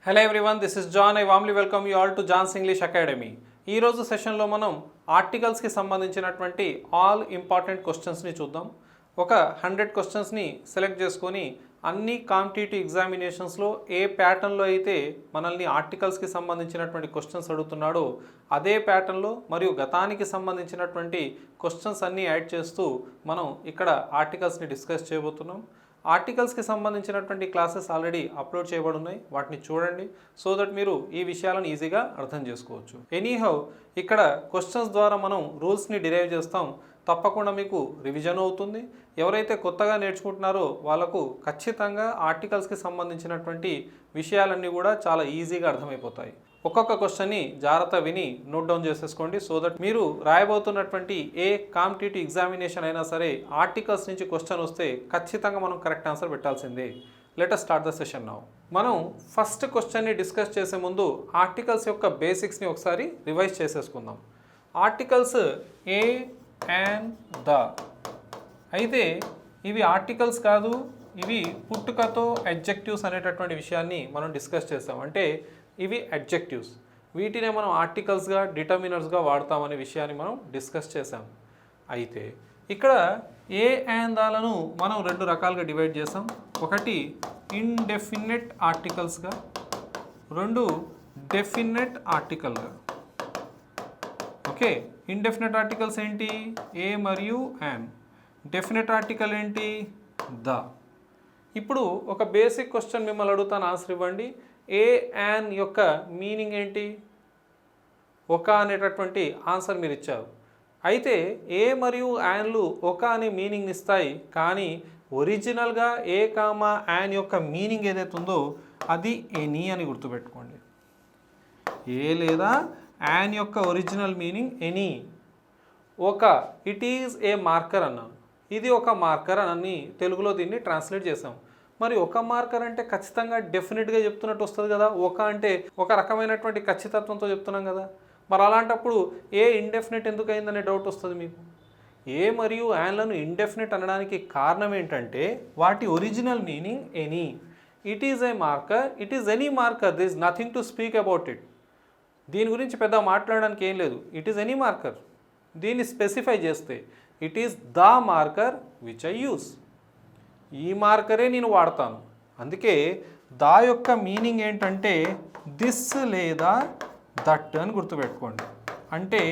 Hello everyone, this is John. I warmly welcome you all to John's English Academy. ఈ రోజు సెషన్లో మనం ఆర్టికల్స్కి సంబంధించినటువంటి ఆల్ ఇంపార్టెంట్ క్వశ్చన్స్ని చూద్దాం. ఒక 100 క్వశ్చన్స్ని సెలెక్ట్ చేసుకొని అన్ని కాంపిటేటివ్ ఎగ్జామినేషన్స్లో ఏ ప్యాటర్న్లో అయితే మనల్ని ఆర్టికల్స్కి సంబంధించినటువంటి క్వశ్చన్స్ అడుగుతున్నాడో అదే ప్యాటర్న్లో మరియు గతానికి సంబంధించినటువంటి క్వశ్చన్స్ అన్నీ యాడ్ చేస్తూ మనం ఇక్కడ ఆర్టికల్స్ని డిస్కస్ చేయబోతున్నాం. ఆర్టికల్స్కి సంబంధించినటువంటి క్లాసెస్ ఆల్రెడీ అప్లోడ్ చేయబడి ఉన్నాయి, వాటిని చూడండి సో దట్ మీరు ఈ విషయాలను ఈజీగా అర్థం చేసుకోవచ్చు. ఎనీహౌ ఇక్కడ క్వశ్చన్స్ ద్వారా మనం రూల్స్ని డిరైవ్ చేస్తాం, తప్పకుండా మీకు రివిజన్ అవుతుంది. ఎవరైతే కొత్తగా నేర్చుకుంటున్నారో వాళ్ళకు ఖచ్చితంగా ఆర్టికల్స్కి సంబంధించినటువంటి విషయాలన్నీ కూడా చాలా ఈజీగా అర్థమైపోతాయి. ఒక్కొక్క క్వశ్చన్ని జాగ్రత్త విని నోట్ డౌన్ చేసేసుకోండి సో దట్ మీరు రాయబోతున్నటువంటి ఏ కాంపిటేటివ్ ఎగ్జామినేషన్ అయినా సరే ఆర్టికల్స్ నుంచి క్వశ్చన్ వస్తే ఖచ్చితంగా మనం కరెక్ట్ ఆన్సర్ పెట్టాల్సిందే. Let us start the session now. మనం ఫస్ట్ క్వశ్చన్ని డిస్కస్ చేసే ముందు ఆర్టికల్స్ యొక్క బేసిక్స్ని ఒకసారి రివైజ్ చేసేసుకుందాం. ఆర్టికల్స్ ఏ అండ్ ద అయితే ఇవి ఆర్టికల్స్ కాదు, ఇవి పుట్టుకతో అడ్జెక్టివ్స్ అనేటటువంటి విషయాన్ని మనం డిస్కస్ చేస్తాం. అంటే ఇవి అడ్జెక్టివ్స్, వీటినే మనం ఆర్టికల్స్గా డిటర్మినర్స్గా వాడతామనే విషయాన్ని మనం డిస్కస్ చేసాం. అయితే ఇక్కడ ఏ అండ్ దాలను మనం రెండు రకాలుగా డివైడ్ చేసాం. ఒకటి ఇండెఫినెట్ ఆర్టికల్స్గా, రెండు డెఫినెట్ ఆర్టికల్గా. ఓకే, ఇండెఫినెట్ ఆర్టికల్స్ ఏంటి? ఏ మరియు అండ్. డెఫినెట్ ఆర్టికల్ ఏంటి? ద. ఇప్పుడు ఒక బేసిక్ క్వశ్చన్ మిమ్మల్ని అడుగుతాను, ఆన్సర్ ఇవ్వండి. ఏ అండ్ యొక్క మీనింగ్ ఏంటి? ఒక అనేటటువంటి ఆన్సర్ మీరు ఇచ్చారు. అయితే ఏ మరియు యాన్లు ఒక అనే మీనింగ్ ఇస్తాయి, కానీ ఒరిజినల్గా ఏ కామా యాన్ యొక్క మీనింగ్ ఏదైతే ఉందో అది ఎనీ అని గుర్తుపెట్టుకోండి. ఏ లేదా యాన్ యొక్క ఒరిజినల్ మీనింగ్ ఎనీ. ఒక, ఇట్ ఈజ్ ఏ మార్కర్ అన్నాను, ఇది ఒక మార్కర్ అని తెలుగులో దీన్ని ట్రాన్స్లేట్ చేసాం. మరి ఒక మార్కర్ అంటే ఖచ్చితంగా డెఫినెట్గా చెప్తున్నట్టు వస్తుంది కదా. ఒక అంటే ఒక రకమైనటువంటి ఖచ్చితత్వంతో చెప్తున్నాం కదా. మరి అలాంటప్పుడు ఏ ఇండెఫినెట్ ఎందుకు అయిందనే డౌట్ వస్తుంది మీకు. ఏ మరియు యాన్లను ఇండెఫినెట్ అనడానికి కారణం ఏంటంటే వాటి original meaning any. It is a marker, it is any marker, this nothing to speak about it. దీని గురించి పెద్ద మాట్లాడడానికి ఏం లేదు. It is any marker. దీన్ని స్పెసిఫై చేస్తే it is the marker which I use. ఈ మార్కరే నేను వాడతాను. అందుకే దా యొక్క మీనింగ్ ఏంటంటే దిస్ లేదా దట్ అని గుర్తుపెట్టుకోండి. అంటే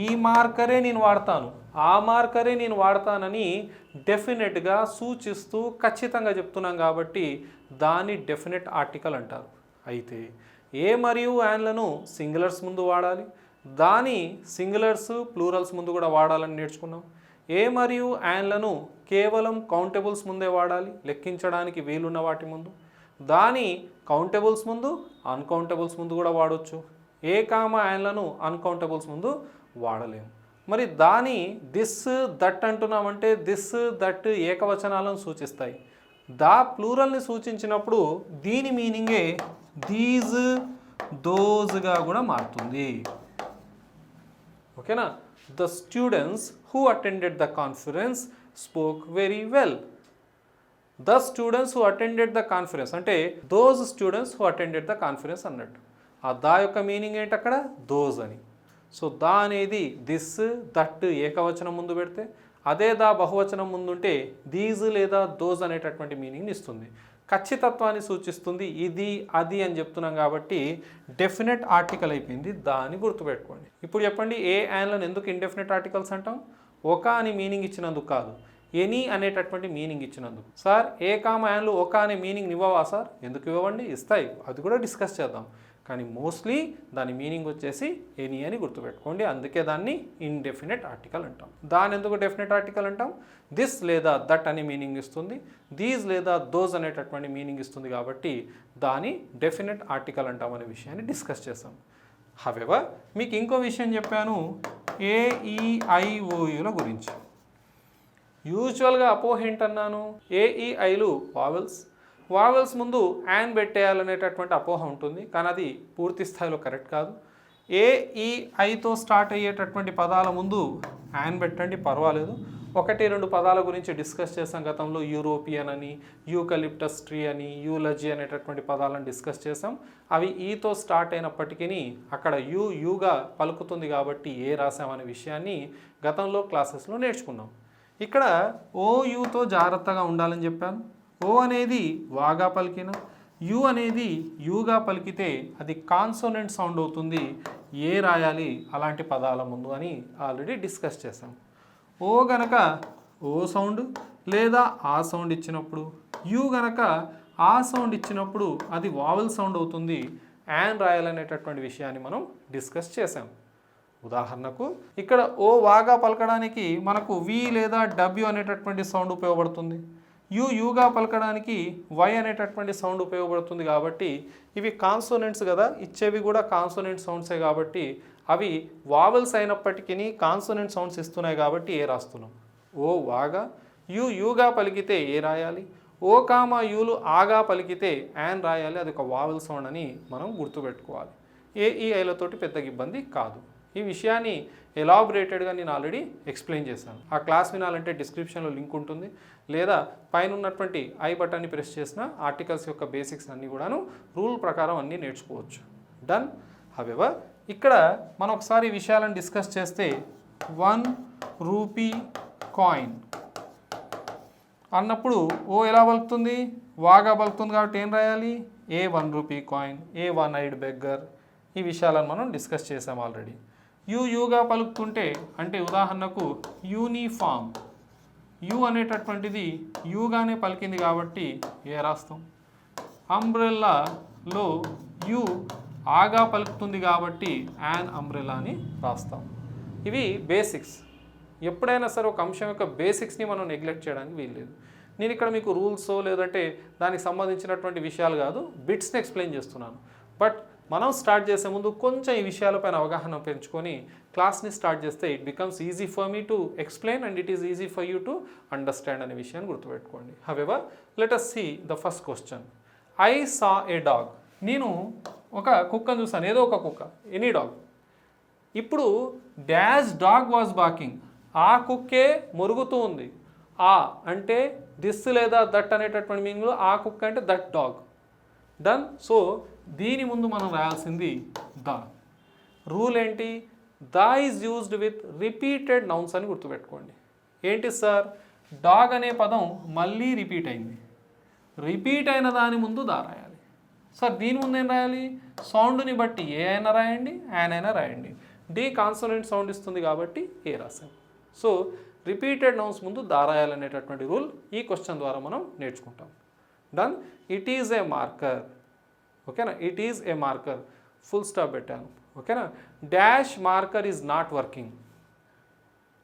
ఈ మార్కరే నేను వాడతాను, ఆ మార్కరే నేను వాడతానని డెఫినెట్గా సూచిస్తూ ఖచ్చితంగా చెప్తున్నాం కాబట్టి దాన్ని డెఫినెట్ ఆర్టికల్ అంటారు. అయితే ఏ మరియు యాన్లను సింగులర్స్ ముందు వాడాలి, దాని సింగులర్స్ ప్లూరల్స్ ముందు కూడా వాడాలని నేర్చుకున్నాం. ఏ మరియు యాన్లను కేవలం కౌంటబుల్స్ ముందే వాడాలి, లెక్కించడానికి వీలున్న వాటి ముందు. దాని కౌంటబుల్స్ ముందు, అన్కౌంటబుల్స్ ముందు కూడా వాడవచ్చు. ఏ కామా యాన్లను అన్కౌంటబుల్స్ ముందు వాడలేము. మరి దాని దిస్ దట్ అంటున్నామంటే దిస్ దట్ ఏకవచనాలను సూచిస్తాయి. దా ప్లూరల్ని సూచించినప్పుడు దీని మీనింగే దీస్ దోస్గా కూడా మారుతుంది. ఓకేనా? The students who attended the conference spoke very well. The students who attended the conference అంటే those students who attended the conference అన్నట్టు. ఆ దా యొక్క మీనింగ్ ఏంటి అక్కడ? దోస్ అని. సో దా అనేది దిస్ దట్ ఏకవచనం ముందు పెడితే, అదే దా బహువచనం ముందుంటే దీస్ లేదా దోస్ అనేటటువంటి మీనింగ్ని ఇస్తుంది. ఖచ్చితత్వాన్ని సూచిస్తుంది. ఇది అది అని చెప్తున్నాం కాబట్టి డెఫినెట్ ఆర్టికల్ అయిపోయింది. దాన్ని గుర్తుపెట్టుకోండి. ఇప్పుడు చెప్పండి, ఏ యాన్లను ఎందుకు ఇండెఫినెట్ ఆర్టికల్స్ అంటాం? ఒక అని మీనింగ్ ఇచ్చినందుకు కాదు, ఎనీ అనేటటువంటి మీనింగ్ ఇచ్చినందుకు. సార్ ఏ కామా యాన్లు ఒక అనే మీనింగ్ ఇవ్వవా సార్? ఎందుకు ఇవ్వండి, ఇస్తాయి. అది కూడా డిస్కస్ చేద్దాం. కానీ మోస్ట్లీ దాని మీనింగ్ వచ్చేసి ఎనీ అని గుర్తుపెట్టుకోండి. అందుకే దాన్ని ఇండెఫినెట్ ఆర్టికల్ అంటాం. దాని ఎందుకు డెఫినెట్ ఆర్టికల్ అంటాం? దిస్ లేదా దట్ అనే మీనింగ్ ఇస్తుంది, దీస్ లేదా దోస్ అనేటటువంటి మీనింగ్ ఇస్తుంది కాబట్టి దాని డెఫినెట్ ఆర్టికల్ అంటాం అనే విషయాన్ని డిస్కస్ చేసాం. హవెవర్ మీకు ఇంకో విషయం చెప్పాను, ఏఈఐఓయుల గురించి. యూజువల్గా అపోహ ఏంటన్నాను? ఏఈఐలు వావెల్స్, వావెల్స్ ముందు యాన్ పెట్టేయాలనేటటువంటి అపోహ ఉంటుంది, కానీ అది పూర్తి స్థాయిలో కరెక్ట్ కాదు. ఐతో స్టార్ట్ అయ్యేటటువంటి పదాల ముందు యాన్ పెట్టండి, పర్వాలేదు. 1-2 పదాల గురించి డిస్కస్ చేసాం గతంలో. యూరోపియన్ అని, యూకలిప్టస్ ట్రీ అని, యూలజీ అనేటటువంటి పదాలను డిస్కస్ చేసాం. అవి ఈతో స్టార్ట్ అయినప్పటికీ అక్కడ యూగా పలుకుతుంది కాబట్టి ఏ రాసామనే విషయాన్ని గతంలో క్లాసెస్లో నేర్చుకున్నాం. ఇక్కడ యూతో జాగ్రత్తగా ఉండాలని చెప్పాను. ఓ అనేది వాగా పలికిన, యు అనేది యూగా పలికితే అది కాన్సోనెంట్ సౌండ్ అవుతుంది. ఏ రాయాలి అలాంటి పదాల ముందు అని ఆల్రెడీ డిస్కస్ చేసాం. ఓ గనక ఓ సౌండ్ లేదా ఆ సౌండ్ ఇచ్చినప్పుడు, యు గనక ఆ సౌండ్ ఇచ్చినప్పుడు అది వావెల్ సౌండ్ అవుతుంది. యాన్ రాయాలనేటటువంటి విషయాన్ని మనం డిస్కస్ చేసాం. ఉదాహరణకు ఇక్కడ ఓ వాగా పలకడానికి మనకు వి లేదా డబ్ల్యూ అనేటటువంటి సౌండ్ ఉపయోగపడుతుంది. యూగా పలకడానికి వై అనేటటువంటి సౌండ్ ఉపయోగపడుతుంది. కాబట్టి ఇవి కాన్సోనెంట్స్ కదా, ఇచ్చేవి కూడా కాన్సోనెంట్ సౌండ్సే కాబట్టి అవి వావెల్స్ అయినప్పటికీ కాన్సోనెంట్ సౌండ్స్ ఇస్తున్నాయి కాబట్టి ఏ రాస్తున్నాం. ఓ వాగా, యూగా పలికితే ఏ రాయాలి, ఓ కామా యూలు ఆగా పలికితే యాన్ రాయాలి. అది ఒక వావెల్ సౌండ్ అని మనం గుర్తుపెట్టుకోవాలి. ఐలతోటి పెద్దగా ఇబ్బంది కాదు. ఈ విషయాన్ని ఎలాబరేటెడ్గా నేను ఆల్రెడీ ఎక్స్ప్లెయిన్ చేశాను. ఆ క్లాస్ వినాలంటే డిస్క్రిప్షన్లో లింక్ ఉంటుంది, లేదా పైన ఉన్నటువంటి ఐ బటన్ని ప్రెస్ చేసిన ఆర్టికల్స్ యొక్క బేసిక్స్ అన్నీ కూడాను రూల్ ప్రకారం అన్నీ నేర్చుకోవచ్చు. డన్. హవెవర్ ఇక్కడ మనం ఒకసారి ఈ విషయాలను డిస్కస్ చేస్తే 1 రూపీ కాయిన్ అన్నప్పుడు ఓ ఎలా పలుకుతుంది, వాగా పలుకుతుంది కాబట్టి ఏం రాయాలి, ఏ 1 రూపీ కాయిన్, ఏ 1 eyed beggar. ఈ విషయాలను మనం డిస్కస్ చేసాం ఆల్రెడీ. యూగా పలుకుతుంటే అంటే ఉదాహరణకు యూనిఫామ్, యు అనేటటువంటిది యూగానే పలికింది కాబట్టి ఏ రాస్తాం. అంబ్రెల్లాలో యు ఆగా పలుకుతుంది కాబట్టి యాన్ అంబ్రెల్లా అని రాస్తాం. ఇవి బేసిక్స్. ఎప్పుడైనా సరే ఒక అంశం యొక్క బేసిక్స్ని మనం నెగ్లెక్ట్ చేయడానికి వీల్లేదు. నేను ఇక్కడ మీకు రూల్స్ లేదంటే దానికి సంబంధించినటువంటి విషయాలు కాదు, బిట్స్ని ఎక్స్ప్లెయిన్ చేస్తున్నాను. బట్ మనం స్టార్ట్ చేసే ముందు కొంచెం ఈ విషయాలపైన అవగాహన పెంచుకొని క్లాస్ని స్టార్ట్ చేస్తే it becomes easy for me to explain and it is easy for you to understand అనే విషయాన్ని గుర్తుపెట్టుకోండి. However let us see the first question. I saw A dog. నేను ఒక కుక్కను చూసాను, ఏదో ఒక కుక్క, ఎనీ డాగ్. ఇప్పుడు డాష్ డాగ్ వాజ్ బాకింగ్, ఆ కుక్కే మొరుగుతూ ఉంది. ఆ అంటే దిస్ లేదా దట్ అనేటటువంటి మీనింగ్లో ఆ కుక్క అంటే దట్ డాగ్. డన్. సో దీని ముందు మనం రాయాల్సింది ద. రూల్ ఏంటి, the is used with repeated nouns అని గుర్తుపెట్టుకోండి. ఏంటి సార్, డాగ్ అనే పదం మళ్ళీ రిపీట్ అయింది, రిపీట్ అయిన దాని ముందు దా రాయాలి. సార్ దీని ముందు ఏం రాయాలి, సౌండ్ని బట్టి ఏ అయినా రాయండి, యాన్ అయినా రాయండి. డి కాన్సోనెంట్ సౌండ్ ఇస్తుంది కాబట్టి ఏ రాసాం. సో రిపీటెడ్ నౌన్స్ ముందు దా రాయాలనేటటువంటి రూల్ ఈ క్వశ్చన్ ద్వారా మనం నేర్చుకుంటాం. Done. It is a marker. ఓకేనా, it is a marker, full stop పెట్టాను. ఓకేనా. Dash marker is not working.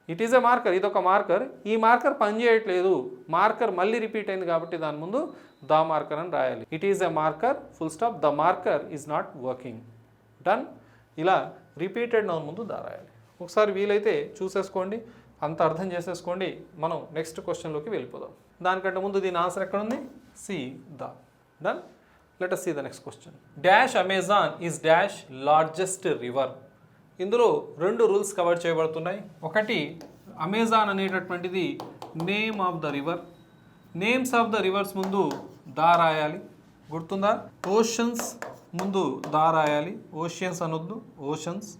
It is a marker, ఇది ఒక మార్కర్, ఈ మార్కర్ పనిచేయట్లేదు, మార్కర్ మళ్ళీ రిపీట్ అయింది కాబట్టి దాని ముందు ద మార్కర్ అని రాయాలి. It is a marker, full stop, the marker is not working. Done. ఇలా రిపీటెడ్ నౌన్ ముందు ద రాయాలి. ఒకసారి వీలైతే చూసేసుకోండి, అంత అర్థం చేసేసుకోండి. మనం నెక్స్ట్ క్వశ్చన్లోకి వెళ్ళిపోదాం. దానికంటే ముందు దీని ఆన్సర్ ఎక్కడ ఉంది, see the. Done. Let us see the next question. Dash Amazon is dash largest river. ఇందులో 2 రూల్స్ కవర్ చేయబడుతున్నాయి. ఒకటి, అమెజాన్ అనేటటువంటిది name of the river. Names of the reverse ముందు దా రాయాలి, గుర్తుందా. ఓషన్స్ ముందు దా రాయాలి, ఓషియన్స్ అనొద్దు, ఓషన్స్.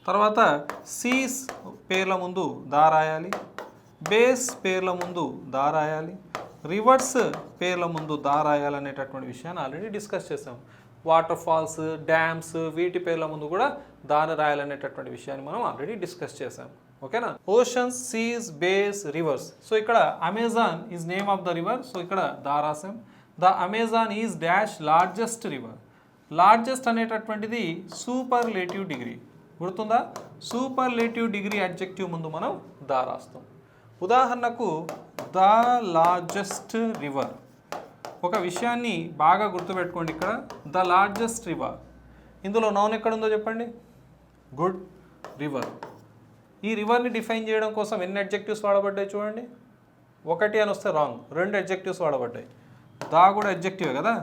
తర్వాత సీస్ పేర్ల ముందు దా రాయాలి, బేస్ పేర్ల ముందు దా రాయాలి, రివర్స్ పేర్ల ముందు దా రాయాలనేటటువంటి విషయాన్ని ఆల్రెడీ డిస్కస్ చేసాం. వాటర్ ఫాల్స్, డ్యామ్స్, వీటి పేర్ల ముందు కూడా దాని రాయాలనేటటువంటి విషయాన్ని మనం ఆల్రెడీ డిస్కస్ చేసాం. ఓకేనా. Oceans, seas, bays, rivers. So ఇక్కడ Amazon is name of the river, so ఇక్కడ దా రాసాం. The Amazon is dash largest river. Largest అనేటటువంటిది సూపర్లేటివ్ డిగ్రీ, గుర్తుందా. సూపర్లేటివ్ డిగ్రీ అడ్జెక్టివ్ ముందు మనం దా రాస్తాం. ఉదాహరణకు ద లార్జెస్ట్ రివర్. ఒక విషయాన్ని బాగా గుర్తుపెట్టుకోండి, ఇక్కడ ద లార్జెస్ట్ రివర్, ఇందులో నౌన్ ఎక్కడుందో చెప్పండి, గుడ్ రివర్. ఈ రివర్ని డిఫైన్ చేయడం కోసం ఎన్ని అడ్జెక్టివ్స్ వాడబడ్డాయి చూడండి. 1 అని వస్తే రాంగ్, 2 అడ్జెక్టివ్స్ వాడబడ్డాయి. దా కూడా అడ్జెక్టివ్ కదా,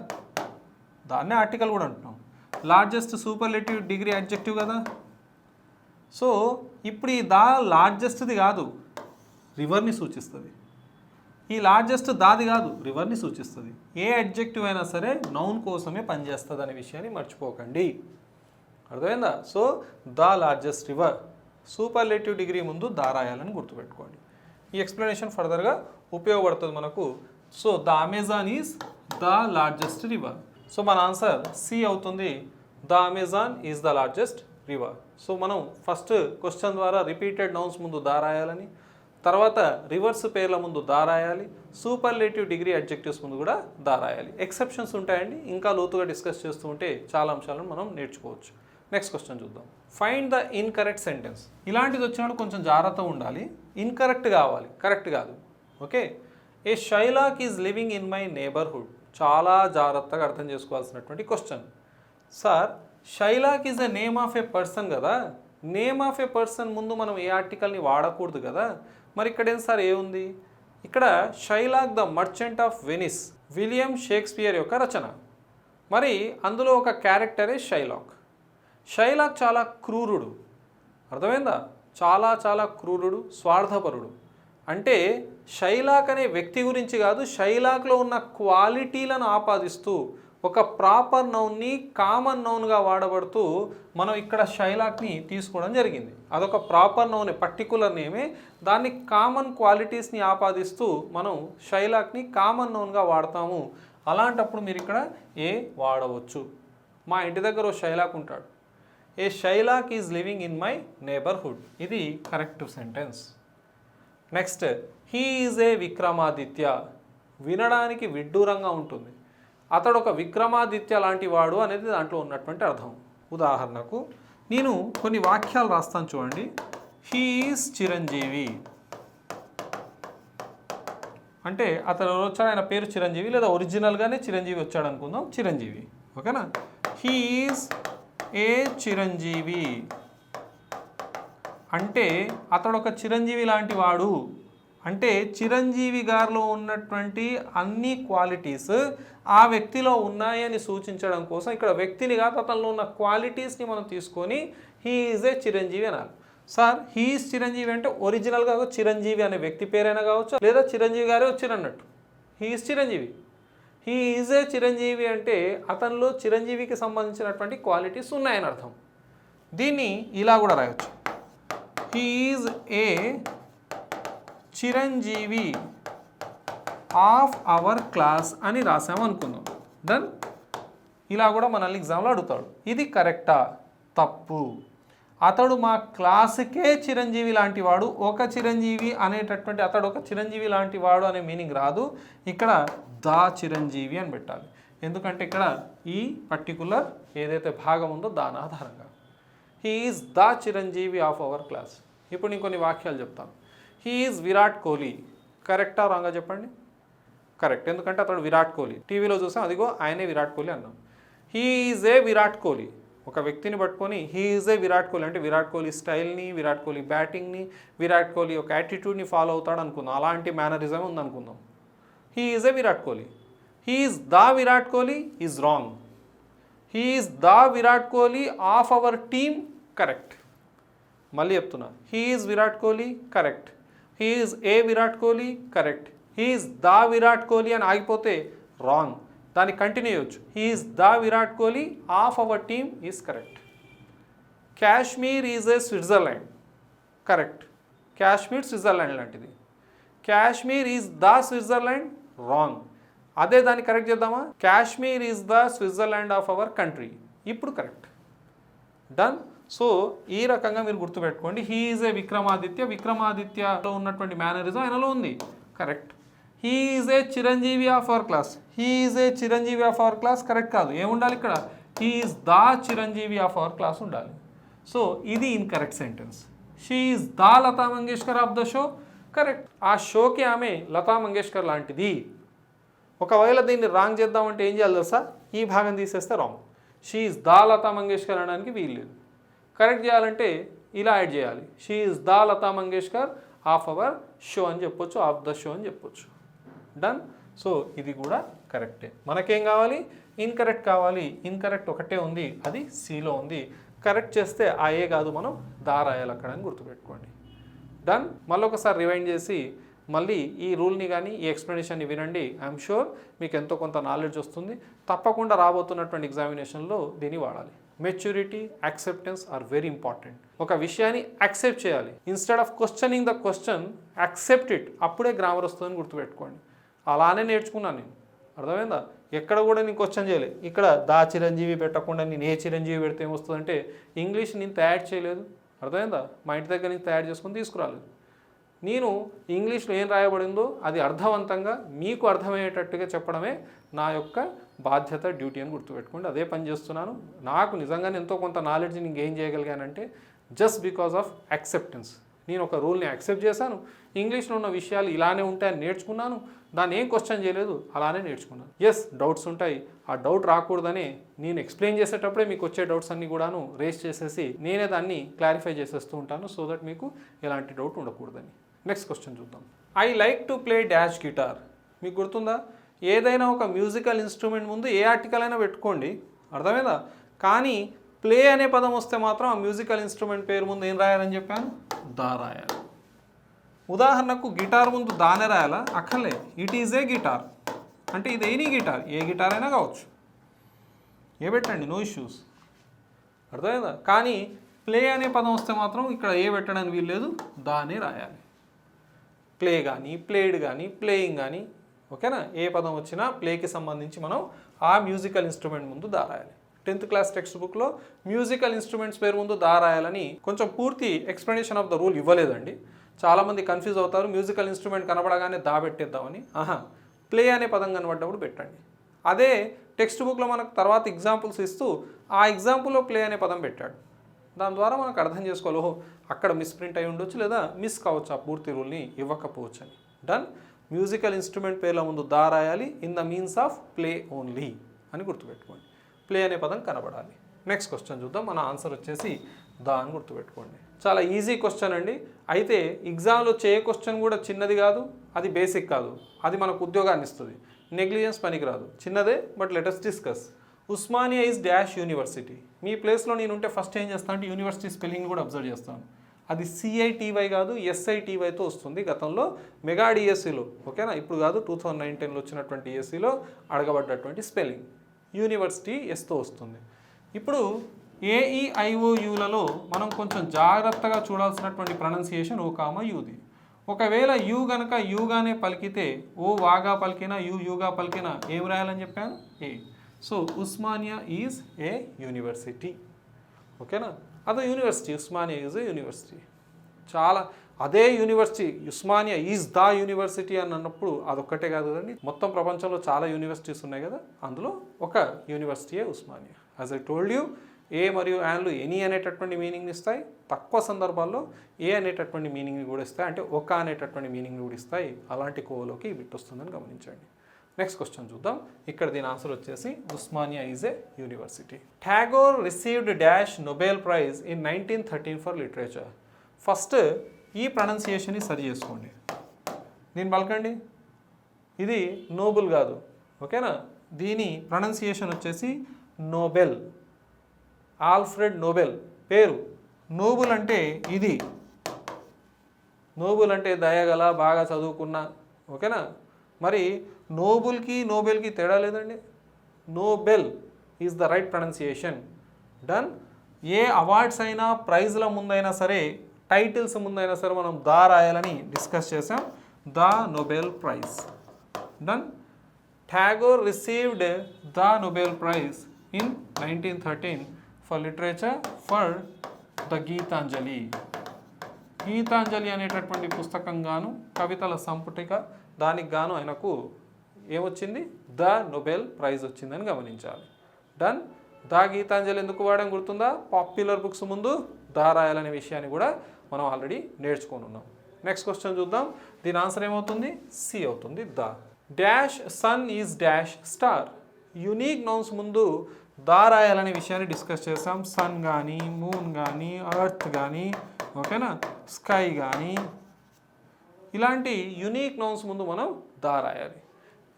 దాన్నే ఆర్టికల్ కూడా అంటున్నాం. లార్జెస్ట్ సూపర్లేటివ్ డిగ్రీ అడ్జెక్టివ్ కదా, సో ఇప్పుడు ఈ దా లార్జెస్ట్ది కాదు, రివర్ని సూచిస్తుంది. ఈ లార్జెస్ట్ దాది కాదు, రివర్ని సూచిస్తుంది. ఏ అడ్జెక్టివ్ అయినా సరే నౌన్ కోసమే పనిచేస్తుంది అనే విషయాన్ని మర్చిపోకండి. అర్థమైందా? So the largest river, superlative degree ముందు దా రాయాలని గుర్తుపెట్టుకోండి. ఈ ఎక్స్ప్లెనేషన్ ఫర్దర్గా ఉపయోగపడుతుంది మనకు. So the Amazon is the largest river. So మన ఆన్సర్ సి అవుతుంది. The Amazon is the largest river. So మనం ఫస్ట్ క్వశ్చన్ ద్వారా రిపీటెడ్ నౌన్స్ ముందు దా రాయాలని, తర్వాత రివర్స్ పేర్ల ముందు దా రాయాలి, సూపర్లేటివ్ డిగ్రీ అడ్జెక్టివ్స్ ముందు కూడా దా రాయాలి. ఎక్సెప్షన్స్ ఉంటాయండి, ఇంకా లోతుగా డిస్కస్ చేస్తూ ఉంటే చాలా అంశాలను మనం నేర్చుకోవచ్చు. నెక్స్ట్ క్వశ్చన్ చూద్దాం. Find the incorrect sentence. ఇలాంటిది వచ్చినప్పుడు కొంచెం జాగ్రత్త ఉండాలి. ఇన్కరెక్ట్ కావాలి, కరెక్ట్ కాదు. Okay. A Shylock is living in my neighbourhood. చాలా జాగ్రత్తగా అర్థం చేసుకోవాల్సినటువంటి question. Sir Shylock is a name of A person కదా, నేమ్ ఆఫ్ ఏ పర్సన్ ముందు మనం ఏ ఆర్టికల్ని వాడకూడదు కదా. మరి ఇక్కడ ఏం సార్ ఏముంది? ఇక్కడ Shylock the merchant of Venice, William Shakespeare యొక్క రచన. మరి అందులో ఒక క్యారెక్టరే షైలాక్. షైలాక్ చాలా క్రూరుడు, అర్థమైందా? చాలా చాలా క్రూరుడు, స్వార్థపరుడు. అంటే షైలాక్ అనే వ్యక్తి గురించి కాదు, షైలాక్లో ఉన్న క్వాలిటీలను ఆపాదిస్తూ ఒక ప్రాపర్ నౌన్ని కామన్ నౌన్గా వాడబడుతూ మనం ఇక్కడ షైలాక్ని తీసుకోవడం జరిగింది. అదొక ప్రాపర్ నౌన్, పర్టికులర్ నేమే, దాన్ని కామన్ క్వాలిటీస్ని ఆపాదిస్తూ మనం షైలాక్ని కామన్ నౌన్గా వాడతాము. అలాంటప్పుడు మీరు ఇక్కడ ఏ వాడవచ్చు. మా ఇంటి దగ్గర ఓ షైలాక్ ఉంటాడు. A Shylock is living in my neighbourhood. ఇది correct sentence. Next, he is a Vikramaditya. వినడానికి విడ్డూరంగా ఉంటుంది. అతడు ఒక విక్రమాదిత్య లాంటి వాడు అనేది దాంట్లో ఉన్నటువంటి అర్థం. ఉదాహరణకు నేను కొన్ని వాక్యాలు రాస్తాను చూడండి. హీ ఈజ్ చిరంజీవి అంటే అతడు వచ్చాడు, ఆయన పేరు చిరంజీవి, లేదా ఒరిజినల్గానే చిరంజీవి వచ్చాడు అనుకుందాం, చిరంజీవి. ఓకేనా? హీ ఈజ్ ఏ చిరంజీవి అంటే అతడు ఒక చిరంజీవి లాంటి వాడు. అంటే చిరంజీవి గారిలో ఉన్నటువంటి అన్ని క్వాలిటీస్ ఆ వ్యక్తిలో ఉన్నాయని సూచించడం కోసం ఇక్కడ వ్యక్తిని కాదు, అతనిలో ఉన్న క్వాలిటీస్ని మనం తీసుకొని హీ ఈజ్ ఏ చిరంజీవి అనాలి. సార్ హీ ఈజ్ చిరంజీవి అంటే ఒరిజినల్గా చిరంజీవి అనే వ్యక్తి పేరైనా కావచ్చు, లేదా చిరంజీవి గారే వచ్చిరన్నట్టు. He is Chiranjeevi. He is a Chiranjeevi అంటే అతనిలో చిరంజీవికి సంబంధించినటువంటి క్వాలిటీస్ ఉన్నాయని అర్థం. దీన్ని ఇలా కూడా రాయొచ్చు. He is a Chiranjeevi of our class అని రాసాము అనుకుందాం. దెన్ ఇలా కూడా మనల్ని ఎగ్జామ్లో అడుగుతాడు. ఇది కరెక్టా? తప్పు. అతడు మా క్లాసుకే చిరంజీవి లాంటి వాడు. ఒక చిరంజీవి అనేటటువంటి అతడు ఒక చిరంజీవి లాంటి వాడు అనే మీనింగ్ రాదు. ఇక్కడ దా చిరంజీవి అని పెట్టాలి. ఎందుకంటే ఇక్కడ ఈ పర్టికులర్ ఏదైతే భాగం ఉందో దాని ఆధారంగా he is the Chiranjeevi of our class. ఇప్పుడు నేను కొన్ని వాక్యాలు చెప్తాను. He is Virat Kohli. కరెక్టా రాంగా చెప్పండి? కరెక్ట్. ఎందుకంటే అతడు విరాట్ కోహ్లీ. టీవీలో చూసాం, అదిగో ఆయనే విరాట్ కోహ్లీ అన్నాం. He is a Virat Kohli. ఒక వ్యక్తిని పట్టుకొని he is a Virat Kohli అంటే విరాట్ కోహ్లీ స్టైల్ని, విరాట్ కోహ్లీ బ్యాటింగ్ని, విరాట్ కోహ్లీ ఒక యాటిట్యూడ్ని ఫాలో అవుతాడు అనుకుందాం. అలాంటి మేనరిజం ఉందనుకుందాం. He is a Virat Kohli. He is the Virat Kohli is wrong. He is the Virat Kohli of our team correct. మళ్ళీ చెప్తున్నా, he is Virat Kohli correct. He is a Virat Kohli correct. He is the Virat Kohli అని ఆగిపోతే రాంగ్. దాన్ని కంటిన్యూ చేయొచ్చు. He is the Virat Kohli of our team is correct. Kashmir is a Switzerland correct. Kashmir Switzerland లాంటిది. Kashmir is the Switzerland wrong. అదే దాన్ని కరెక్ట్ చేద్దామా? Kashmir is the Switzerland of our country. ఇప్పుడు కరెక్ట్. డన్. సో ఈ రకంగా మీరు గుర్తుపెట్టుకోండి. He is a Vikramaditya. విక్రమాదిత్యలో ఉన్నటువంటి మేనరిజం ఆయనలో ఉంది. Correct. He is a Chiranjeevi of our class. He is a Chiranjeevi of our class correct కాదు. ఏముండాలి ఇక్కడ? He is the Chiranjeevi of our class ఉండాలి. సో ఇది incorrect sentence. She is the Lata Mangeshkar of the show correct. ఆ షోకి ఆమె లతా మంగేష్కర్ లాంటిది. ఒకవేళ దీన్ని రాంగ్ చేద్దామంటే ఏం చేయాలి తెలుసా? ఈ భాగం తీసేస్తే wrong. She is the Lata Mangeshkar అనడానికి వీల్లేదు. కరెక్ట్ చేయాలంటే ఇలా యాడ్ చేయాలి. She is the Lata Mangeshkar of our show అని చెప్పొచ్చు, ఆఫ్ ద షో అని చెప్పొచ్చు. డన్. సో ఇది కూడా కరెక్టే. మనకేం కావాలి? ఇన్కరెక్ట్ కావాలి. ఇన్కరెక్ట్ ఒకటే ఉంది, అది సిలో ఉంది. కరెక్ట్ చేస్తే ఆ ఏ కాదు, మనం దా రాయాలి అక్కడ అని గుర్తుపెట్టుకోండి. డన్. మళ్ళీ ఒకసారి రివైండ్ చేసి మళ్ళీ ఈ రూల్ని కానీ ఈ ఎక్స్ప్లెనేషన్ని వినండి. ఐఎమ్ షూర్ మీకు ఎంతో కొంత నాలెడ్జ్ వస్తుంది. తప్పకుండా రాబోతున్నటువంటి ఎగ్జామినేషన్లో దీన్ని వాడాలి. Maturity, acceptance are very important. ఒక విషయాన్ని యాక్సెప్ట్ చేయాలి. Instead of questioning the question, accept it. అప్పుడే గ్రామర్ వస్తుందని గుర్తుపెట్టుకోండి. అలానే నేర్చుకున్నాను నేను. అర్థమైందా? ఎక్కడ కూడా నేను క్వశ్చన్ చేయలేదు. ఇక్కడ దా చిరంజీవి పెట్టకుండా నేను ఏ చిరంజీవి పెడితే ఏమొస్తుందంటే ఇంగ్లీష్ నేను తయారు చేయలేదు. అర్థమైందా? మా ఇంటి దగ్గర నుంచి తయారు చేసుకొని తీసుకురాలేదు. నేను ఇంగ్లీష్లో ఏం రాయబడిందో అది అర్థవంతంగా మీకు అర్థమయ్యేటట్టుగా చెప్పడమే నా యొక్క బాధ్యత, డ్యూటీ అని గుర్తుపెట్టుకోండి. అదే పని చేస్తున్నాను. నాకు నిజంగానే ఎంతో కొంత నాలెడ్జ్ నేను గెయిన్ చేయగలిగానంటే జస్ట్ బికాజ్ ఆఫ్ యాక్సెప్టెన్స్. నేను ఒక రూల్ని యాక్సెప్ట్ చేశాను. ఇంగ్లీష్లో ఉన్న విషయాలు ఇలానే ఉంటాయని నేర్చుకున్నాను. దాన్ని ఏం క్వశ్చన్ చేయలేదు, అలానే నేర్చుకున్నాను. ఎస్, డౌట్స్ ఉంటాయి. ఆ డౌట్ రాకూడదని నేను ఎక్స్ప్లెయిన్ చేసేటప్పుడే మీకు వచ్చే డౌట్స్ అన్నీ కూడాను రేస్ చేసేసి నేనే దాన్ని క్లారిఫై చేసేస్తూ ఉంటాను, సో దట్ మీకు ఎలాంటి డౌట్ ఉండకూడదని. నెక్స్ట్ క్వశ్చన్ చూద్దాం. I like to play dash guitar. మీకు గుర్తుందా? ఏదైనా ఒక మ్యూజికల్ ఇన్స్ట్రుమెంట్ ముందు ఏ ఆర్టికల్ అయినా పెట్టుకోండి, అర్థమైందా? కానీ ప్లే అనే పదం వస్తే మాత్రం ఆ మ్యూజికల్ ఇన్స్ట్రుమెంట్ పేరు ముందు ఏం రాయాలని చెప్పాను? దా రాయాలి. ఉదాహరణకు గిటార్ ముందు దానే రాయాలా? అక్కర్లే. ఇట్ ఈజ్ ఏ గిటార్ అంటే ఇది ఎనీ గిటార్, ఏ గిటార్ అయినా కావచ్చు, ఏ పెట్టండి, నో ఇష్యూస్. అర్థమైందా? కానీ ప్లే అనే పదం వస్తే మాత్రం ఇక్కడ ఏ పెట్టడానికి వీల్లేదు, దానే రాయాలి. ప్లే కానీ, ప్లేడ్ కానీ, ప్లేయింగ్ కానీ, ఓకేనా? ఏ పదం వచ్చినా ప్లేకి సంబంధించి మనం ఆ మ్యూజికల్ ఇన్స్ట్రుమెంట్ ముందు దా రాయాలి. 10th క్లాస్ టెక్స్ట్ బుక్లో మ్యూజికల్ ఇన్స్ట్రుమెంట్స్ పేరు ముందు దా రాయాలని కొంచెం పూర్తి ఎక్స్ప్లెనేషన్ ఆఫ్ ద రూల్ ఇవ్వలేదండి. చాలామంది కన్ఫ్యూజ్ అవుతారు. మ్యూజికల్ ఇన్స్ట్రుమెంట్ కనబడగానే దా పెట్టేద్దామని. ప్లే అనే పదం కనబడ్డప్పుడు పెట్టండి. అదే టెక్స్ట్ బుక్లో మనకు తర్వాత ఎగ్జాంపుల్స్ ఇస్తూ ఆ ఎగ్జాంపుల్లో ప్లే అనే పదం పెట్టాడు. దాని ద్వారా మనకు అర్థం చేసుకోవాలి, ఓహో అక్కడ మిస్ప్రింట్ అయి ఉండొచ్చు, లేదా మిస్ కావచ్చు, ఆ పూర్తి రూల్ని ఇవ్వకపోవచ్చు అని. డన్. మ్యూజికల్ ఇన్స్ట్రుమెంట్ పేర్ల ముందు దా రాయాలి, in the means of play only అని గుర్తుపెట్టుకోండి. ప్లే అనే పదం కనబడాలి. నెక్స్ట్ క్వశ్చన్ చూద్దాం. మన ఆన్సర్ వచ్చేసి దా అని గుర్తుపెట్టుకోండి. చాలా ఈజీ క్వశ్చన్ అండి. అయితే ఎగ్జామ్లో వచ్చే ఏ క్వశ్చన్ కూడా చిన్నది కాదు, అది బేసిక్ కాదు, అది మనకు ఉద్యోగాన్ని ఇస్తుంది. నెగ్లిజెన్స్ పనికిరాదు, చిన్నదే. But let us discuss. Osmania is dash university. మీ ప్లేస్లో నేను ఉంటే ఫస్ట్ ఏం చేస్తాను అంటే యూనివర్సిటీ స్పెల్లింగ్ కూడా అబ్జర్వ్ చేస్తాను. అది CITY కాదు, SITYతో వస్తుంది. గతంలో మెగా డిఎస్సిలో, ఓకేనా, ఇప్పుడు కాదు, 2019లో వచ్చినటువంటి డిఎస్సిలో అడగబడ్డటువంటి స్పెల్లింగ్. యూనివర్సిటీ ఎస్తో వస్తుంది. ఇప్పుడు AEIOUలలో మనం కొంచెం జాగ్రత్తగా చూడాల్సినటువంటి ప్రొనౌన్సియేషన్ ఓ కామ యూది. ఒకవేళ యూ గనక యూగానే పలికితే, ఓ వాగా పలికినా యూగా పలికినా ఏం రాయాలని చెప్పాను? A. So Osmania is a university, ఓకేనా? అదే university, Osmania is a university. చాలా అదే university Osmania is the university అని అన్నప్పుడు అదొక్కటే కాదు కదండి, మొత్తం ప్రపంచంలో చాలా యూనివర్సిటీస్ ఉన్నాయి కదా, అందులో ఒక యూనివర్సిటీయే Osmania. As I told you, a మరియు యాన్లు ఎనీ అనేటటువంటి మీనింగ్ని ఇస్తాయి. తక్కువ సందర్భాల్లో ఏ అనేటటువంటి మీనింగ్ని కూడా ఇస్తాయి, అంటే ఒక అనేటటువంటి మీనింగ్ని కూడా ఇస్తాయి. అలాంటి కోవలోకి ఈ బిట్ వస్తుందని గమనించండి. నెక్స్ట్ క్వశ్చన్ చూద్దాం. ఇక్కడ దీని ఆన్సర్ వచ్చేసి Osmania is a university. Tagore received dash Nobel prize in 1913 for literature. First ఈ ప్రొనౌన్సియేషన్ని సరి చేసుకోండి. దీన్ని పలకండి, ఇది నోబుల్ కాదు, ఓకేనా? దీని ప్రొనౌన్సియేషన్ వచ్చేసి నోబెల్. ఆల్ఫ్రెడ్ నోబెల్ పేరు. నోబుల్ అంటే ఇది, నోబుల్ అంటే దయగల, బాగా చదువుకున్న, ఓకేనా? మరి నోబుల్కి నోబెల్కి తేడా లేదండి. Nobel is the right pronunciation. Done. A awards అయినా, ప్రైజ్ల ముందైనా సరే, టైటిల్స్ ముందైనా సరే మనం దా రాయాలని డిస్కస్ చేసాం. The Nobel prize. Done. Tagore received the Nobel prize in 1913 for literature for the Gitanjali. Gitanjali అనేటటువంటి పుస్తకం గాను, కవితల సంపుటిక, దానికి గాను ఆయనకు ఏమొచ్చింది? ద నోబెల్ ప్రైజ్ వచ్చిందని గమనించాలి. డన్. ద గీతాంజలి ఎందుకు వాడడం గుర్తుందా? పాపులర్ బుక్స్ ముందు దా రాయాలనే విషయాన్ని కూడా మనం ఆల్రెడీ నేర్చుకొని ఉన్నాం. నెక్స్ట్ క్వశ్చన్ చూద్దాం. దీని ఆన్సర్ ఏమవుతుంది? సి అవుతుంది. The dash sun is dash star. Unique nouns ముందు దా రాయాలనే విషయాన్ని డిస్కస్ చేసాం. సన్ కానీ, మూన్ కానీ, ఎర్త్ కానీ, ఓకేనా, స్కై కానీ, ఇలాంటి యునీక్ నౌన్స్ ముందు మనం దా రాయాలి.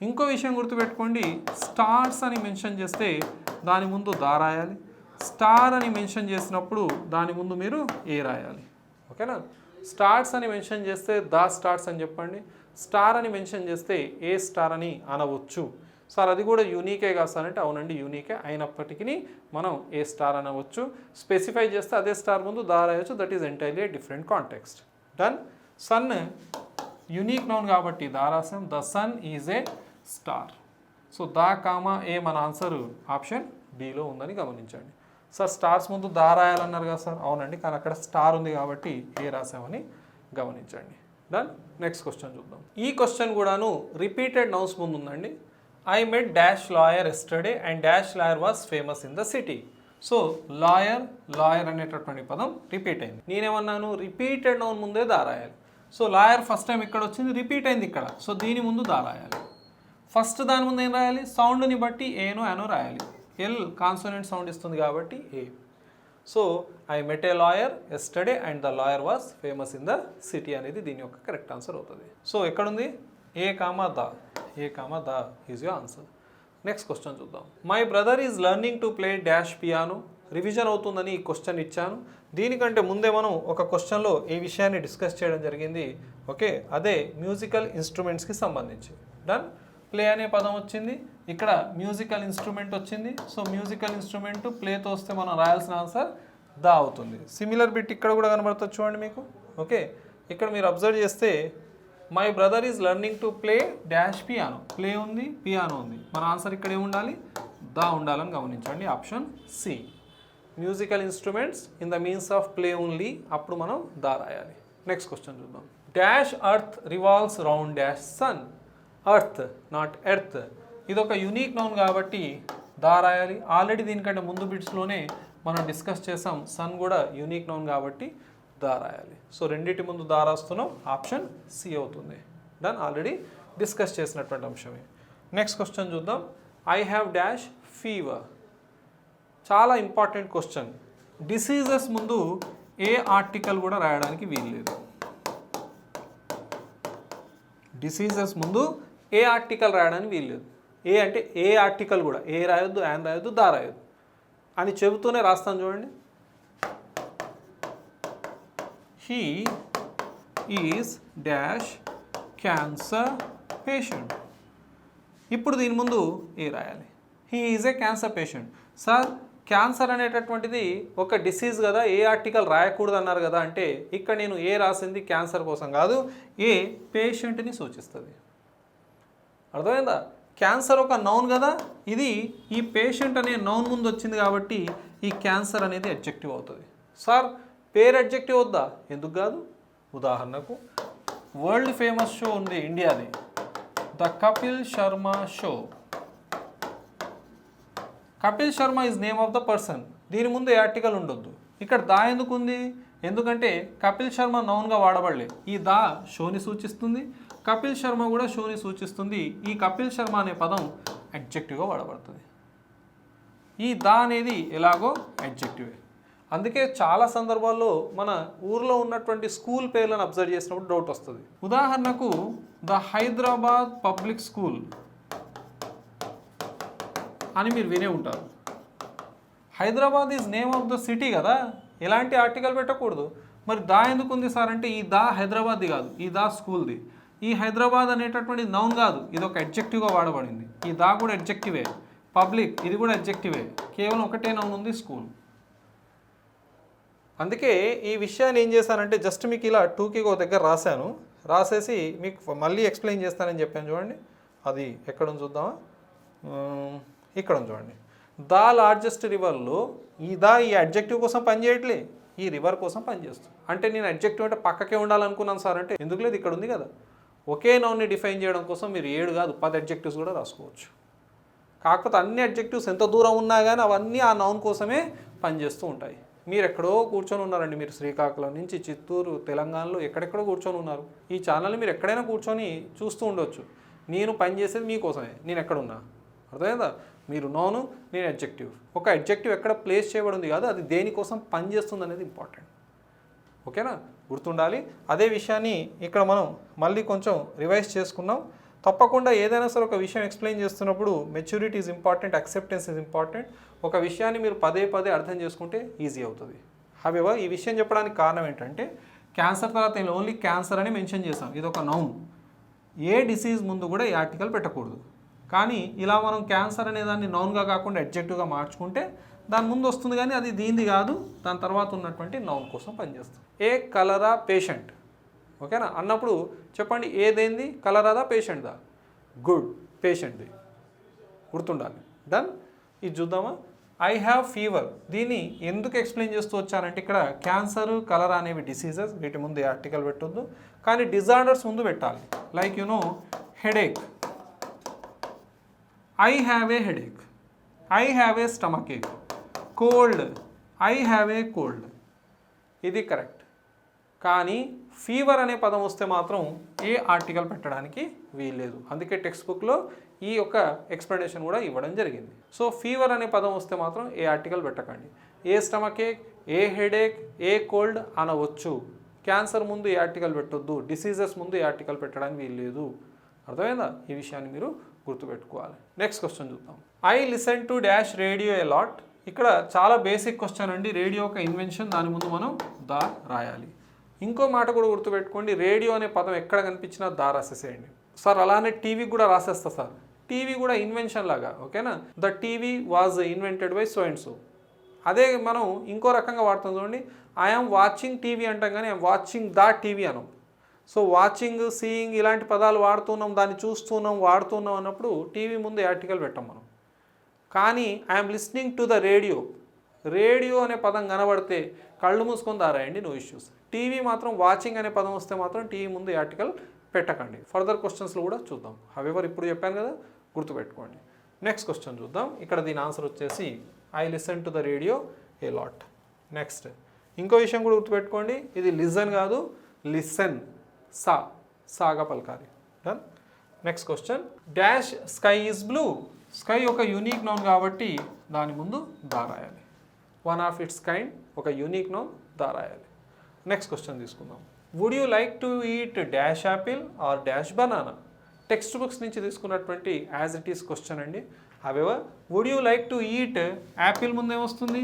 ఇంకో విషయం గుర్తుపెట్టుకోండి, స్టార్స్ అని మెన్షన్ చేస్తే దాని ముందు దా రాయాలి. స్టార్ అని మెన్షన్ చేసినప్పుడు దాని ముందు మీరు ఏ రాయాలి. ఓకేనా. స్టార్స్ అని మెన్షన్ చేస్తే ద స్టార్స్ అని చెప్పండి. స్టార్ అని మెన్షన్ చేస్తే ఏ స్టార్ అని అనవచ్చు. సార్ అది కూడా యూనికే కాదు సార్ అంటే అవునండి యూనికే, అయినప్పటికీ మనం ఏ స్టార్ అనవచ్చు. స్పెసిఫై చేస్తే అదే స్టార్ ముందు దా రాయొచ్చు. That is entirely different context. Done. Sun unique noun కాబట్టి దా రాసాం. The sun is a star. So the comma a మన ఆన్సర్ ఆప్షన్ బిలో ఉందని గమనించండి. సార్ స్టార్స్ ముందు దా రాయాలన్నారు కదా సార్, అవునండి, కానీ అక్కడ స్టార్ ఉంది కాబట్టి ఏ రాసామని గమనించండి. డన్. నెక్స్ట్ క్వశ్చన్ చూద్దాం. ఈ క్వశ్చన్ కూడాను రిపీటెడ్ నౌన్స్ ముందు ఉందండి. I met dash lawyer yesterday and dash lawyer was famous in the city. So lawyer lawyer అనేటటువంటి పదం రిపీట్ అయింది. నేనేమన్నాను రిపీటెడ్ నౌన్ ముందే దా రాయాలి. సో లాయర్ ఫస్ట్ టైం ఇక్కడ వచ్చింది, రిపీట్ అయింది ఇక్కడ. సో దీని ముందు దా రాయాలి. ఫస్ట్ దాని ముందు ఏం రాయాలి, సౌండ్ని బట్టి ఏనో యానో రాయాలి. ఎల్ కాన్సోనెంట్ సౌండ్ ఇస్తుంది కాబట్టి a. So I met a lawyer yesterday and the lawyer was famous in the city అనేది దీని యొక్క కరెక్ట్ ఆన్సర్ అవుతుంది. సో ఎక్కడుంది a comma the, a comma the is your answer. Next question చూద్దాం. My brother is learning to play dash piano. Revision అవుతుందని ఈ question ఇచ్చాను. దీనికంటే ముందే మనం ఒక క్వశ్చన్లో ఈ విషయాన్ని డిస్కస్ చేయడం జరిగింది. ఓకే, అదే మ్యూజికల్ ఇన్స్ట్రుమెంట్స్కి సంబంధించి. డన్. ప్లే అనే పదం వచ్చింది, ఇక్కడ మ్యూజికల్ ఇన్స్ట్రుమెంట్ వచ్చింది. సో మ్యూజికల్ ఇన్స్ట్రుమెంట్ ప్లేతో వస్తే మనం రాయాల్సిన ఆన్సర్ దా అవుతుంది. సిమిలర్ బిట్ ఇక్కడ కూడా కనబడుతుంది చూడండి మీకు. ఓకే, ఇక్కడ మీరు అబ్జర్వ్ చేస్తే my brother is learning to play dash piano. Play ఉంది, పియానో ఉంది. మన ఆన్సర్ ఇక్కడ ఏముండాలి, దా ఉండాలని గమనించండి. Option C. Musical instruments in the means of play only, అప్పుడు మనం దా రాయాలి. నెక్స్ట్ క్వశ్చన్ చూద్దాం. Dash earth revolves round dash sun. Earth not earth. ఇది ఒక యూనిక్ నౌన్ కాబట్టి దా రాయాలి. ఆల్రెడీ దీనికంటే ముందు బిట్స్లోనే మనం డిస్కస్ చేసాం, సన్ కూడా యూనిక్ నౌన్ కాబట్టి దా రాయాలి. సో రెండింటి ముందు దా రాస్తున్నాం, ఆప్షన్ సి అవుతుంది. డన్. ఆల్రెడీ డిస్కస్ చేసినటువంటి అంశమే. నెక్స్ట్ క్వశ్చన్ చూద్దాం. I have dash fever. చాలా ఇంపార్టెంట్ క్వశ్చన్. డిసీజెస్ ముందు ఏ ఆర్టికల్ కూడా రాయడానికి వీల్లేదు. డిసీజెస్ ముందు ఏ ఆర్టికల్ రాయడానికి వీల్లేదు. ఏ అంటే ఏ ఆర్టికల్ కూడా, ఏ రాయొద్దు, యాన్ రాయొద్దు, దా రాయొద్దు అని చెబుతూనే రాస్తాను చూడండి. He is dash cancer patient. ఇప్పుడు దీని ముందు ఏ రాయాలి. He is A cancer patient. Sir cancer అనేటటువంటిది ఒక డిసీజ్ కదా, ఏ ఆర్టికల్ రాయకూడదు అన్నారు కదా అంటే ఇక్కడ నేను ఏ రాసింది క్యాన్సర్ కోసం కాదు, ఏ పేషెంట్ని సూచిస్తుంది. అర్థమైందా. క్యాన్సర్ ఒక నౌన్ కదా, ఇది ఈ పేషెంట్ అనే నౌన్ ముందు వచ్చింది కాబట్టి ఈ క్యాన్సర్ అనేది అడ్జెక్టివ్ అవుతుంది. సార్ పేరు అడ్జెక్టివ్ వద్దా, ఎందుకు కాదు. ఉదాహరణకు వరల్డ్ ఫేమస్ షో ఉంది ఇండియాది, the Kapil Sharma show. Kapil Sharma is name of the person. దీని ముందు ఏ ఆర్టికల్ ఉండొద్దు. ఇక్కడ దా ఎందుకు ఉంది, ఎందుకంటే కపిల్ శర్మ నౌన్గా వాడబడలేదు. ఈ దా షోని సూచిస్తుంది, కపిల్ శర్మ కూడా షోని సూచిస్తుంది. ఈ కపిల్ శర్మ అనే పదం అడ్జెక్టివ్గా వాడబడుతుంది. ఈ దా అనేది ఎలాగో అడ్జెక్టివే. అందుకే చాలా సందర్భాల్లో మన ఊర్లో ఉన్నటువంటి స్కూల్ పేర్లను అబ్జర్వ్ చేసినప్పుడు డౌట్ వస్తుంది. ఉదాహరణకు ద హైదరాబాద్ పబ్లిక్ స్కూల్ అని మీరు వినే ఉంటారు. Hyderabad is name of the city కదా, ఎలాంటి ఆర్టికల్ పెట్టకూడదు. మరి దా ఎందుకు ఉంది సార్ అంటే ఈ దా హైదరాబాద్ది కాదు, ఈ దా స్కూల్ది. ఈ హైదరాబాద్ అనేటటువంటి నౌన్ కాదు, ఇది ఒక అడ్జెక్టివ్గా వాడబడింది. ఈ దా కూడా అడ్జెక్టివే. పబ్లిక్ ఇది కూడా అడ్జెక్టివే. కేవలం ఒకటే నౌన్ ఉంది, స్కూల్. అందుకే ఈ విషయాన్ని ఏం చేశానంటే జస్ట్ మీకు ఇలా టూకి ఒక దగ్గర రాశాను, రాసేసి మీకు మళ్ళీ ఎక్స్ప్లెయిన్ చేస్తానని చెప్పాను చూడండి. అది ఎక్కడ చూద్దామా, ఇక్కడ చూడండి. ద లార్జెస్ట్ రివర్లో ఈ దా ఈ అడ్జెక్టివ్ కోసం పనిచేయట్లే, ఈ రివర్ కోసం పనిచేస్తుంది. అంటే నేను అడ్జెక్టివ్ అంటే పక్కకే ఉండాలనుకున్నాను సార్ అంటే ఎందుకు లేదు, ఇక్కడ ఉంది కదా. ఒకే నౌన్ని డిఫైన్ చేయడం కోసం మీరు 7 కాదు 10 అడ్జెక్టివ్స్ కూడా రాసుకోవచ్చు. కాకపోతే అన్ని అడ్జెక్టివ్స్ ఎంత దూరం ఉన్నా కానీ అవన్నీ ఆ నౌన్ కోసమే పనిచేస్తూ ఉంటాయి. మీరు ఎక్కడో కూర్చొని ఉన్నారండి, మీరు శ్రీకాకుళం నుంచి చిత్తూరు తెలంగాణలో ఎక్కడెక్కడో కూర్చొని ఉన్నారు. ఈ ఛానల్ని మీరు ఎక్కడైనా కూర్చొని చూస్తూ ఉండొచ్చు. నేను పనిచేసేది మీకోసమే, నేను ఎక్కడున్నా. అర్థమైందా. మీరు నౌను, నేను అడ్జెక్టివ్. ఒక అడ్జెక్టివ్ ఎక్కడ ప్లేస్ చేయబడింది కాదు, అది దేనికోసం పనిచేస్తుంది అనేది ఇంపార్టెంట్. ఓకేనా, గుర్తుండాలి. అదే విషయాన్ని ఇక్కడ మనం మళ్ళీ కొంచెం రివైజ్ చేసుకున్నాం. తప్పకుండా ఏదైనా సరే ఒక విషయం ఎక్స్ప్లెయిన్ చేస్తున్నప్పుడు maturity is important, acceptance is important. ఒక విషయాన్ని మీరు పదే పదే అర్థం చేసుకుంటే ఈజీ అవుతుంది. హవెవర్ ఈ విషయం చెప్పడానికి కారణం ఏంటంటే క్యాన్సర్ తర్వాత నేను ఓన్లీ క్యాన్సర్ అని మెన్షన్ చేసాం, ఇది ఒక నౌన్. ఏ డిసీజ్ ముందు కూడా ఈ ఆర్టికల్ పెట్టకూడదు. కానీ ఇలా మనం క్యాన్సర్ అనే దాన్ని నౌన్గా కాకుండా అడ్జెక్టివ్గా మార్చుకుంటే దాని ముందు వస్తుంది, కానీ అది దీనిది కాదు, దాని తర్వాత ఉన్నటువంటి నౌన్ కోసం పనిచేస్తుంది. ఏ కలరా పేషెంట్, ఓకేనా అన్నప్పుడు చెప్పండి ఏదేంది, కలరాదా పేషెంట్దా? గుడ్, పేషెంట్ది గుర్తుండాలి. డన్. ఇది చూద్దామా? ఐ హ్యావ్ ఫీవర్, దీన్ని ఎందుకు ఎక్స్ప్లెయిన్ చేస్తూ వచ్చానంటే ఇక్కడ క్యాన్సర్, కలరా అనేవి డిసీజెస్, వీటి ముందు ఈ ఆర్టికల్ పెట్టొద్దు, కానీ డిజార్డర్స్ ముందు పెట్టాలి. Like headache, I have a headache, I have a stomach ache. Cold, I have a cold, ఇది కరెక్ట్. కానీ ఫీవర్ అనే పదం వస్తే మాత్రం ఏ ఆర్టికల్ పెట్టడానికి వీల్లేదు. అందుకే టెక్స్ట్ బుక్లో ఈ యొక్క ఎక్స్ప్లెనేషన్ కూడా ఇవ్వడం జరిగింది. సో ఫీవర్ అనే పదం వస్తే మాత్రం ఏ ఆర్టికల్ పెట్టకండి. A stomach ache, a headache, a cold అనవచ్చు. క్యాన్సర్ ముందు ఏ ఆర్టికల్ పెట్టొద్దు, డిసీజెస్ ముందు ఏ ఆర్టికల్ పెట్టడానికి వీల్లేదు. అర్థమైందా? ఈ విషయాన్ని మీరు గుర్తుపెట్టుకోవాలి. నెక్స్ట్ క్వశ్చన్ చూద్దాం. I listen to dash radio a lot. ఇక్కడ చాలా బేసిక్ క్వశ్చన్ అండి. రేడియో ఒక ఇన్వెన్షన్, దాని ముందు మనం దా రాయాలి. ఇంకో మాట కూడా గుర్తుపెట్టుకోండి, రేడియో అనే పదం ఎక్కడ కనిపించినా దా రాసేసేయండి. సార్ అలానే టీవీకి కూడా రాసేస్తా సార్, టీవీ కూడా ఇన్వెన్షన్ లాగా, ఓకేనా. The TV was invented by so and so. అదే మనం ఇంకో రకంగా వాడుతాం చూడండి, ఐఎమ్ వాచింగ్ టీవీ అంటాం, కానీ ఐఎమ్ వాచింగ్ ద టీవీ అనం. సో వాచింగ్, సీయింగ్ ఇలాంటి పదాలు వాడుతున్నాం, దాన్ని చూస్తున్నాం, వాడుతున్నాం అన్నప్పుడు టీవీ ముందు ఆర్టికల్ పెట్టాం మనం. కానీ I'm listening to the radio, radio అనే పదం కనబడితే కళ్ళు మూసుకొని దారాయండి, నో ఇష్యూస్. టీవీ మాత్రం వాచింగ్ అనే పదం వస్తే మాత్రం టీవీ ముందు ఆర్టికల్ పెట్టకండి. ఫర్దర్ క్వశ్చన్స్లో కూడా చూద్దాం. హవెవర్ ఇప్పుడు చెప్పాను కదా, గుర్తుపెట్టుకోండి. నెక్స్ట్ క్వశ్చన్ చూద్దాం. ఇక్కడ దీని ఆన్సర్ వచ్చేసి I listen to the radio a lot. Next ఇంకో విషయం కూడా గుర్తుపెట్టుకోండి, ఇది లిజన్ కాదు, లిసన్, సాగా పలకాలి. Done. Next question, dash sky is blue. Sky ఒక యూనిక్ నౌన్ కాబట్టి దాని ముందు దా రాయాలి. వన్ ఆఫ్ ఇట్స్ కైండ్, ఒక యూనిక్ నౌన్, దా రాయాలి. నెక్స్ట్ క్వశ్చన్ తీసుకుందాం. Would you like to eat dash apple or dash banana. Text books నుంచి తీసుకున్నటువంటి యాజ్ ఇట్ ఈస్ క్వశ్చన్ అండి. However would you like to eat, apple ముందేమొస్తుంది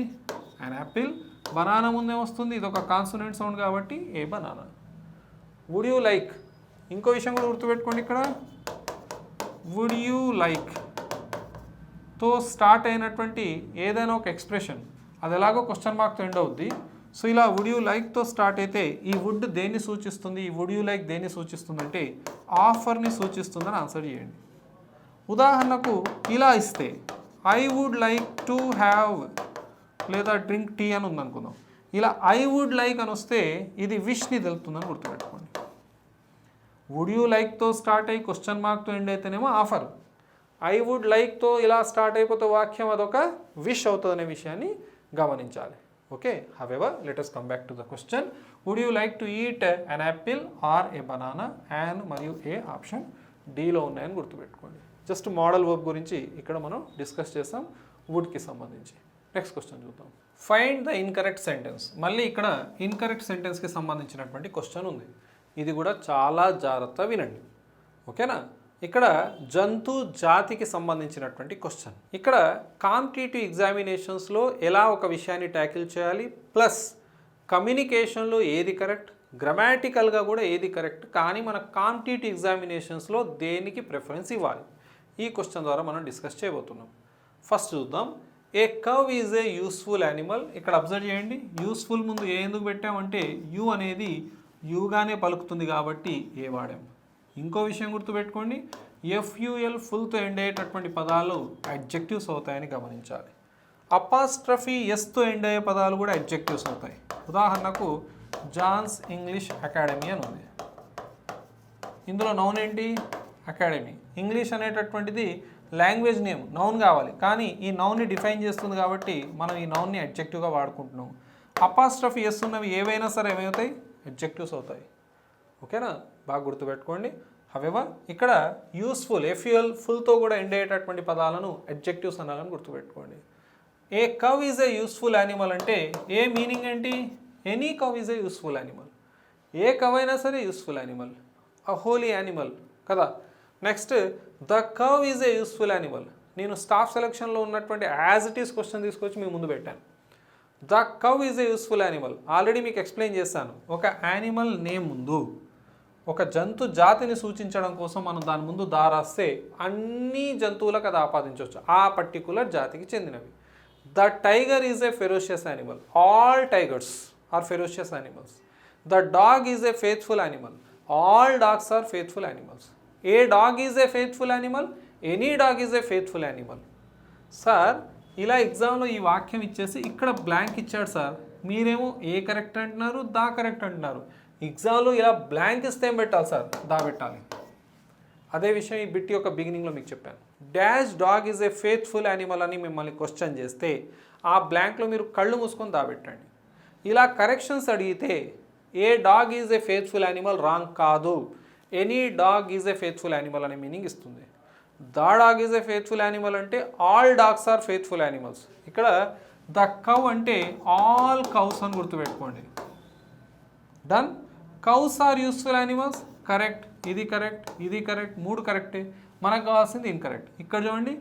and apple, banana ముందేమొస్తుంది, ఇది ఒక consonant sound కాబట్టి a banana. Would you like, ఇంకో విషయం కూడా గుర్తుపెట్టుకోండి, ఇక్కడ వుడ్ యూ లైక్ తో స్టార్ట్ అయినటువంటి ఏదైనా ఒక ఎక్స్ప్రెషన్ అది ఎలాగో క్వశ్చన్ మార్క్తో ఎండ్ అవుద్ది. సో ఇలా వుడ్ యూ లైక్తో స్టార్ట్ అయితే ఈ వుడ్ దేన్ని సూచిస్తుంది, ఈ వుడ్ యూ లైక్ దేన్ని సూచిస్తుంది అంటే ఆఫర్ని సూచిస్తుందని ఆన్సర్ చేయండి. ఉదాహరణకు ఇలా ఇస్తే I would like to have లేదా డ్రింక్ టీ అని ఉందనుకుందాం. ఇలా ఐ వుడ్ లైక్ అని వస్తే ఇది విష్ని తెలుపుతుందని గుర్తుపెట్టుకోండి. వుడ్ యూ లైక్తో స్టార్ట్ అయ్యి క్వశ్చన్ మార్క్తో ఎండ్ అయితేనేమో ఆఫర్, ఐ వుడ్ లైక్తో ఇలా స్టార్ట్ అయిపోతే వాక్యం అదొక విష్ అవుతుంది అనే విషయాన్ని గమనించాలి. Okay. However let us come back to the question. Would you like to eat an apple or a banana? And మరియు ఏ ఆప్షన్ డీలో ఉన్నాయని గుర్తుపెట్టుకోండి. జస్ట్ మోడల్ వర్బ్ గురించి ఇక్కడ మనం డిస్కస్ చేస్తాం వుడ్కి సంబంధించి. నెక్స్ట్ క్వశ్చన్ చూద్దాం. Find the incorrect sentence. మళ్ళీ ఇక్కడ ఇన్కరెక్ట్ సెంటెన్స్కి సంబంధించినటువంటి క్వశ్చన్ ఉంది. ఇది కూడా చాలా జాగ్రత్త వినండి, ఓకేనా. ఇక్కడ జంతు జాతికి సంబంధించినటువంటి క్వశ్చన్. ఇక్కడ కాంపిటేటివ్ ఎగ్జామినేషన్స్లో ఎలా ఒక విషయాన్ని ట్యాకిల్ చేయాలి, ప్లస్ కమ్యూనికేషన్లో ఏది కరెక్ట్, గ్రామాటికల్గా కూడా ఏది కరెక్ట్, కానీ మన కాంపిటేటివ్ ఎగ్జామినేషన్స్లో దేనికి ప్రిఫరెన్స్ ఇవ్వాలి, ఈ క్వశ్చన్ ద్వారా మనం డిస్కస్ చేయబోతున్నాం. ఫస్ట్ చూద్దాం. ఏ cow is a useful animal. ఇక్కడ అబ్జర్వ్ చేయండి, యూస్ఫుల్ ముందు ఏ ఎందుకు పెట్టామంటే యూ అనేది యూగానే పలుకుతుంది కాబట్టి ఏ వాడాం. ఇంకో విషయం గుర్తుపెట్టుకోండి, ఎఫ్యూఎల్ ఫుల్తో ఎండ్ అయ్యేటటువంటి పదాలు అడ్జెక్టివ్స్ అవుతాయని గమనించాలి. అపాస్ట్రఫీ ఎస్తో ఎండ్ అయ్యే పదాలు కూడా అడ్జెక్టివ్స్ అవుతాయి. ఉదాహరణకు జాన్స్ ఇంగ్లీష్ అకాడమీ అని ఉంది, ఇందులో నౌన్ ఏంటి, అకాడమీ. ఇంగ్లీష్ అనేటటువంటిది లాంగ్వేజ్ నేమ్, నౌన్ కావాలి, కానీ ఈ నౌన్ని డిఫైన్ చేస్తుంది కాబట్టి మనం ఈ నౌన్ని అడ్జెక్టివ్గా వాడుకుంటున్నాం. అపాస్ట్రఫీ ఎస్ ఉన్నవి ఏవైనా సరే ఏమవుతాయి, అడ్జెక్టివ్స్ అవుతాయి. ఓకేనా, బాగా గుర్తుపెట్టుకోండి. హవెవర్ ఇక్కడ యూస్ఫుల్ ఎఫ్యూఎల్ ఫుల్తో కూడా ఎండ్ అయ్యేటటువంటి పదాలను అడ్జెక్టివ్స్ అనాలని గుర్తుపెట్టుకోండి. A cow is a useful animal అంటే ఏ మీనింగ్ ఏంటి, any cow is a useful animal. A cow అయినా సరే useful animal, a holy animal కదా. Next the cow is a useful animal. నేను స్టాఫ్ సెలక్షన్లో ఉన్నటువంటి యాజ్ ఇట్ ఈస్ క్వశ్చన్ తీసుకొచ్చి మీ ముందు పెట్టాను. The cow is a useful animal. Already మీకు ఎక్స్ప్లెయిన్ చేశాను. ఒక యానిమల్ నేమ్ ముందు ఒక జంతు జాతిని సూచించడం కోసం మనం దాని ముందు దా రాస్తే అన్ని జంతువులకు అది ఆపాదించవచ్చు, ఆ పర్టికులర్ జాతికి చెందినవి. The tiger is a ferocious animal. All tigers are ferocious animals. The dog is a faithful animal. All dogs are faithful animals. A dog is a faithful animal. Any dog is a faithful animal. Sir ఇలా ఎగ్జామ్లో ఈ వాక్యం ఇచ్చేసి ఇక్కడ blank ఇచ్చాడు sir, మీరేమో ఏ correct అంటున్నారు, దా correct అంటున్నారు. ఎగ్జామ్లో ఇలా బ్లాంక్ ఇస్తే ఏం పెట్టాలి సార్, దా పెట్టాలి. అదే విషయం ఈ బిట్ యొక్క బిగినింగ్లో మీకు చెప్పాను. Dash dog is a faithful animal అని మిమ్మల్ని క్వశ్చన్ చేస్తే ఆ బ్లాంక్లో మీరు కళ్ళు మూసుకొని దాబెట్టండి. ఇలా కరెక్షన్స్ అడిగితే a dog is a faithful animal wrong కాదు, any dog is a faithful animal అనే మీనింగ్ ఇస్తుంది. The dog is a faithful animal అంటే all dogs are faithful animals. ఇక్కడ ద కవ్ అంటే ఆల్ కౌస్ అని గుర్తుపెట్టుకోండి. Done. Cows are useful animals. Correct, ఇది correct, ఇది కరెక్ట్, మూడు కరెక్టే. మనకు కావాల్సింది ఇన్కరెక్ట్. ఇక్కడ చూడండి,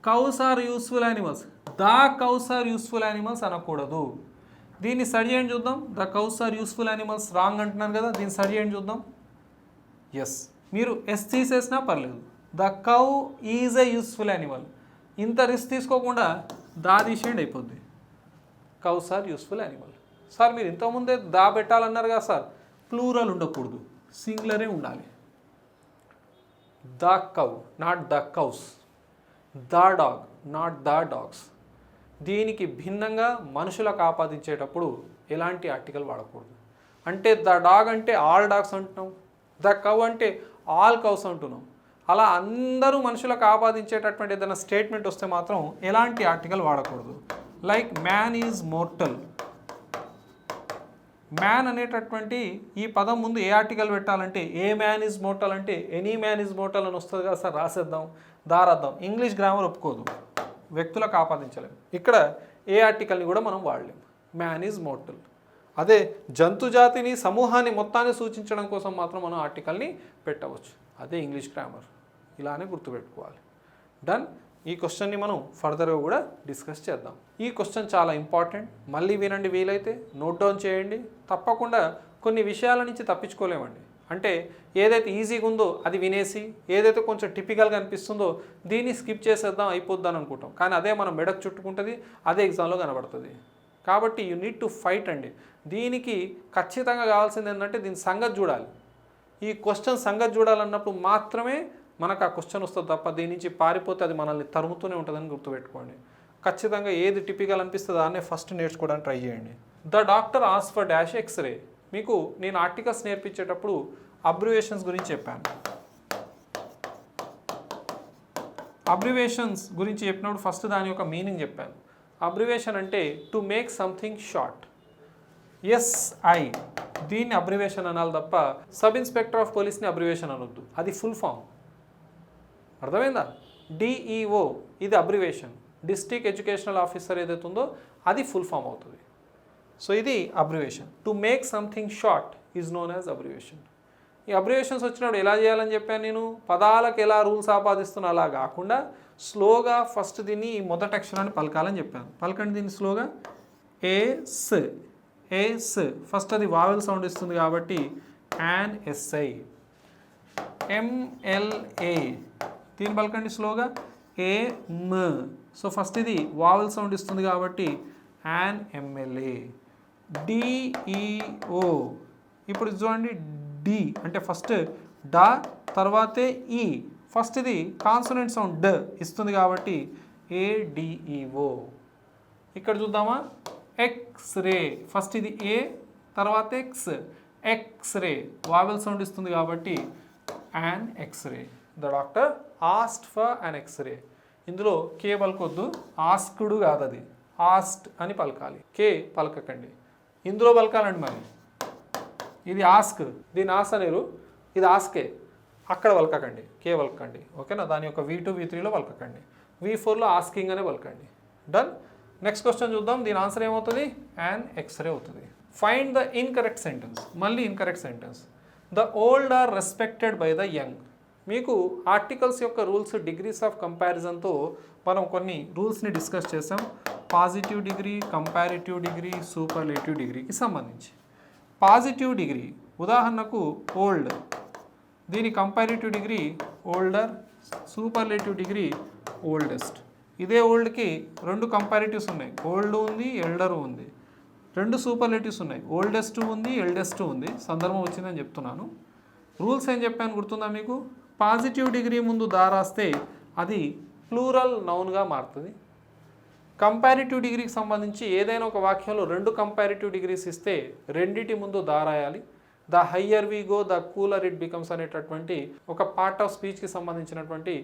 cows are useful animals. The cows are useful animals అనకూడదు. దీన్ని సరి చేయండి చూద్దాం. The cows are useful animals wrong అంటున్నాను కదా, దీన్ని సరి చేయండి చూద్దాం. ఎస్, మీరు ఎస్ తీసేసినా పర్లేదు. The cow is a useful animal. ఇంత రిస్క్ తీసుకోకుండా దా తీసేయండి, అయిపోద్ది. Cows are useful animal. Sir మీరు ఇంతకుముందే దా పెట్టాలన్నారు కదా సార్, ప్లూరల్ ఉండకూడదు, సింగులరే ఉండాలి. The cow not the cows. The dog not the dogs. దీనికి భిన్నంగా మనుషులకు ఆపాదించేటప్పుడు ఎలాంటి ఆర్టికల్ వాడకూడదు. అంటే ద డాగ్ అంటే ఆల్ డాగ్స్ అంటున్నాం, ద కౌ అంటే ఆల్ కౌస్ అంటున్నాం. అలా అందరూ మనుషులకు ఆపాదించేటటువంటి ఏదైనా స్టేట్మెంట్ వస్తే మాత్రం ఎలాంటి ఆర్టికల్ వాడకూడదు. Like man is mortal. Man అనేటటువంటి ఈ పదం ముందు ఏ ఆర్టికల్ పెట్టాలంటే ఏ మ్యాన్ ఈజ్ మోర్టల్ అంటే ఎనీ మ్యాన్ ఈజ్ మోర్టల్ అని వస్తుంది కదా సార్, రాసేద్దాం, దారాద్దాం. ఇంగ్లీష్ గ్రామర్ ఒప్పుకోదు, వ్యక్తులకు ఆపాదించలేము. ఇక్కడ ఏ ఆర్టికల్ని కూడా మనం వాడలేము. Man is mortal. అదే జంతు జాతిని సమూహాన్ని మొత్తాన్ని సూచించడం కోసం మాత్రం మనం ఆర్టికల్ని పెట్టవచ్చు. అదే ఇంగ్లీష్ గ్రామర్. ఇలానే గుర్తుపెట్టుకోవాలి. డన్. ఈ క్వశ్చన్ని మనం ఫర్దర్గా కూడా డిస్కస్ చేద్దాం. ఈ క్వశ్చన్ చాలా ఇంపార్టెంట్. మళ్ళీ వినండి, వీలైతే నోట్ డౌన్ చేయండి. తప్పకుండా కొన్ని విషయాల నుంచి తప్పించుకోలేమండి. అంటే ఏదైతే ఈజీగా ఉందో అది వినేసి, ఏదైతే కొంచెం టిపికల్గా అనిపిస్తుందో దీన్ని స్కిప్ చేసేద్దాం, అయిపోద్దాం అనుకుంటాం. కానీ అదే మనం మెడకు చుట్టుకుంటుంది, అదే ఎగ్జామ్లో కనబడుతుంది. కాబట్టి యూ నీడ్ టు ఫైట్ అండి. దీనికి ఖచ్చితంగా కావాల్సింది ఏంటంటే దీని సంగతి చూడాలి. ఈ క్వశ్చన్ సంగతి చూడాలన్నప్పుడు మాత్రమే మనకు ఆ క్వశ్చన్ వస్తుంది తప్ప దీని నుంచి పారిపోతే అది మనల్ని తరుముతూనే ఉంటుందని గుర్తుపెట్టుకోండి. ఖచ్చితంగా ఏది టిపికల్ అనిపిస్తుందో దాన్నే ఫస్ట్ నేర్చుకోవడానికి ట్రై చేయండి. ద డాక్టర్ ఆస్ ఫర్ డాష్ ఎక్స్రే. మీకు నేను ఆర్టికల్స్ నేర్పించేటప్పుడు అబ్రివేషన్స్ గురించి చెప్పాను. అబ్రివేషన్స్ గురించి చెప్పినప్పుడు ఫస్ట్ దాని యొక్క మీనింగ్ చెప్పాను. అబ్రివేషన్ అంటే to make something short. SI దీన్ని అబ్రివేషన్ అనాలి తప్ప సబ్ ఇన్స్పెక్టర్ ఆఫ్ పోలీస్ని అబ్రివేషన్ అనొద్దు, అది ఫుల్ ఫామ్. అర్థమైందా? డిఈఓ ఇది అబ్రివేషన్. డిస్ట్రిక్ట్ ఎడ్యుకేషనల్ ఆఫీసర్ ఏదైతే ఉందో అది ఫుల్ ఫామ్ అవుతుంది. సో ఇది abbreviation. To make something short is known as abbreviation. ఈ అబ్రివేషన్స్ వచ్చినప్పుడు ఎలా చేయాలని చెప్పాను నేను, పదాలకు ఎలా రూల్స్ ఆపాదిస్తున్నా అలా కాకుండా స్లోగా ఫస్ట్ దీన్ని ఈ మొదటి అక్షరాన్ని పలకాలని చెప్పాను. పలకండి దీన్ని స్లోగా. ఏస్ ఏస్ ఫస్ట్ అది వావెల్ సౌండ్ ఇస్తుంది కాబట్టి యాన్ ఎస్ఐ. ఎంఎల్ఏ దీన్ని పలకండి స్లోగా. ఏమ్ సో ఫస్ట్ ఇది వావెల్ సౌండ్ ఇస్తుంది కాబట్టి యాన్ ఎంఎల్ఏ. డిఈఓ ఇప్పుడు చూడండి, డి అంటే ఫస్ట్ డా తర్వాతే ఈ, ఫస్ట్ ఇది కాన్సనెంట్ సౌండ్ డ ఇస్తుంది కాబట్టి ఏడిఈఓ. ఇక్కడ చూద్దామా, ఎక్స్రే ఫస్ట్ ఇది ఏ తర్వాత ఎక్స్, ఎక్స్రే వావెల్ సౌండ్ ఇస్తుంది కాబట్టి an x-ray. The doctor asked for an x-ray. ఇందులో కే పలకొద్దు, ఆస్క్డు కాదు అది, ఆస్ట్ అని పలకాలి, కే పలకకండి. ఇందులో పలకాలండి మరి. ఇది ఆస్క్, దీని ఆస్ అనేరు, ఇది ఆస్కే. అక్కడ పలకకండి, కే పలకండి. ఓకేనా? దాని యొక్క V2 V3లో పలకకండి, V4లో ఆస్కింగ్ అనే పలకండి. డన్. నెక్స్ట్ క్వశ్చన్ చూద్దాం. దీని ఆన్సర్ ఏమవుతుంది? యాన్ ఎక్స్రే అవుతుంది. Find the incorrect sentence. మళ్ళీ incorrect sentence. The old are respected by the young. మీకు ఆర్టికల్స్ యొక్క రూల్స్ డిగ్రీస్ ఆఫ్ కంపారిజన్తో మనం కొన్ని రూల్స్ని డిస్కస్ చేసాం. Positive degree, comparative degree, superlative డిగ్రీకి సంబంధించి. పాజిటివ్ డిగ్రీ ఉదాహరణకు ఓల్డ్, దీని comparative degree older, superlative degree oldest. ఇదే ఓల్డ్కి రెండు కంపారిటివ్స్ ఉన్నాయి, ఓల్డ్ ఉంది, ఎల్డర్ ఉంది. రెండు సూపర్లేటివ్స్ ఉన్నాయి, ఓల్డెస్ట్ ఉంది, ఎల్డెస్ట్ ఉంది. సందర్భం వచ్చిందని చెప్తున్నాను. రూల్స్ ఏం చెప్పాను గుర్తుందా మీకు? పాజిటివ్ డిగ్రీ ముందు దా రాస్తే అది ప్లూరల్ నౌన్గా మారుతుంది. కంపారిటివ్ డిగ్రీకి సంబంధించి ఏదైనా ఒక వాక్యంలో రెండు కంపారిటివ్ డిగ్రీస్ ఇస్తే రెండిటి ముందు దా రాయాలి. The higher we go the cooler it becomes అనేటటువంటి ఒక పార్ట్ ఆఫ్ స్పీచ్కి సంబంధించినటువంటి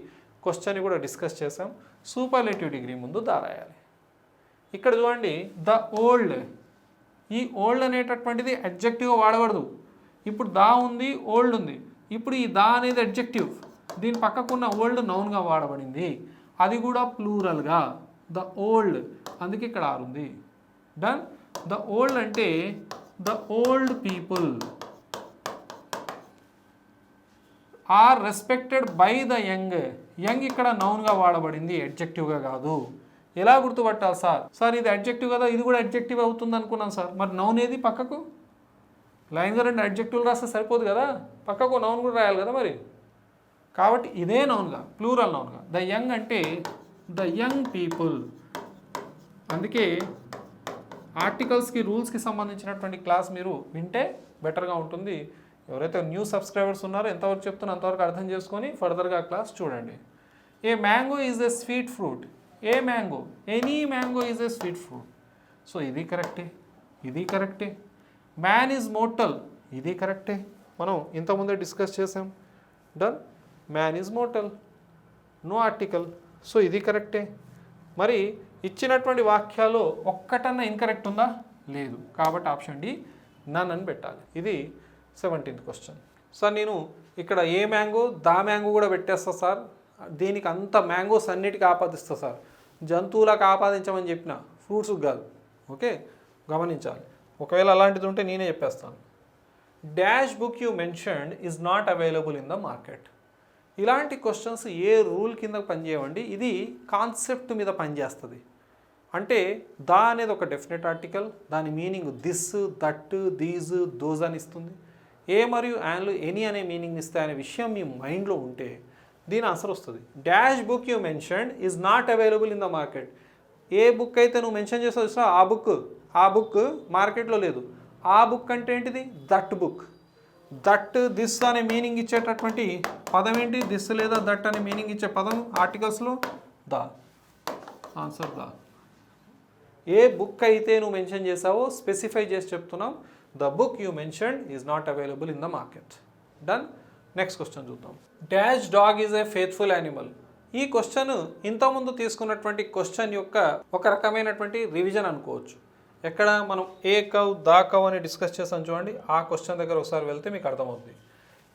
క్వశ్చన్ కూడా డిస్కస్ చేసాం. సూపర్లేటివ్ డిగ్రీ ముందు దా రాయాలి. ఇక్కడ చూడండి, ద ఓల్డ్, ఈ ఓల్డ్ అనేటటువంటిది అడ్జెక్టివ్గా వాడకూడదు. ఇప్పుడు దా ఉంది, ఓల్డ్ ఉంది. ఇప్పుడు ఈ దా అనేది అడ్జెక్టివ్, దీని పక్కకున్న ఓల్డ్ నౌన్గా వాడబడింది, అది కూడా ప్లూరల్గా ద ఓల్డ్, అందుకే ఇక్కడ ఆర్ ఉంది. డన్. ద ఓల్డ్ అంటే the old people are respected by the young. Young ఇక్కడ నౌన్గా వాడబడింది, అడ్జెక్టివ్గా కాదు. ఎలా గుర్తుపట్టాలి సార్? సార్ ఇది అడ్జెక్టివ్ కదా, ఇది కూడా అడ్జెక్టివ్ అవుతుంది అనుకున్నాను సార్. మరి నౌన్ ఏది పక్కకు? లైన్గా రెండు అడ్జెక్టివ్లు రాస్తే సరిపోదు కదా, పక్కకు నౌన్ కూడా రాయాలి కదా మరి. కాబట్టి ఇదే నౌన్గా, ప్లూరల్ నౌన్గా. ద యంగ్ అంటే ద యంగ్ పీపుల్. అందుకే ఆర్టికల్స్కి రూల్స్కి సంబంధించినటువంటి క్లాస్ మీరు వింటే బెటర్గా ఉంటుంది. ఎవరైతే న్యూ సబ్స్క్రైబర్స్ ఉన్నారో ఎంతవరకు చెప్తున్నా అంతవరకు అర్థం చేసుకొని ఫర్దర్గా క్లాస్ చూడండి. A mango is a sweet fruit. A mango, any mango is a sweet fruit. So ఇది కరెక్టే, ఇది కరెక్టే. మ్యాన్ ఈజ్ మోర్టల్, ఇది కరెక్టే, మనం ఇంతకుముందే డిస్కస్ చేసాం. Done. Man is mortal, no article. So ఇది కరెక్టే. మరి ఇచ్చినటువంటి వాక్యాల్లో ఒక్కటన్నా ఇన్కరెక్ట్ ఉందా? లేదు. కాబట్టి ఆప్షన్ డి నన్ అని పెట్టాలి. ఇది 17th క్వశ్చన్. సార్ నేను ఇక్కడ ఏ మ్యాంగో, దా మ్యాంగో కూడా పెట్టేస్తా సార్, దీనికి అంత మ్యాంగోస్ అన్నిటికీ ఆపాదిస్తా సార్. జంతువులకు ఆపాదించమని చెప్పిన, ఫ్రూట్స్కి కాదు. ఓకే, గమనించాలి. ఒకవేళ అలాంటిది ఉంటే నేనే చెప్పేస్తాను. Dash book you mentioned is not available in the market. ఇలాంటి క్వశ్చన్స్ ఏ రూల్ కింద పనిచేయవండి, ఇది కాన్సెప్ట్ మీద పనిచేస్తుంది. అంటే దా అనేది ఒక డెఫినెట్ ఆర్టికల్, దాని meaning this, that, these, those అని ఇస్తుంది. ఏ మరియు యాన్లు ఎనీ అనే మీనింగ్ ఇస్తాయి అనే విషయం మీ మైండ్లో ఉంటే దీని ఆన్సర్ వస్తుంది. Dash book you mentioned is not available in the market. A book అయితే నువ్వు మెన్షన్ చేస్తావు ఆ బుక్ మార్కెట్లో లేదు. ఆ బుక్ అంటే ఏంటిది? That book. దట్, దిస్ అనే మీనింగ్ ఇచ్చేటటువంటి పదం ఏంటి? దిస్ లేదా దట్ అనే మీనింగ్ ఇచ్చే పదం ఆర్టికల్స్లో the. Answer the. A book అయితే నువ్వు మెన్షన్ చేసావో స్పెసిఫై చేసి చెప్తున్నాం. The book you mentioned is not available in the market. Done. Next question చూద్దాం. Dash dog is a faithful animal. ఈ క్వశ్చన్ ఇంతకుముందు తీసుకున్నటువంటి క్వశ్చన్ యొక్క ఒక రకమైనటువంటి రివిజన్ అనుకోవచ్చు. ఎక్కడ మనం ఏ కవ్, దా కవ్ అని డిస్కస్ చేసాం చూడండి. ఆ క్వశ్చన్ దగ్గర ఒకసారి వెళ్తే మీకు అర్థమవుతుంది.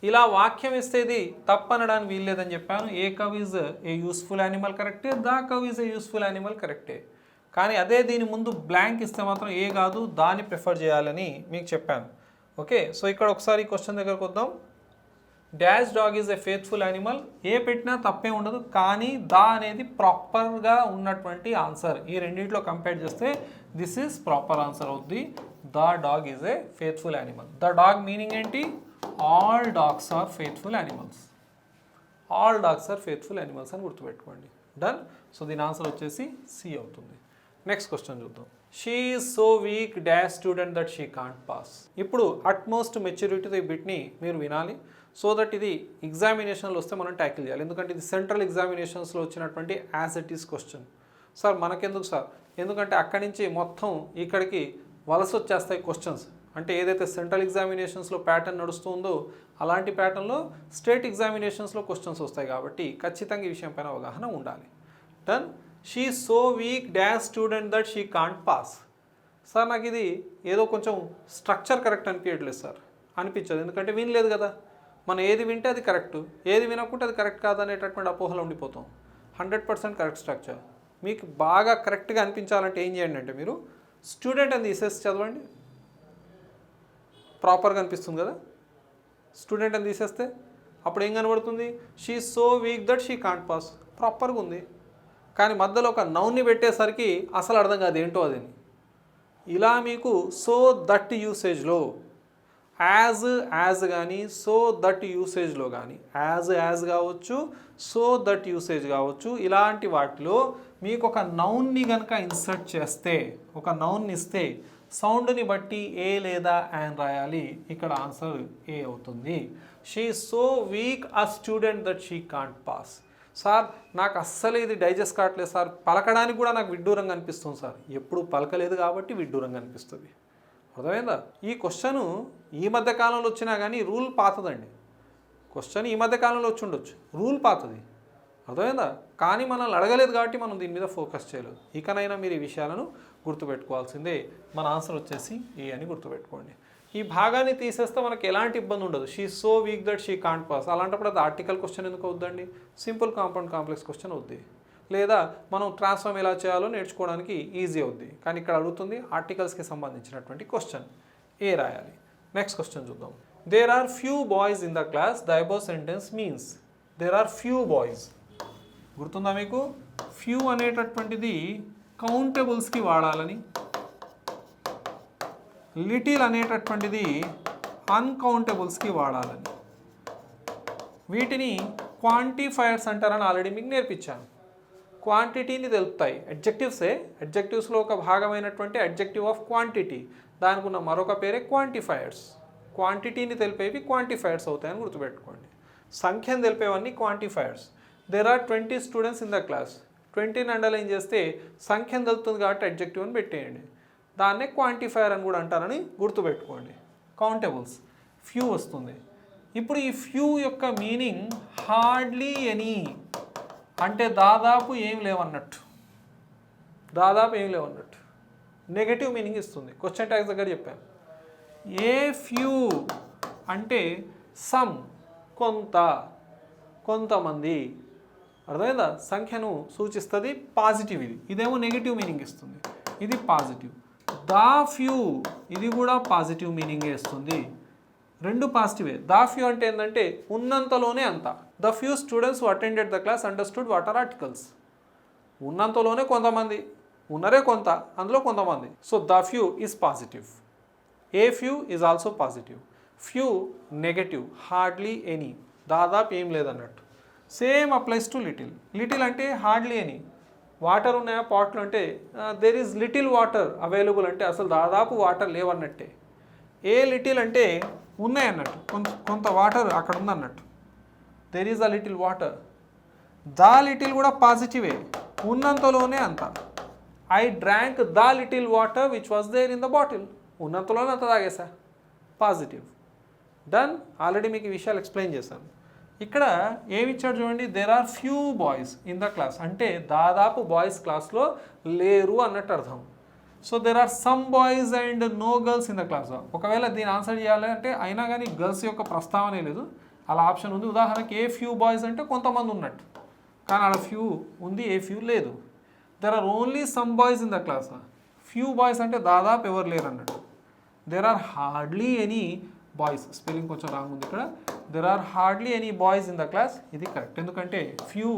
ఇలా వాక్యం ఇస్తే ఇది తప్పనడానికి వీల్లేదని చెప్పాను. ఏ cow is a useful animal కరెక్టే, దా కవ్ ఈజ్ ఏ యూస్ఫుల్ యానిమల్ కరెక్టే. కానీ అదే దీని ముందు బ్లాంక్ ఇస్తే మాత్రం ఏ కాదు, దాన్ని ప్రిఫర్ చేయాలని మీకు చెప్పాను. ఓకే, సో ఇక్కడ ఒకసారి క్వశ్చన్ దగ్గరకు వద్దాం. Dash dog is a faithful animal. A పెట్టినా తప్పే ఉండదు, కానీ దా అనేది ప్రాపర్గా ఉన్నటువంటి ఆన్సర్. ఈ రెండింటిలో కంపేర్ చేస్తే దిస్ ఈజ్ ప్రాపర్ ఆన్సర్ అవుద్ది. The dog is a faithful animal. The dog meaning ఏంటి? All dogs are faithful animals. All dogs are faithful animals అని గుర్తుపెట్టుకోండి. డన్. సో దీని ఆన్సర్ వచ్చేసి సి అవుతుంది. నెక్స్ట్ క్వశ్చన్ చూద్దాం. She is so weak dash student that she can't pass. ఇప్పుడు utmost మెచ్యూరిటీతో ఈ బిట్ని మీరు వినాలి, సో దట్ ఇది ఎగ్జామినేషన్లో వస్తే మనం ట్యాకిల్ చేయాలి. ఎందుకంటే ఇది సెంట్రల్ ఎగ్జామినేషన్స్లో వచ్చినటువంటి as it is question. Sir మనకెందుకు సార్? ఎందుకంటే అక్కడి నుంచి మొత్తం ఇక్కడికి వలస వచ్చేస్తాయి క్వశ్చన్స్. అంటే ఏదైతే సెంట్రల్ ఎగ్జామినేషన్స్లో ప్యాటర్న్ నడుస్తుందో అలాంటి ప్యాటర్న్లో స్టేట్ ఎగ్జామినేషన్స్లో క్వశ్చన్స్ వస్తాయి. కాబట్టి ఖచ్చితంగా ఈ విషయం పైన అవగాహన ఉండాలి. Done. She so weak dash student that she can't pass. Sir నాకు ఇది ఏదో కొంచెం స్ట్రక్చర్ కరెక్ట్ అనిపించట్లేదు సార్. అనిపించదు, ఎందుకంటే వినలేదు కదా. మనం ఏది వింటే అది కరెక్ట్, ఏది వినకుంటే అది కరెక్ట్ కాదనేటటువంటి అపోహలు ఉండిపోతాం. 100% కరెక్ట్ స్ట్రక్చర్. మీకు బాగా కరెక్ట్గా అనిపించాలంటే ఏం చేయండి అంటే మీరు స్టూడెంట్ అని తీసేసి చదవండి. ప్రాపర్గా అనిపిస్తుంది కదా. స్టూడెంట్ అని తీసేస్తే అప్పుడు ఏం కనబడుతుంది? She is so weak that she can't pass. ప్రాపర్గా ఉంది. కానీ మధ్యలో ఒక నౌన్ని పెట్టేసరికి అసలు అర్థం కాదు ఏంటో అది. ఇలా మీకు సో దట్ యూసేజ్లో యాజ్ కానీ సో దట్ యూసేజ్లో కానీ యాజ్ కావచ్చు, సో దట్ యూసేజ్ కావచ్చు, ఇలాంటి వాటిలో మీకు ఒక నౌన్ని కనుక ఇన్సర్ట్ చేస్తే, ఒక నౌన్ని ఇస్తే సౌండ్ని బట్టి ఏ లేదా యాన్ రాయాలి. ఇక్కడ ఆన్సర్ ఏ అవుతుంది. She so weak a student that she can't pass. Sir నాకు అస్సలు ఇది డైజెస్ట్ కావట్లేదు సార్, పలకడానికి కూడా నాకు విడ్డూరంగా అనిపిస్తుంది సార్. ఎప్పుడు పలకలేదు కాబట్టి విడ్డూరంగా అనిపిస్తుంది. అర్థమైందా? ఈ క్వశ్చను ఈ మధ్య కాలంలో వచ్చినా కానీ రూల్ పాతదండి. క్వశ్చన్ ఈ మధ్య కాలంలో వచ్చి ఉండొచ్చు, రూల్ పాతది. అర్థమైందా? కానీ మనల్ని అడగలేదు కాబట్టి మనం దీని మీద ఫోకస్ చేయలేదు. ఇకనైనా మీరు ఈ విషయాలను గుర్తుపెట్టుకోవాల్సిందే. మన ఆన్సర్ వచ్చేసి ఏ అని గుర్తుపెట్టుకోండి. ఈ భాగాన్ని తీసేస్తే మనకి ఎలాంటి ఇబ్బంది ఉండదు. She so weak that she can't pass. అలాంటప్పుడు అది ఆర్టికల్ క్వశ్చన్ ఎందుకు అవుద్దండి? సింపుల్ కాంపౌండ్ కాంప్లెక్స్ క్వశ్చన్ అవుద్ది. లేదా మనం ట్రాన్స్ఫార్మ్ ఎలా చేయాలో నేర్చుకోవడానికి ఈజీ అవుద్ది. కానీ ఇక్కడ అడుగుతుంది ఆర్టికల్స్కి సంబంధించినటువంటి క్వశ్చన్, ఏ రాయాలి. నెక్స్ట్ క్వశ్చన్ చూద్దాం. There are few boys in the class, the above sentence means. There are few boys. గుర్తుందా మీకు? ఫ్యూ అనేటటువంటిది కౌంటబుల్స్కి వాడాలని, లిటిల్ అనేటటువంటిది అన్కౌంటబుల్స్కి వాడాలని. వీటిని క్వాంటిఫైయర్స్ అంటారని ఆల్రెడీ మీకు నేర్పించాను. క్వాంటిటీని తెలుపుతాయి. అడ్జెక్టివ్స్లో ఒక భాగమైనటువంటి అడ్జెక్టివ్ ఆఫ్ క్వాంటిటీ, దానికి ఉన్న మరొక పేరే క్వాంటిఫైయర్స్. క్వాంటిటీని తెలిపేవి క్వాంటిఫైయర్స్ అవుతాయని గుర్తుపెట్టుకోండి. సంఖ్యను తెలిపేవన్నీ quantifiers. There are 20 students in the class. 20ని అండర్లైన్ చేస్తే సంఖ్యను తెలుపుతుంది కాబట్టి అడ్జెక్టివ్ అని పెట్టేయండి. దాన్నే క్వాంటిఫైయర్ అని కూడా అంటారని గుర్తుపెట్టుకోండి. కౌంటబుల్స్ ఫ్యూ వస్తుంది. ఇప్పుడు ఈ ఫ్యూ యొక్క మీనింగ్ హార్డ్లీ ఎనీ అంటే దాదాపు ఏం లేవన్నట్టు. దాదాపు ఏం లేవన్నట్టు నెగటివ్ మీనింగ్ ఇస్తుంది. క్వశ్చన్ ట్యాగ్స్ దగ్గర చెప్పాను. ఏ ఫ్యూ అంటే సమ్, కొంత, కొంతమంది. అర్థమైందా? సంఖ్యను సూచిస్తుంది. పాజిటివ్ ఇది. ఇదేమో నెగిటివ్ మీనింగ్ ఇస్తుంది. ఇది పాజిటివ్. దా ఫ్యూ ఇది కూడా పాజిటివ్ మీనింగే ఇస్తుంది. రెండు పాజిటివే. దా ఫ్యూ అంటే ఏంటంటే ఉన్నంతలోనే అంత. The few students who attended the class understood what are articles. ఉన్నంతలోనే కొంతమంది, ఉన్నరే కొంత, అందులో కొంతమంది. So the few is positive. A few is also positive. Few negative. Hardly any దాదాపు ఏం లేదన్నట్టు. Same applies to little. Little అంటే హార్డ్లీ ఎనీ. వాటర్ ఉన్నాయా పాట్లు అంటే there is little water available అంటే అసలు దాదాపు వాటర్ లేవన్నట్టే. ఏ లిటిల్ అంటే ఉన్నాయన్నట్టు, కొంత వాటర్ అక్కడ ఉందన్నట్టు. There is a little water. The little కూడా పాజిటివే. ఉన్నంతలోనే అంత. I drank the little water which was there in the bottle. ఉన్నంతలోనే అంత తాగేసా. పాజిటివ్. డన్. ఆల్రెడీ మీకు ఈ విషయాలు ఎక్స్ప్లెయిన్ చేశాను. ఇక్కడ ఏమి ఇచ్చాడు చూడండి. There are few boys in the class అంటే దాదాపు బాయ్స్ క్లాస్లో లేరు అన్నట్టు అర్థం. So there are some boys and no girls in the class. ఒకవేళ దీని ఆన్సర్ చేయాలి అంటే అయినా కానీ గర్ల్స్ యొక్క ప్రస్తావనే లేదు, అలా ఆప్షన్ ఉంది. ఉదాహరణకి ఏ ఫ్యూ బాయ్స్ అంటే కొంతమంది ఉన్నట్టు, కానీ అలా ఫ్యూ ఉంది, ఏ ఫ్యూ లేదు. There are only some boys in the class. Few boys అంటే దాదాపు ఎవరు లేరు అన్నట్టు. There are hardly any boys. Spelling కొంచెం రాంగ్ ఉంది ఇక్కడ. There are hardly any boys in the class. ఇది కరెక్ట్. ఎందుకంటే ఫ్యూ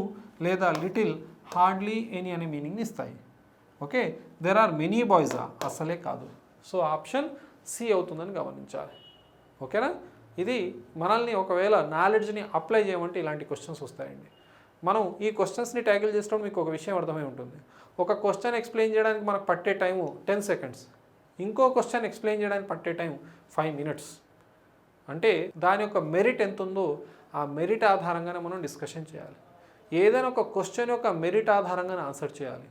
లేదా లిటిల్ హార్డ్లీ ఎనీ అనే మీనింగ్ని ఇస్తాయి. ఓకే. దెర్ ఆర్ మెనీ బాయ్సా? అసలే కాదు. సో ఆప్షన్ సి అవుతుందని గమనించాలి. ఓకేనా? ఇది మనల్ని ఒకవేళ నాలెడ్జ్ని అప్లై చేయమంటే ఇలాంటి క్వశ్చన్స్ వస్తాయండి. మనం ఈ క్వశ్చన్స్ని ట్యాకిల్ చేసేటప్పుడు మీకు ఒక విషయం అర్థమై ఉంటుంది. ఒక క్వశ్చన్ ఎక్స్ప్లెయిన్ చేయడానికి మనకు పట్టే టైము 10 seconds. ఇంకో క్వశ్చన్ ఎక్స్ప్లెయిన్ చేయడానికి పట్టే టైం 5 minutes. అంటే దాని యొక్క మెరిట్ ఎంత ఉందో ఆ మెరిట్ ఆధారంగానే మనం డిస్కషన్ చేయాలి. ఏదైనా ఒక క్వశ్చన్ యొక్క మెరిట్ ఆధారంగానే ఆన్సర్ చేయాలి.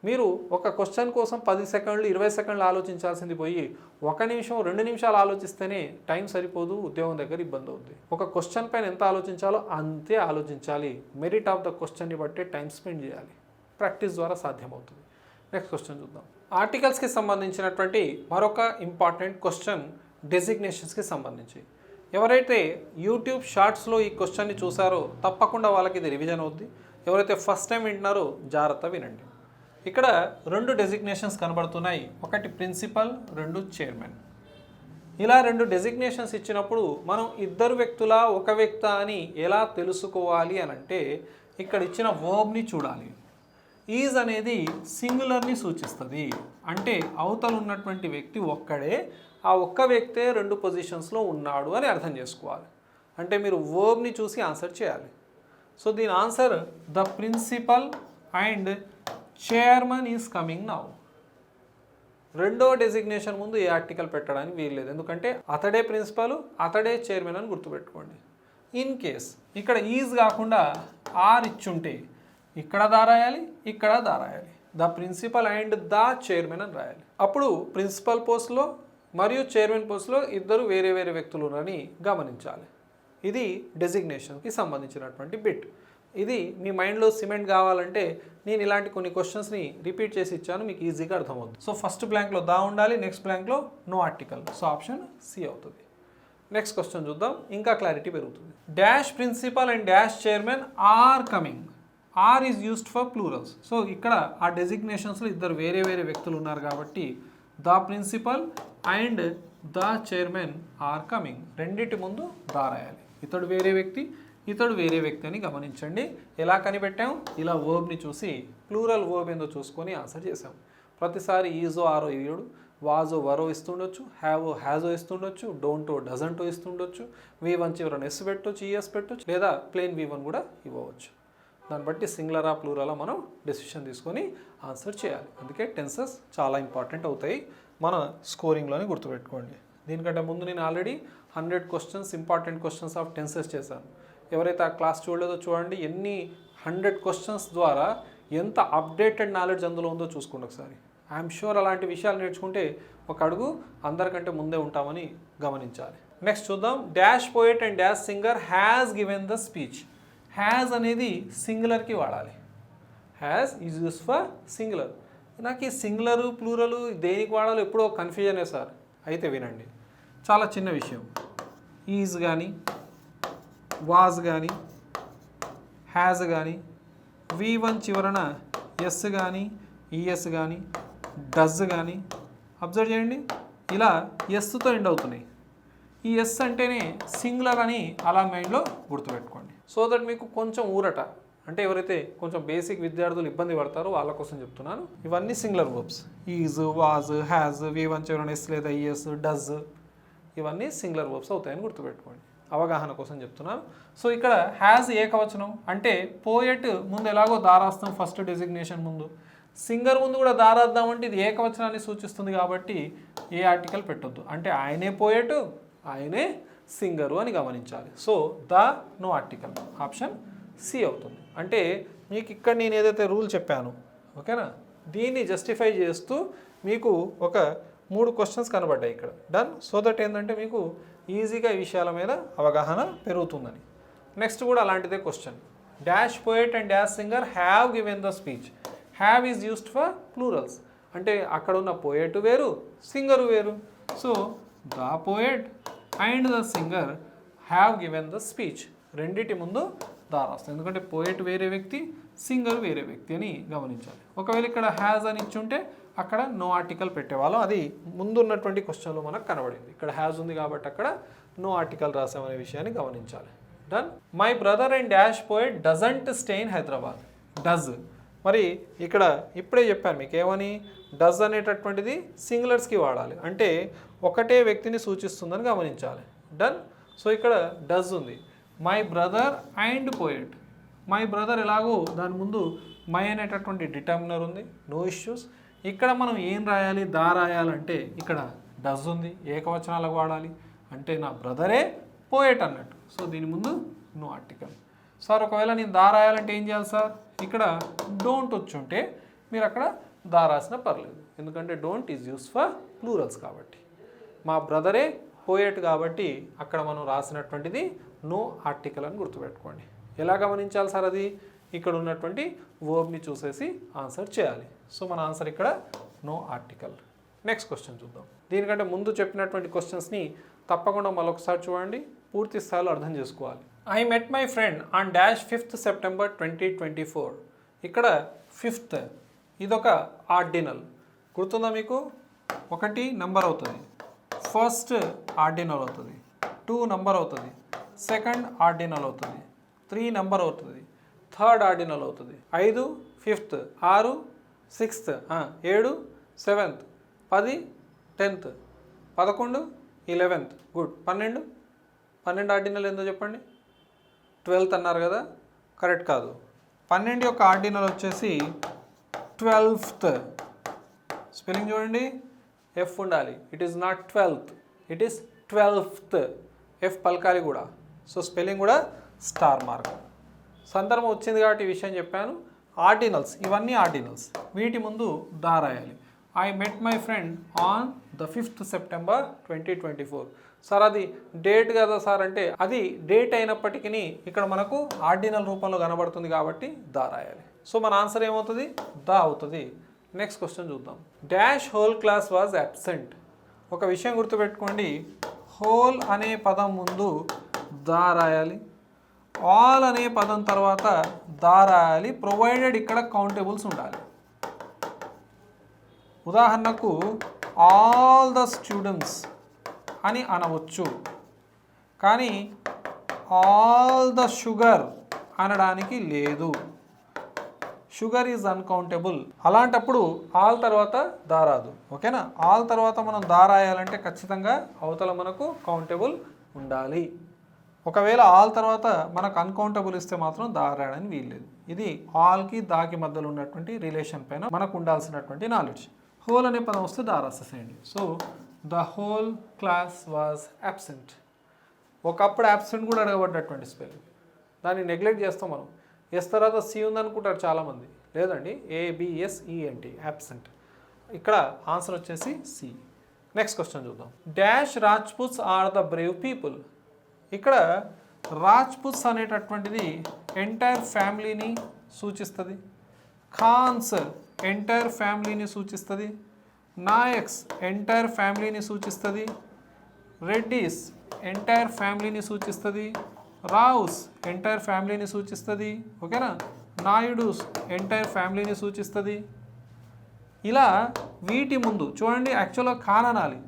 మీరు ఒక క్వశ్చన్ కోసం 10 seconds 20 seconds ఆలోచించాల్సింది పోయి 1 నిమిషం 2 నిమిషాలు ఆలోచిస్తేనే టైం సరిపోదు, ఉద్యోగం దగ్గర ఇబ్బంది అవుతుంది. ఒక క్వశ్చన్ పైన ఎంత ఆలోచించాలో అంతే ఆలోచించాలి. మెరిట్ ఆఫ్ ద క్వశ్చన్ని బట్టే టైం స్పెండ్ చేయాలి. ప్రాక్టీస్ ద్వారా సాధ్యమవుతుంది. నెక్స్ట్ క్వశ్చన్ చూద్దాం. ఆర్టికల్స్కి సంబంధించినటువంటి మరొక ఇంపార్టెంట్ క్వశ్చన్ డెసిగ్నేషన్స్కి సంబంధించి. ఎవరైతే యూట్యూబ్ షార్ట్స్లో ఈ క్వశ్చన్ని చూసారో తప్పకుండా వాళ్ళకి ఇది రివిజన్ అవుద్ది. ఎవరైతే ఫస్ట్ టైం వింటున్నారో జాగ్రత్త వినండి. ఇక్కడ 2 డెసిగ్నేషన్స్ కనబడుతున్నాయి. ఒకటి ప్రిన్సిపల్, 2 చైర్మన్. ఇలా రెండు డెసిగ్నేషన్స్ ఇచ్చినప్పుడు మనం ఇద్దరు వ్యక్తుల ఒక వ్యక్త అని ఎలా తెలుసుకోవాలి అని అంటే ఇక్కడ ఇచ్చిన వర్బ్ని చూడాలి. ఈజ్ అనేది సింగులర్ని సూచిస్తుంది, అంటే అవతల ఉన్నటువంటి వ్యక్తి ఒక్కడే, ఆ ఒక్క వ్యక్తే రెండు పొజిషన్స్లో ఉన్నాడు అని అర్థం చేసుకోవాలి. అంటే మీరు వర్బ్ని చూసి ఆన్సర్ చేయాలి. సో దీని answer the principal and chairman is coming now. రెండో డెసిగ్నేషన్ ముందు ఏ ఆర్టికల్ పెట్టడానికి వీల్లేదు, ఎందుకంటే అతడే ప్రిన్సిపల్ అతడే చైర్మన్ అని గుర్తుపెట్టుకోండి. ఇన్ కేస్ ఇక్కడ ఈజ్ కాకుండా ఆర్ ఇచ్చుంటే ఇక్కడ దా రాయాలి, ఇక్కడ దా రాయాలి. The principal and the chairman అని రాయాలి. అప్పుడు ప్రిన్సిపల్ పోస్ట్లో మరియు చైర్మన్ పోస్ట్లో ఇద్దరు వేరే వేరే వ్యక్తులు ఉన్నారని గమనించాలి. ఇది డెసిగ్నేషన్కి సంబంధించినటువంటి బిట్. ఇది మీ మైండ్లో సిమెంట్ కావాలంటే నేను ఇలాంటి కొన్ని క్వశ్చన్స్ని రిపీట్ చేసి ఇచ్చాను, మీకు ఈజీగా అర్థమవుతుంది. సో ఫస్ట్ బ్లాంక్లో దా ఉండాలి, నెక్స్ట్ బ్లాంక్లో no article. So option C అవుతుంది. నెక్స్ట్ క్వశ్చన్ చూద్దాం, ఇంకా క్లారిటీ పెరుగుతుంది. Dash principal and dash chairman are coming. Are is used for plurals. So ఇక్కడ ఆ డెసిగ్నేషన్స్లో ఇద్దరు వేరే వేరే వ్యక్తులు ఉన్నారు కాబట్టి the principal and the chairman are coming, రెండింటి ముందు దా రాయాలి. ఇతడు వేరే వ్యక్తి, ఇతడు వేరే వ్యక్తి అని గమనించండి. ఎలా కనిపెట్టాం? ఇలా వర్బ్ని చూసి ప్లూరల్ వర్బ్ ఏందో చూసుకొని ఆన్సర్ చేసాం. ప్రతిసారి ఈజో ఆరో ఇవ్వడు, వాజో వరో ఇస్తుండొచ్చు, హ్యావో హ్యాజో ఇస్తుండొచ్చు, డోంటో డజంటో ఇస్తుండొచ్చు, V1 చివరన ఎస్ పెట్టొచ్చు, ఈఎస్ పెట్టొచ్చు, లేదా ప్లెయిన్ V1 కూడా ఇవ్వవచ్చు. దాన్ని బట్టి సింగులరా ప్లూరలా మనం డెసిషన్ తీసుకొని ఆన్సర్ చేయాలి. అందుకే టెన్సెస్ చాలా ఇంపార్టెంట్ అవుతాయి మన స్కోరింగ్లోనే గుర్తుపెట్టుకోండి. దీనికంటే ముందు నేను already 100 questions important questions of tenses చేశాను. ఎవరైతే ఆ క్లాస్ చూడలేదో చూడండి. ఎన్ని 100 క్వశ్చన్స్ ద్వారా ఎంత అప్డేటెడ్ నాలెడ్జ్ అందులో ఉందో చూసుకోండి ఒకసారి. ఐఎమ్ షూర్ అలాంటి విషయాలు నేర్చుకుంటే ఒక అడుగు అందరికంటే ముందే ఉంటామని గమనించాలి. నెక్స్ట్ చూద్దాం. Dash poet and dash singer has given the speech. Has అనేది సింగులర్కి వాడాలి. Has is use for singular. నాకు ఈ సింగులరు ప్లూరలు దేనికి వాడాలో ఎప్పుడో కన్ఫ్యూజనే సార్. అయితే వినండి, చాలా చిన్న విషయం. ఈజ్ కానీ వాజ్ కానీ హ్యాజ్ కానీ V1 చివరన ఎస్ కానీ ఈఎస్ కానీ డజ్ కానీ అబ్జర్వ్ చేయండి, ఇలా ఎస్తో ఎండ్ అవుతున్నాయి. ఈ ఎస్ అంటేనే సింగులర్ అని అలా మైండ్లో గుర్తుపెట్టుకోండి. సో దట్ మీకు కొంచెం ఊరట, అంటే ఎవరైతే కొంచెం బేసిక్ విద్యార్థులు ఇబ్బంది పడతారో వాళ్ళ కోసం చెప్తున్నాను. ఇవన్నీ singular verbs. Is, was, has, V1 చివరన ఎస్ లేదా ఈఎస్, డజ్, ఇవన్నీ సింగులర్ వర్బ్స్ అవుతాయని గుర్తుపెట్టుకోండి. అవగాహన కోసం చెప్తున్నాను. సో ఇక్కడ హ్యాజ్ ఏకవచనం, అంటే పోయెట్ ముందు ఎలాగో దారాస్తాం ఫస్ట్ డెసిగ్నేషన్ ముందు, సింగర్ ముందు కూడా దారాద్దామంటే ఇది ఏకవచనాన్ని సూచిస్తుంది కాబట్టి ఏ ఆర్టికల్ పెట్టొద్దు. అంటే ఆయనే పోయెట్, ఆయనే సింగరు అని గమనించాలి. So the no article, option C అవుతుంది. అంటే మీకు ఇక్కడ నేను ఏదైతే రూల్ చెప్పాను, ఓకేనా, దీన్ని జస్టిఫై చేస్తూ మీకు ఒక 3 క్వశ్చన్స్ కనబడ్డాయి ఇక్కడ. డన్. సో దట్ ఏంటంటే మీకు ఈజీగా ఈ విషయాల మీద అవగాహన పెరుగుతుందని. నెక్స్ట్ కూడా అలాంటిదే question. Dash poet and dash singer have given the speech. Have is used for plurals, అంటే అక్కడ ఉన్న పోయెట్ వేరు, సింగరు వేరు. So the poet and the singer have given the speech, రెండింటి ముందు దా రాస్తాం, ఎందుకంటే పోయెట్ వేరే వ్యక్తి, సింగర్ వేరే వ్యక్తి అని గమనించాలి. ఒకవేళ ఇక్కడ హ్యాజ్ అని ఇచ్చుంటే అక్కడ నో ఆర్టికల్ పెట్టేవాళ్ళం. అది ముందు ఉన్నటువంటి క్వశ్చన్లో మనకు కనబడింది. ఇక్కడ హ్యాజ్ ఉంది కాబట్టి అక్కడ నో ఆర్టికల్ రాసామనే విషయాన్ని గమనించాలి. Done. My brother and dash poet doesn't stay in Hyderabad. Does, మరి ఇక్కడ ఇప్పుడే చెప్పాను మీకు ఏమని, డజ్ అనేటటువంటిది సింగులర్స్కి వాడాలి, అంటే ఒకటే వ్యక్తిని సూచిస్తుందని గమనించాలి. డన్. సో ఇక్కడ డజ్ ఉంది. My brother and poet. My brother ఎలాగో దాని ముందు మై అనేటటువంటి డిటర్మినర్ ఉంది, నో ఇష్యూస్. ఇక్కడ మనం ఏం రాయాలి, దా రాయాలంటే ఇక్కడ డజ్ ఉంది, ఏకవచనాలకు వాడాలి, అంటే నా బ్రదరే పోయెట్ అన్నట్టు. సో దీని ముందు నో ఆర్టికల్. సార్ ఒకవేళ నేను దా రాయాలంటే ఏం చేయాలి సార్, ఇక్కడ డోంట్ వచ్చుంటే మీరు అక్కడ దా రాసినా పర్లేదు, ఎందుకంటే don't is use for plurals కాబట్టి. మా బ్రదరే పోయెట్ కాబట్టి అక్కడ మనం రాసినటువంటిది నో ఆర్టికల్ అని గుర్తుపెట్టుకోండి. ఎలా గమనించాలి సార్ అది, ఇక్కడ ఉన్నటువంటి వర్బ్ని చూసేసి ఆన్సర్ చేయాలి. సో మన ఆన్సర్ ఇక్కడ నో ఆర్టికల్. నెక్స్ట్ క్వశ్చన్ చూద్దాం. దీనికంటే ముందు చెప్పినటువంటి క్వశ్చన్స్ని తప్పకుండా మరొకసారి చూడండి, పూర్తి స్థాయిలో అర్థం చేసుకోవాలి. I met my friend on dash 5th September 2024. ఇక్కడ 5th ఇదొక ఆర్డినల్, గుర్తుందా మీకు? 1 నంబర్ అవుతుంది, ఫస్ట్ ఆర్డినల్ అవుతుంది, 2 నంబర్ అవుతుంది, సెకండ్ ఆర్డినల్ అవుతుంది, 3 నంబర్ అవుతుంది, థర్డ్ ఆర్డినల్ అవుతుంది, 5 fifth, 6 sixth, 7 seventh, 10 10th, 11 11th, good. 12 ordinal ఏందో చెప్పండి. 12th అన్నారు కదా, కరెక్ట్ కాదు. 12 యొక్క ఆర్డినల్ వచ్చేసి 12th. స్పెల్లింగ్ చూడండి, ఎఫ్ ఉండాలి. It is not 12th, it is 12th. F పలకాలి కూడా. సో స్పెల్లింగ్ కూడా స్టార్ మార్క్. సందర్భం వచ్చింది కాబట్టి ఈ విషయం చెప్పాను. ఆర్డినల్స్, ఇవన్నీ ఆర్డినల్స్. వీటి ముందు దా రాయాలి. I met my friend on the 5th September 2024. Sir అది డేట్ కదా సార్ అంటే అది డేట్ అయినప్పటికీ ఇక్కడ మనకు ఆర్డినల్ రూపంలో కనబడుతుంది కాబట్టి దా రాయాలి. సో మన ఆన్సర్ ఏమవుతుంది, దా అవుతుంది. నెక్స్ట్ క్వశ్చన్ చూద్దాం. Dash whole class was absent. ఒక విషయం గుర్తుపెట్టుకోండి, హోల్ అనే పదం ముందు దా రాయాలి, ఆల్ అనే పదం తర్వాత దా రాయాలి, ప్రొవైడెడ్ ఇక్కడ కౌంటబుల్స్ ఉండాలి. ఉదాహరణకు ఆల్ ద స్టూడెంట్స్ అని అనవచ్చు, కానీ ఆల్ ద షుగర్ అనడానికి లేదు. Sugar is uncountable. అలాంటప్పుడు ఆల్ తర్వాత దా రాదు. ఓకేనా, ఆల్ తర్వాత మనం దా రాయాలంటే ఖచ్చితంగా అవతల మనకు కౌంటబుల్ ఉండాలి. ఒకవేళ ఆల్ తర్వాత మనకు అన్కౌంటబుల్ ఇస్తే మాత్రం దా రాయడానికి వీల్లేదు. ఇది ఆల్కి దాకి మధ్యలో ఉన్నటువంటి రిలేషన్ పైన మనకు ఉండాల్సినటువంటి నాలెడ్జ్. హోల్ అనే పదం వస్తే దా రాసేసేయండి. So the whole class was absent. ఒకప్పుడు అబ్సెంట్ కూడా అడగబడ్డటువంటి స్పెల్లింగ్, దాన్ని నెగ్లెక్ట్ చేస్తాం మనం. ఎస్ తర్వాత సి ఉందనుకుంటారు చాలామంది. లేదండి, ABSENT, అబ్సెంట్. ఇక్కడ ఆన్సర్ వచ్చేసి సి. నెక్స్ట్ క్వశ్చన్ చూద్దాం. Dash Rajputs are the brave people. ఇక్కడ రాజ్పుత్స్ అనేటటువంటిది ఎంటైర్ ఫ్యామిలీని సూచిస్తుంది. ఖాన్స్ ఎంటైర్ ఫ్యామిలీని సూచిస్తుంది. నాయక్స్ ఎంటైర్ ఫ్యామిలీని సూచిస్తుంది. రెడ్డిస్ ఎంటైర్ ఫ్యామిలీని సూచిస్తుంది. రావుస్ ఎంటైర్ ఫ్యామిలీని సూచిస్తుంది. ఓకేనా, నాయుడుస్ ఎంటైర్ ఫ్యామిలీని సూచిస్తుంది. ఇలా వీటి ముందు చూడండి, యాక్చువల్గా ఖాన్ అనాలి,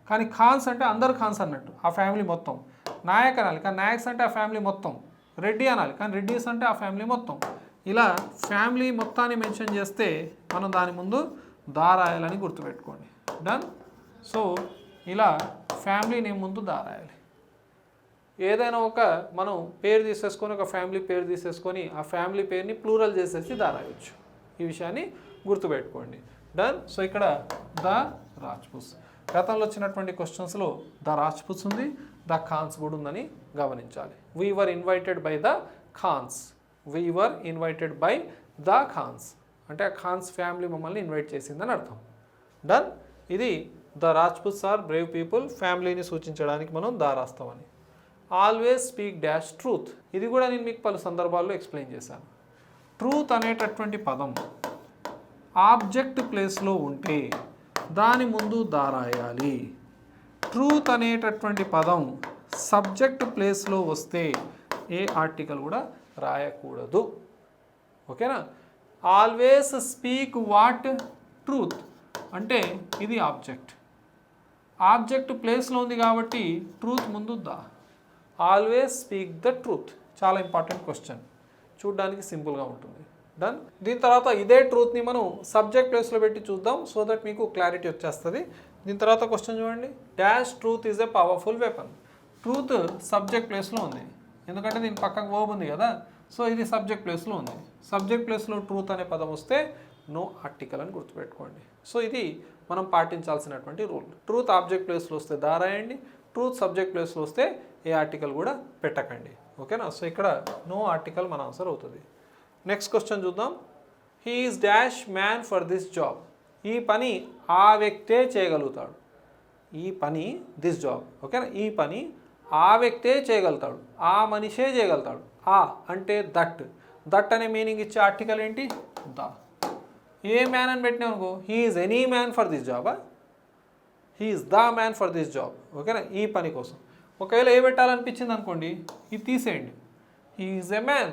కానీ ఖాన్స్ అంటే అందరు ఖాన్స్ అన్నట్టు, ఆ ఫ్యామిలీ మొత్తం. నాయక్ అనాలి, కానీ నాయక్స్ అంటే ఆ ఫ్యామిలీ మొత్తం. రెడ్డి అనాలి, కానీ రెడ్డిస్ అంటే ఆ ఫ్యామిలీ మొత్తం. ఇలా ఫ్యామిలీ మొత్తాన్ని మెన్షన్ చేస్తే మనం దాని ముందు దా రాయాలని గుర్తుపెట్టుకోండి. డన్. సో ఇలా ఫ్యామిలీ నేమ్ ముందు దా రాయాలి. ఏదైనా ఒక మనం పేరు తీసేసుకొని, ఒక ఫ్యామిలీ పేరు తీసేసుకొని ఆ ఫ్యామిలీ పేరుని ప్లూరల్ చేసేసి దా రాయొచ్చు. ఈ విషయాన్ని గుర్తుపెట్టుకోండి. డన్. సో ఇక్కడ ద రాజ్పుత్స్. గతంలో వచ్చినటువంటి క్వశ్చన్స్లో ద రాజ్పుత్స్ ఉంది, ద ఖాన్స్ కూడా ఉందని గమనించాలి. We were invited by the Khans. We were invited by the Khans అంటే ఆ ఖాన్స్ ఫ్యామిలీ మమ్మల్ని ఇన్వైట్ చేసిందని అర్థం. డన్. ఇది the Rajputs are brave people, ఫ్యామిలీని సూచించడానికి మనం దా రాస్తామని. Always speak dash truth. ఇది కూడా నేను మీకు పలు సందర్భాల్లో ఎక్స్ప్లెయిన్ చేశాను. ట్రూత్ అనేటటువంటి పదం ఆబ్జెక్ట్ ప్లేస్లో ఉంటే దాని ముందు దా రాయాలి. ట్రూత్ అనేటటువంటి పదం సబ్జెక్ట్ ప్లేస్లో వస్తే ఏ ఆర్టికల్ కూడా రాయకూడదు. ఓకేనా. ఆల్వేస్ స్పీక్ వాట్ ట్రూత్ అంటే ఇది ఆబ్జెక్ట్. ఆబ్జెక్ట్ ప్లేస్లో ఉంది కాబట్టి ట్రూత్ ముందు the. Always speak the truth. చాలా ఇంపార్టెంట్ క్వశ్చన్, చూడ్డానికి సింపుల్గా ఉంటుంది. డన్. దీని తర్వాత ఇదే ట్రూత్ని మనం సబ్జెక్ట్ ప్లేస్లో పెట్టి చూద్దాం, సో దట్ మీకు క్లారిటీ వచ్చేస్తుంది. దీని తర్వాత క్వశ్చన్ చూడండి. Dash truth is a powerful weapon. Truth subject ప్లేస్లో ఉంది, ఎందుకంటే దీని పక్కకు వర్బ్ ఉంది కదా, సో ఇది సబ్జెక్ట్ ప్లేస్లో ఉంది. సబ్జెక్ట్ ప్లేస్లో ట్రూత్ అనే పదం వస్తే నో ఆర్టికల్ అని గుర్తుపెట్టుకోండి. సో ఇది మనం పాటించాల్సినటువంటి రూల్. ట్రూత్ ఆబ్జెక్ట్ ప్లేస్లో వస్తే దా రాయండి, ట్రూత్ సబ్జెక్ట్ ప్లేస్లో వస్తే ఏ ఆర్టికల్ కూడా పెట్టకండి. ఓకేనా. సో ఇక్కడ నో ఆర్టికల్ మన ఆన్సర్ అవుతుంది. నెక్స్ట్ క్వశ్చన్ చూద్దాం. He is dash man for this job. ఈ పని ఆ వ్యక్తే చేయగలుగుతాడు. ఈ పని దిస్ జాబ్. ఓకేనా, ఈ పని ఆ వ్యక్తే చేయగలుగుతాడు, ఆ మనిషే చేయగలుగుతాడు. ఆ అంటే దట్. దట్ అనే మీనింగ్ ఇచ్చే ఆర్టికల్ ఏంటి, ద. ఏ మ్యాన్ అని పెట్టినావు అనుకో, he is any man for this జాబా, he is the man for this job. ఓకేనా, ఈ పని కోసం. ఒకవేళ ఏ పెట్టాలనిపించింది అనుకోండి, ఇది తీసేయండి, హీ ఈజ్ ఎ మ్యాన్.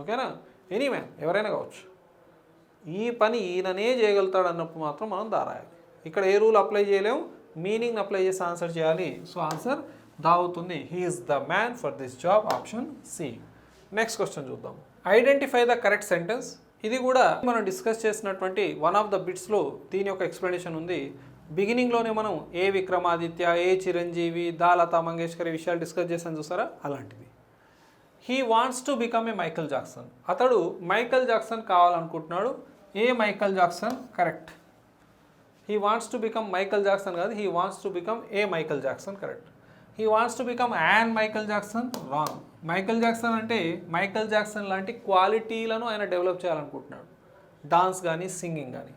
ఓకేనా, ఎనీ మ్యాన్, ఎవరైనా కావచ్చు. ఈ పని ఈయననే చేయగలుగుతాడు అన్నప్పుడు మాత్రం మనం దా రాయాలి. ఇక్కడ ఏ రూల్ అప్లై చేయలేము, మీనింగ్ అప్లై చేసి ఆన్సర్ చేయాలి. సో ఆన్సర్ దా అవుతుంది. He is the man for this job, option C. Next question చూద్దాం. Identify the correct sentence. ఇది కూడా మనం డిస్కస్ చేసినటువంటి వన్ ఆఫ్ ద బిట్స్లో దీని యొక్క ఎక్స్ప్లెనేషన్ ఉంది. బిగినింగ్లోనే మనం ఏ విక్రమాదిత్య, ఏ చిరంజీవి, దా లతా మంగేష్కర్ ఈ విషయాలు డిస్కస్ చేసాను చూసారా, అలాంటిది. He wants to become a Michael Jackson. అతడు మైకల్ జాక్సన్ కావాలనుకుంటున్నాడు. A Michael Jackson correct. He wants to become Michael Jackson కాదు, he wants to become a Michael Jackson correct. He wants to become an Michael Jackson wrong. Michael Jackson అంటే Michael Jackson లాంటి క్వాలిటీలను ఆయన develop చేయాలనుకుంటున్నాడు, dance కానీ singing కానీ.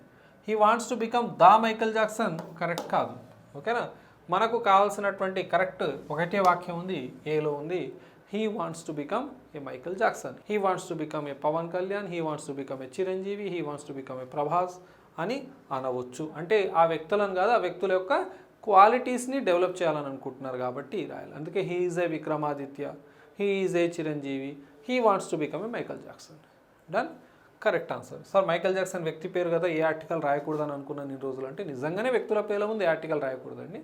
He wants to become the Michael Jackson correct కాదు. ఓకేనా, మనకు కావాల్సినటువంటి కరెక్ట్ ఒకటే వాక్యం ఉంది, ఏలో ఉంది. He wants to become a Michael Jackson, he wants to become a Pawan Kalyan, he wants to become a Chiranjeevi, he wants to become a Prabhas అని అనవచ్చు. అంటే ఆ వ్యక్తులను కాదు, ఆ వ్యక్తుల యొక్క క్వాలిటీస్ని డెవలప్ చేయాలని అనుకుంటున్నారు కాబట్టి రాయాలి. అందుకే he is a Vikramaditya, he is a Chiranjeevi, he wants to become a Michael Jackson. Done, correct answer. Sir Michael Jackson వ్యక్తి పేరు కదా, ఏ ఆర్టికల్ రాయకూడదని అనుకున్నాను ఈ రోజులు. అంటే నిజంగానే వ్యక్తుల పేర్ల ముందు ఏ ఆర్టికల్ రాయకూడదండి.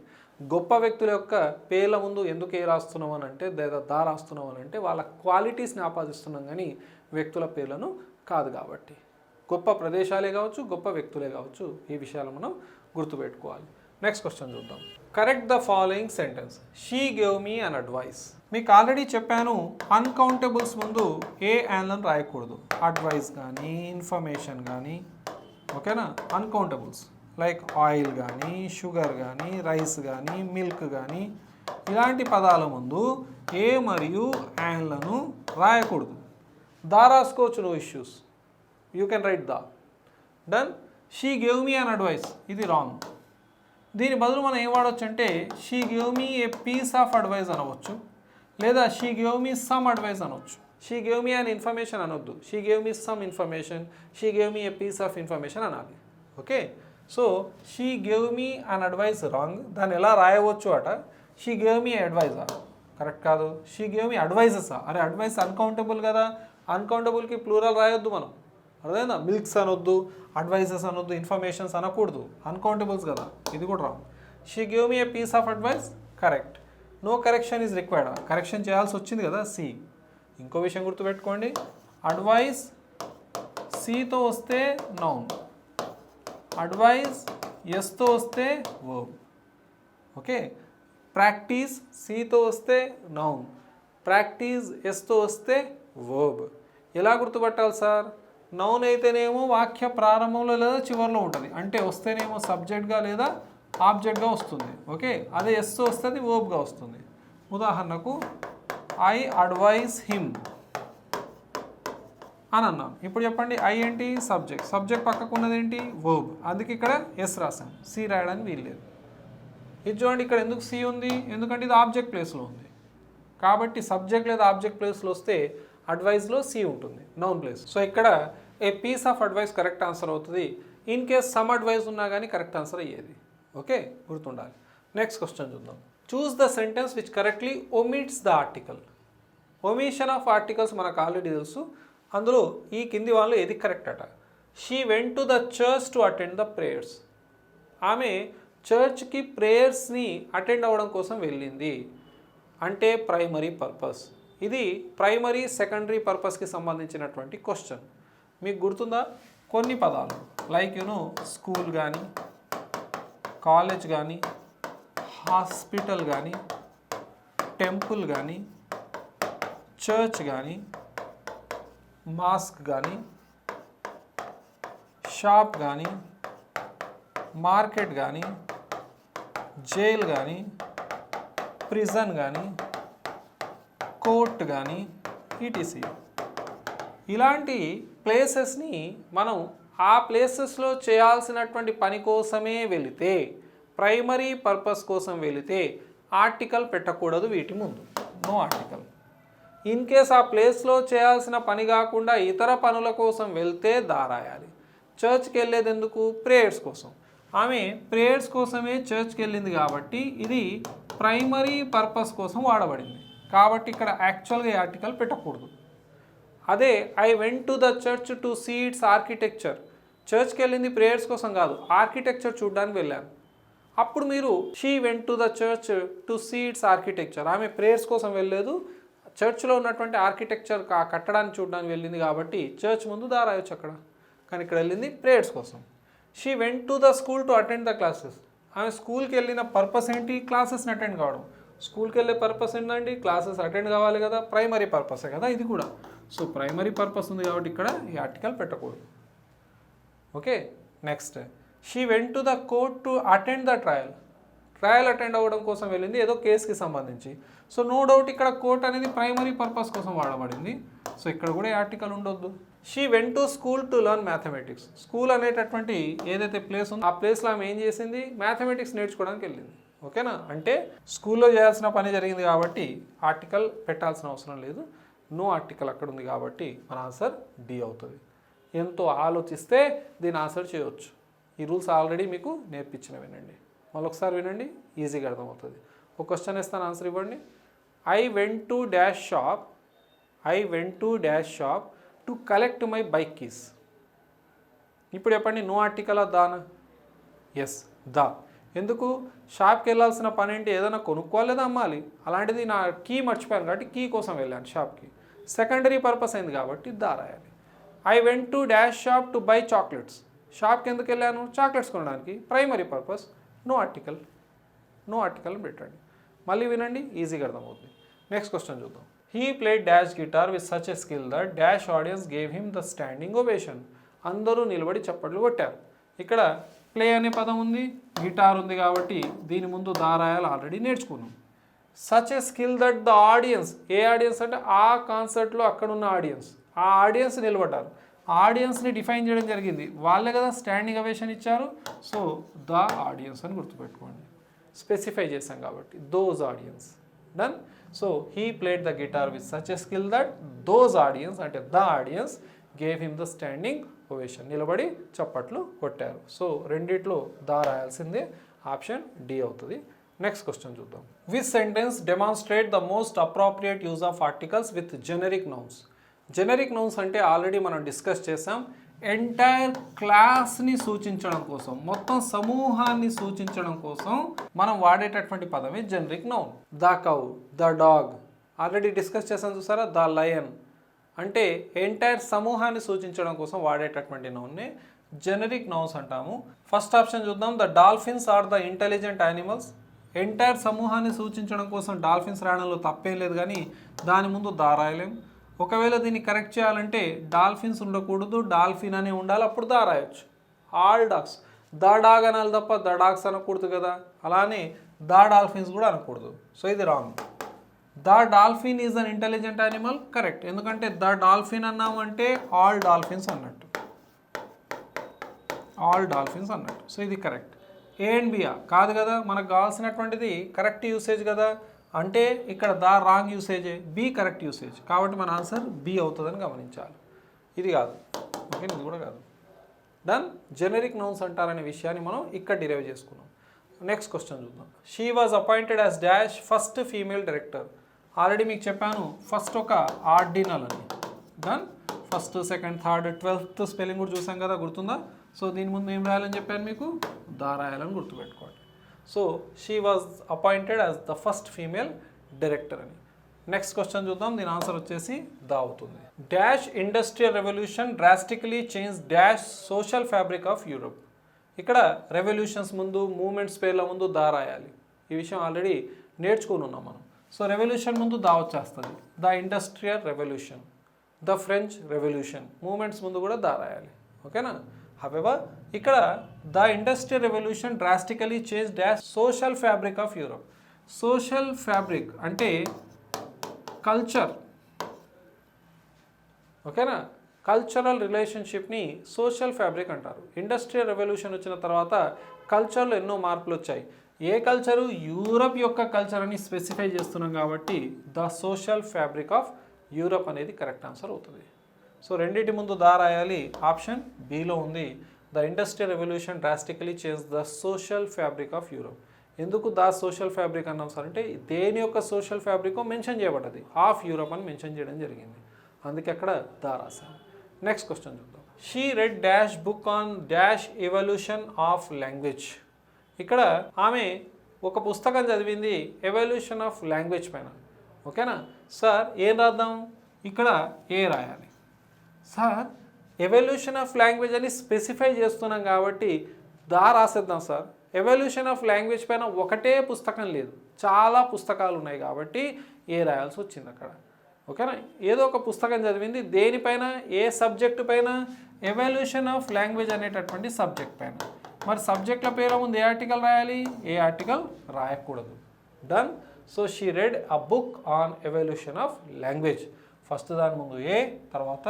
గొప్ప వ్యక్తుల యొక్క పేర్ల ముందు ఎందుకు ఏ రాస్తున్నాం అని అంటే, లేదా దా రాస్తున్నాం అని అంటే వాళ్ళ క్వాలిటీస్ని ఆపాదిస్తున్నాం కానీ వ్యక్తుల పేర్లను కాదు. కాబట్టి గొప్ప ప్రదేశాలే కావచ్చు, గొప్ప వ్యక్తులే కావచ్చు, ఈ విషయాలు మనం గుర్తుపెట్టుకోవాలి. నెక్స్ట్ క్వశ్చన్ చూద్దాం. Correct the following sentence. She gave me an advice. మీకు ఆల్రెడీ చెప్పాను, అన్కౌంటబుల్స్ ముందు ఏ యాన్లను రాయకూడదు. అడ్వైస్ కానీ, ఇన్ఫర్మేషన్ కానీ, ఓకేనా. అన్కౌంటబుల్స్ లైక్ ఆయిల్ కానీ, షుగర్ కానీ, రైస్ కానీ, మిల్క్ కానీ, ఇలాంటి పదాల ముందు ఏ మరియు యాన్లను రాయకూడదు. దా రాసుకోవచ్చు, no issues, you can write the. Done. She gave me an advice, ఇది రాంగ్. దీని బదులు మనం ఏం వాడవచ్చు అంటే, she gave me a piece of advice అనవచ్చు, లేదా she gave me some advice అనవచ్చు. She gave me an information అనొద్దు, she gave me some information, she gave me a piece of information అనాలి. Okay, so she gave me an advice wrong. దాన్ని ఎలా రాయవచ్చు అట, she gave me advice correct కాదు. She gave me advices. అరే advice uncountable కదా, అన్కౌంటబుల్కి plural రాయొద్దు మనం, అర్థమైందా. మిల్క్స్ అనొద్దు, అడ్వైజెస్ అనొద్దు, ఇన్ఫర్మేషన్స్ అనకూడదు, అన్కౌంటబుల్స్ కదా, ఇది కూడా wrong. She give me a piece of advice correct. No correction is required. Correction చేయాల్సి వచ్చింది కదా, సి. ఇంకో విషయం గుర్తుపెట్టుకోండి, అడ్వైస్ సితో వస్తే నౌన్, అడ్వైస్ ఎస్తో వస్తే వర్బ్. ఓకే, ప్రాక్టీస్ సితో వస్తే నౌన్, ప్రాక్టీస్ ఎస్తో వస్తే వర్బ్. ఎలా గుర్తుపట్టాలి సార్? నౌన్ అయితేనేమో వాక్య ప్రారంభంలో లేదా చివరిలో ఉంటుంది, అంటే వస్తేనేమో సబ్జెక్ట్గా లేదా ఆబ్జెక్ట్గా వస్తుంది. ఓకే, అదే ఎస్ వస్తుంది, వర్బ్గా వస్తుంది. ఉదాహరణకు ఐ అడ్వైజ్ హిమ్ అని అన్నాం. ఇప్పుడు చెప్పండి, ఐ ఏంటి? సబ్జెక్ట్. సబ్జెక్ట్ పక్కకు ఉన్నది ఏంటి? వర్బ్. అందుకే ఇక్కడ ఎస్ రాసాం, సి రాయడానికి వీల్లేదు. ఇది చూడండి, ఇక్కడ ఎందుకు సి ఉంది? ఎందుకంటే ఇది ఆబ్జెక్ట్ ప్లేస్లో ఉంది. కాబట్టి సబ్జెక్ట్ లేదా ఆబ్జెక్ట్ ప్లేస్లో వస్తే అడ్వైజ్లో సి ఉంటుంది, నౌన్ ప్లేస్. సో ఇక్కడ a piece of advice correct answer అవుతుంది. ఇన్ కేస్ సమ్ అడ్వైస్ ఉన్నా కానీ కరెక్ట్ ఆన్సర్ అయ్యేది. ఓకే, గుర్తుండాలి. నెక్స్ట్ క్వశ్చన్ చూద్దాం. Choose the sentence which correctly omits the article. Omission of articles మనకు ఆల్రెడీ తెలుసు. అందులో ఈ కింది వాళ్ళు ఏది కరెక్ట్ అట. She went to the church to attend the prayers. ఆమె చర్చ్కి ప్రేయర్స్ని అటెండ్ అవ్వడం కోసం వెళ్ళింది. అంటే ప్రైమరీ పర్పస్. ఇది ప్రైమరీ సెకండరీ పర్పస్కి సంబంధించినటువంటి క్వశ్చన్. మీకు గుర్తుందా? కొన్ని పదాలు లైక్ స్కూల్ కానీ, కాలేజ్ కానీ, హాస్పిటల్ కానీ, టెంపుల్ కానీ, చర్చ్ కానీ, మాస్క్ కానీ, షాప్ కానీ, మార్కెట్ కానీ, జైల్ కానీ, ప్రిజన్ కానీ, కోర్ట్ కానీ, ఈటీసీ. ఇలాంటి ప్లేసెస్ని మనం ఆ ప్లేసెస్లో చేయాల్సినటువంటి పని కోసమే వెళితే, ప్రైమరీ పర్పస్ కోసం వెళితే ఆర్టికల్ పెట్టకూడదు వీటి ముందు, నో ఆర్టికల్. ఇన్ కేస్ ఆ ప్లేస్లో చేయాల్సిన పని కాకుండా ఇతర పనుల కోసం వెళ్తే దారాయాలి. చర్చ్కి వెళ్ళేది ఎందుకు? ప్రేయర్స్ కోసం. ఆమె ప్రేయర్స్ కోసమే చర్చ్కి వెళ్ళింది కాబట్టి ఇది ప్రైమరీ పర్పస్ కోసం వాడబడింది. కాబట్టి ఇక్కడ యాక్చువల్గా ఈ ఆర్టికల్ పెట్టకూడదు. అదే I went to the church to see its architecture. చర్చ్కి వెళ్ళింది ప్రేయర్స్ కోసం కాదు, ఆర్కిటెక్చర్ చూడడానికి వెళ్ళాను. అప్పుడు మీరు she went to the church to see its architecture. ఆమె ప్రేయర్స్ కోసం వెళ్ళలేదు, చర్చ్లో ఉన్నటువంటి ఆర్కిటెక్చర్ కట్టడాన్ని చూడడానికి వెళ్ళింది కాబట్టి చర్చ్ ముందు దా రాయొచ్చు అక్కడ. కానీ ఇక్కడ వెళ్ళింది ప్రేయర్స్ కోసం. She went to the school to attend the classes. ఆమె స్కూల్కి వెళ్ళిన పర్పస్ ఏంటి? క్లాసెస్ని అటెండ్ కావడం. స్కూల్కి వెళ్ళే పర్పస్ ఏంటండి? క్లాసెస్ అటెండ్ కావాలి కదా, ప్రైమరీ పర్పసే కదా ఇది కూడా. సో ప్రైమరీ పర్పస్ ఉంది కాబట్టి ఇక్కడ ఈ ఆర్టికల్ పెట్టకూడదు. Okay, next she went to the court to attend the trial. Trial attend అవ్వడం కోసం వెళ్ళింది, ఏదో కేసుకి సంబంధించి. సో నో డౌట్ ఇక్కడ కోర్ట్ అనేది ప్రైమరీ పర్పస్ కోసం వాడబడింది. సో ఇక్కడ కూడా ఈ ఆర్టికల్ ఉండొద్దు. She went to school to learn mathematics. School అనేటటువంటి ఏదైతే ప్లేస్ ఉందో ఆ ప్లేస్లో ఆమె ఏం చేసింది? మ్యాథమెటిక్స్ నేర్చుకోవడానికి వెళ్ళింది. ఓకేనా? అంటే స్కూల్లో చేయాల్సిన పని జరిగింది కాబట్టి ఆర్టికల్ పెట్టాల్సిన అవసరం లేదు. నో ఆర్టికల్ అక్కడ ఉంది కాబట్టి మన ఆన్సర్ డి అవుతుంది. ఎంతో ఆలోచిస్తే దీని ఆన్సర్ చేయవచ్చు. ఈ రూల్స్ ఆల్రెడీ మీకు నేర్పించినవేనండి. మళ్ళొకసారి వినండి, ఈజీగా అర్థమవుతుంది. ఒక క్వశ్చన్ ఇస్తాను, ఆన్సర్ ఇవ్వండి. I went to dash shop to collect my bike keys. ఇప్పుడు చెప్పండి, నో ఆర్టికల్ దానా? ఎస్, దా. ఎందుకు? షాప్కి వెళ్ళాల్సిన పని ఏంటి? ఏదైనా కొనుక్కోవాలి లేదా అమ్మాలి. అలాంటిది నా కీ మర్చిపోయాను కాబట్టి కీ కోసం వెళ్ళాను షాప్కి. సెకండరీ పర్పస్ అయింది కాబట్టి దా రాయాలి. I went to dash shop to buy chocolates. షాప్కి ఎందుకు వెళ్ళాను? చాక్లెట్స్ కొనడానికి. Primary purpose. నో ఆర్టికల్ పెట్టండి. మళ్ళీ వినండి, ఈజీగా అర్థమవుతుంది. నెక్స్ట్ క్వశ్చన్ చూద్దాం. He played dash guitar with such a skill that dash audience gave him the standing ovation. అందరూ నిలబడి చప్పట్లు కొట్టారు. ఇక్కడ ప్లే అనే పదం ఉంది, గిటార్ ఉంది కాబట్టి దీని ముందు దా రాయాలి, ఆల్రెడీ నేర్చుకున్నాం. Such a skill that the audience. A audience అంటే ఆ కాన్సర్ట్లో అక్కడున్న ఆడియన్స్. ఆ ఆడియన్స్ నిలబడ్డారు. ఆడియన్స్ని డిఫైన్ చేయడం జరిగింది, వాళ్ళే కదా స్టాండింగ్ అవేషన్ ఇచ్చారు. సో ద ఆడియన్స్ అని గుర్తుపెట్టుకోండి, స్పెసిఫై చేశాం కాబట్టి. Those audience. Done. So he played the guitar with such a skill that those audience అంటే the audience gave him the standing ovation. నిలబడి చప్పట్లు కొట్టారు. సో రెండిట్లో దా రాయాల్సిందే, ఆప్షన్ డి అవుతుంది. నెక్స్ట్ క్వశ్చన్ చూద్దాం. Which sentence demonstrate the most appropriate use of articles with generic nouns. Generic nouns అంటే already మనం డిస్కస్ చేసాం. ఎంటైర్ క్లాస్ని సూచించడం కోసం, మొత్తం సమూహాన్ని సూచించడం కోసం మనం వాడేటటువంటి పదమే generic noun. The cow, the dog already discuss చేసాం చూసారా. ద లయన్ అంటే ఎంటైర్ సమూహాన్ని సూచించడం కోసం వాడేటటువంటి నౌన్నే జెనరిక్ నౌన్స్ అంటాము. ఫస్ట్ ఆప్షన్ చూద్దాం. The dolphins are the intelligent animals. Entire సమూహాన్ని సూచించడం కోసం డాల్ఫిన్స్ రాయడంలో తప్పేం లేదు, కానీ దాని ముందు దా రాయలేం. ఒకవేళ దీన్ని కరెక్ట్ చేయాలంటే డాల్ఫిన్స్ ఉండకూడదు, డాల్ఫిన్ అనే ఉండాలి, అప్పుడు దా రాయొచ్చు. ఆల్ డాగ్స్, ద డాగ్ అనాలి తప్ప ద డాగ్స్ అనకూడదు కదా. అలానే ద డాల్ఫిన్స్ కూడా అనకూడదు. సో ఇది wrong. The dolphin is an intelligent animal correct, ఎందుకంటే ద డాల్ఫిన్ అన్నామంటే ఆల్ డాల్ఫిన్స్ అన్నట్టు. ఆల్ డాల్ఫిన్స్ అన్నట్టు. సో ఇది కరెక్ట్. ఏ అండ్ బియా కాదు కదా, మనకు కావాల్సినటువంటిది కరెక్ట్ యూసేజ్ కదా. అంటే ఇక్కడ ద రాంగ్ యూసేజే, బి కరెక్ట్ యూసేజ్. కాబట్టి మన ఆన్సర్ బి అవుతుందని గమనించాలి. ఇది కాదు, ఓకే, ఇది కూడా కాదు. డన్. జెనరిక్ నౌన్స్ అంటారనే విషయాన్ని మనం ఇక్కడ డిరైవ్ చేసుకున్నాం. నెక్స్ట్ క్వశ్చన్ చూద్దాం. She was appointed as dash first female director. Already మీకు చెప్పాను ఫస్ట్ ఒక ఆర్డినల్ అని. Done. First, second, third, 12th spelling కూడా చూసాం కదా, గుర్తుందా? సో దీని ముందు ఏం రాయాలని చెప్పాను మీకు? దా రాయాలని గుర్తుపెట్టుకోండి. So she was appointed as the first female director అని. నెక్స్ట్ క్వశ్చన్ చూద్దాం. దీని ఆన్సర్ వచ్చేసి దా అవుతుంది. Dash industrial revolution drastically change dash social fabric of Europe. ఇక్కడ రెవల్యూషన్స్ ముందు, మూమెంట్స్ పేర్ల ముందు దా రాయాలి. ఈ విషయం ఆల్రెడీ నేర్చుకుని ఉన్నాం మనం. సో రెవల్యూషన్ ముందు దా వచ్చేస్తుంది. The industrial revolution, the French revolution, movements ముందు కూడా దా రాయాలి. ఓకేనా? హవెవర్ ఇక్కడ the industrial revolution drastically change dash social fabric of Europe. Social fabric అంటే కల్చర్. ఓకేనా? కల్చరల్ రిలేషన్షిప్ని సోషల్ ఫ్యాబ్రిక్ అంటారు. ఇండస్ట్రియల్ రెవల్యూషన్ వచ్చిన తర్వాత కల్చర్లో ఎన్నో మార్పులు వచ్చాయి. ఏ కల్చరు? యూరప్ యొక్క కల్చర్ అని స్పెసిఫై చేస్తున్నాం కాబట్టి the social fabric of Europe అనేది కరెక్ట్ ఆన్సర్ అవుతుంది. సో రెండింటి ముందు దా రాయాలి, ఆప్షన్ బిలో ఉంది. The industrial revolution drastically change the social fabric of Europe. ఎందుకు ద సోషల్ ఫ్యాబ్రిక్ అన్నాం సార్ అంటే దేని యొక్క సోషల్ ఫ్యాబ్రికో మెన్షన్ చేయబడ్డది, ఆఫ్ యూరప్ అని మెన్షన్ చేయడం జరిగింది, అందుకే అక్కడ దా రాశాను. నెక్స్ట్ క్వశ్చన్ చూద్దాం. She red dash book on dash evolution of language. ఇక్కడ ఆమె ఒక పుస్తకం చదివింది ఎవల్యూషన్ ఆఫ్ లాంగ్వేజ్ పైన. ఓకేనా సార్, ఏం రాద్దాం? ఇక్కడ ఏ రాయాలి. సార్ ఎవల్యూషన్ ఆఫ్ లాంగ్వేజ్ అని స్పెసిఫై చేస్తున్నాం కాబట్టి రాసేద్దాం సార్. ఎవల్యూషన్ ఆఫ్ లాంగ్వేజ్ పైన ఒకటే పుస్తకం లేదు, చాలా పుస్తకాలు ఉన్నాయి కాబట్టి ఏ రాయాల్సి వచ్చింది అక్కడ. ఓకేనా, ఏదో ఒక పుస్తకం చదివింది, దేనిపైన? ఏ సబ్జెక్టు పైన? ఎవల్యూషన్ ఆఫ్ లాంగ్వేజ్ అనేటటువంటి సబ్జెక్ట్ పైన. మరి సబ్జెక్ట్ల పేరు ముందు ఏ ఆర్టికల్ రాయాలి? ఏ ఆర్టికల్ రాయకూడదు. Done. So she read a book on evolution of language. First దాని ముందు ఏ, తర్వాత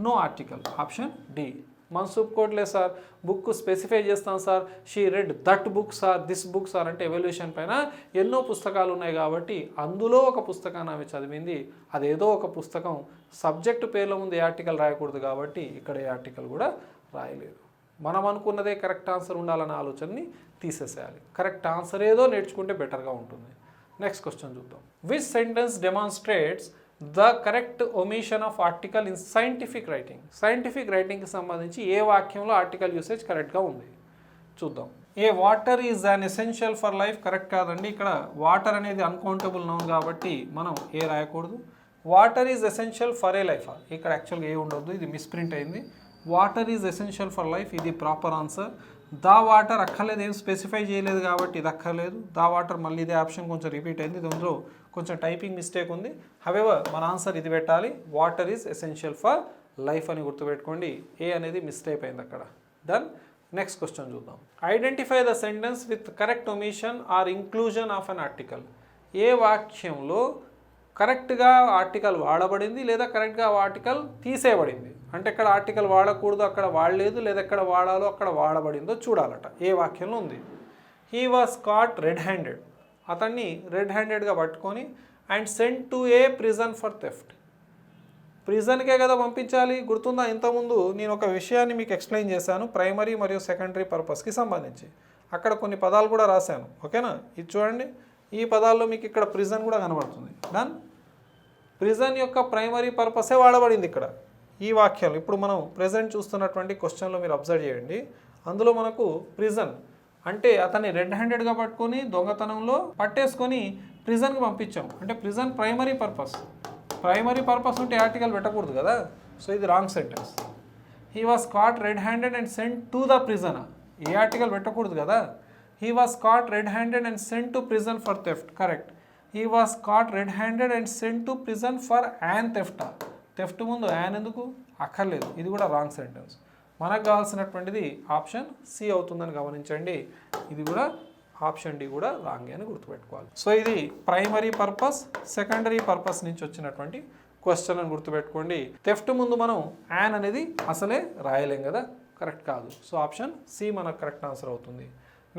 నో ఆర్టికల్. Option D. మనసూప్ కోట్లేదు సార్, బుక్ స్పెసిఫై చేస్తాం sir. She read that book sir, this book sir అంటే ఎవల్యూషన్ పైన ఎన్నో పుస్తకాలు ఉన్నాయి కాబట్టి అందులో ఒక పుస్తకాన్ని ఆమె చదివింది. అదేదో ఒక పుస్తకం, సబ్జెక్టు పేర్ల ముందు ఏ ఆర్టికల్ రాయకూడదు కాబట్టి ఇక్కడ ఏ ఆర్టికల్ కూడా రాయలేదు. మనం అనుకున్నదే కరెక్ట్ ఆన్సర్ ఉండాలన్న ఆలోచనని తీసేసేయాలి. కరెక్ట్ ఆన్సర్ ఏదో నేర్చుకుంటే బెటర్గా ఉంటుంది. నెక్స్ట్ క్వశ్చన్ చూద్దాం. Which sentence demonstrates the correct omission of article in scientific writing? Scientific రైటింగ్కి సంబంధించి ఏ వాక్యంలో ఆర్టికల్ యూసేజ్ కరెక్ట్గా ఉంది చూద్దాం. A water is an essential for life correct కాదండి. ఇక్కడ వాటర్ అనేది అన్కౌంటబుల్ నౌన్ కాబట్టి మనం ఏ రాయకూడదు. Water is essential for a life, ఇక్కడ యాక్చువల్గా ఏ ఉండొద్దు, ఇది మిస్ప్రింట్ అయింది. Water is essential for life, ఇది ప్రాపర్ ఆన్సర్. ద వాటర్ అక్కర్లేదు, ఏం స్పెసిఫై చేయలేదు కాబట్టి ఇది అక్కర్లేదు. ద వాటర్ మళ్ళీ ఇదే ఆప్షన్ కొంచెం రిపీట్ అయింది, దీంట్లో కొంచెం టైపింగ్ మిస్టేక్ ఉంది. హవెవర్ మన ఆన్సర్ ఇది పెట్టాలి, water is essential for life అని గుర్తుపెట్టుకోండి. ఏ అనేది మిస్టేక్ అయింది అక్కడ. డన్. నెక్స్ట్ క్వశ్చన్ చూద్దాం. Identify the sentence with correct omission or inclusion of an article. ఏ వాక్యంలో కరెక్ట్గా ఆర్టికల్ వాడబడింది లేదా కరెక్ట్గా ఆర్టికల్ తీసేయబడింది. అంటే ఇక్కడ ఆర్టికల్ వాడకూడదు, అక్కడ వాడలేదు, లేదా ఎక్కడ వాడాలో అక్కడ వాడబడిందో చూడాలట. ఏ వాక్యంలో ఉంది? He was caught red handed, అతన్ని రెడ్ హ్యాండెడ్గా పట్టుకొని and sent to a prison for theft. ప్రిజన్కే కదా పంపించాలి, గుర్తుందా? ఇంతకుముందు నేను ఒక విషయాన్ని మీకు ఎక్స్ప్లెయిన్ చేశాను ప్రైమరీ మరియు సెకండరీ పర్పస్కి సంబంధించి. అక్కడ కొన్ని పదాలు కూడా రాశాను. ఓకేనా, ఇది చూడండి. ఈ పదాల్లో మీకు ఇక్కడ ప్రిజన్ కూడా కనబడుతుంది. డన్. ప్రిజన్ యొక్క ప్రైమరీ పర్పసే వాడబడింది ఇక్కడ ఈ వాక్యాలు. ఇప్పుడు మనం ప్రెజెంట్ చూస్తున్నటువంటి క్వశ్చన్లో మీరు అబ్జర్వ్ చేయండి. అందులో మనకు ప్రిజన్ అంటే అతన్ని రెడ్ హ్యాండెడ్గా పట్టుకొని దొంగతనంలో పట్టేసుకొని ప్రిజన్కి పంపించాం. అంటే prison primary purpose. Primary purpose ఉంటే ఆర్టికల్ పెట్టకూడదు కదా. సో ఇది wrong sentence. He was caught red handed and sent to the prison, ఏ ఆర్టికల్ పెట్టకూడదు కదా. He was caught red handed and sent to prison for theft correct. He was caught red handed and sent to prison for an theft. Theft ముందు an ఎందుకు? అక్కర్లేదు, ఇది కూడా wrong sentence. మనకు కావాల్సినటువంటిది option C అవుతుందని గమనించండి. ఇది కూడా ఆప్షన్ డి కూడా రాంగ్ అని గుర్తుపెట్టుకోవాలి. సో ఇది ప్రైమరీ పర్పస్ సెకండరీ పర్పస్ నుంచి వచ్చినటువంటి క్వశ్చన్ అని గుర్తుపెట్టుకోండి. థెఫ్ట్ ముందు మనం యాన్ అనేది అసలే రాయలేం కదా, కరెక్ట్ కాదు. సో ఆప్షన్ సి మనకు కరెక్ట్ ఆన్సర్ అవుతుంది.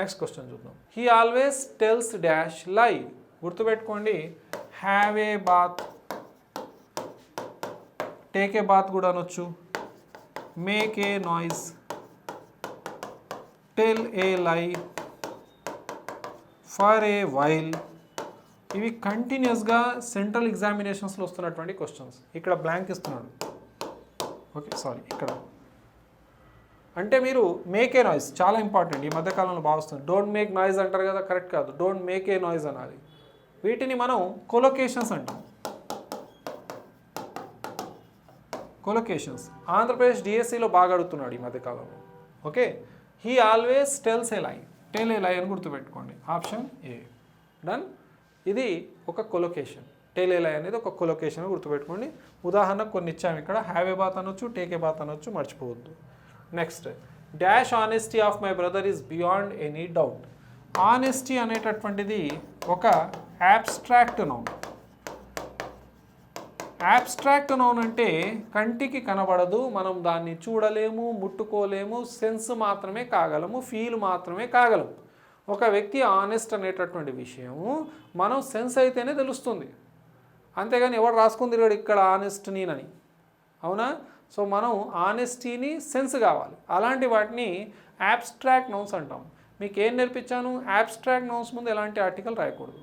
నెక్స్ట్ క్వశ్చన్ చూద్దాం. He always tells dash lie. గుర్తుపెట్టుకోండి, have a bath, take a bath కూడా అనొచ్చు, make a noise, tell a lie, for a while. ఇవి కంటిన్యూస్గా సెంట్రల్ ఎగ్జామినేషన్స్లో వస్తున్నటువంటి క్వశ్చన్స్. ఇక్కడ బ్లాంక్ ఇస్తున్నాడు. ఓకే సారీ, ఇక్కడ అంటే మీరు మేక్ ఏ నాయిస్ చాలా ఇంపార్టెంట్, ఈ మధ్యకాలంలో బాగా వస్తుంది. డోంట్ మేక్ నాయిస్ అంటారు కదా, కరెక్ట్ కాదు, డోంట్ మేక్ ఏ నాయిస్ అనాలి. వీటిని మనం కొలొకేషన్స్ అంటాం. కొలొకేషన్స్ ఆంధ్రప్రదేశ్ డిఎస్సిలో బాగా అడుగుతున్నాడు ఈ మధ్యకాలంలో. Okay, he always tells a లై, టెల్ ఏ లై అని గుర్తుపెట్టుకోండి. Option A. డన్. ఇది ఒక కొలొకేషన్. టెల్ ఏ లై అనేది ఒక కొలొకేషన్ అని గుర్తుపెట్టుకోండి. ఉదాహరణకు కొన్ని ఇచ్చాము ఇక్కడ, హ్యావ్ ఏ బాత్ అనొచ్చు, టేక్ ఏ బాత్ అనొచ్చు, మర్చిపోవద్దు. Next, dash honesty of my brother is beyond any doubt. Honesty అనేటటువంటిది ఒక యాబ్స్ట్రాక్ట్ నౌన్. యాబ్స్ట్రాక్ట్ నౌన్ అంటే కంటికి కనబడదు, మనం దాన్ని చూడలేము, ముట్టుకోలేము, సెన్స్ మాత్రమే కాగలము, ఫీల్ మాత్రమే కాగలము. ఒక వ్యక్తి ఆనెస్ట్ అనేటటువంటి విషయము మనం సెన్స్ అయితేనే తెలుస్తుంది. అంతేగాని ఎవడు రాసుకుని తిరిగాడు ఇక్కడ ఆనెస్ట్ నేనని, అవునా? సో మనం ఆనెస్టీని సెన్స్ కావాలి. అలాంటి వాటిని యాబ్స్ట్రాక్ట్ నౌన్స్ అంటాం. మీకు ఏం నేర్పించాను? యాబ్స్ట్రాక్ట్ నౌన్స్ ముందు ఎలాంటి ఆర్టికల్ రాయకూడదు.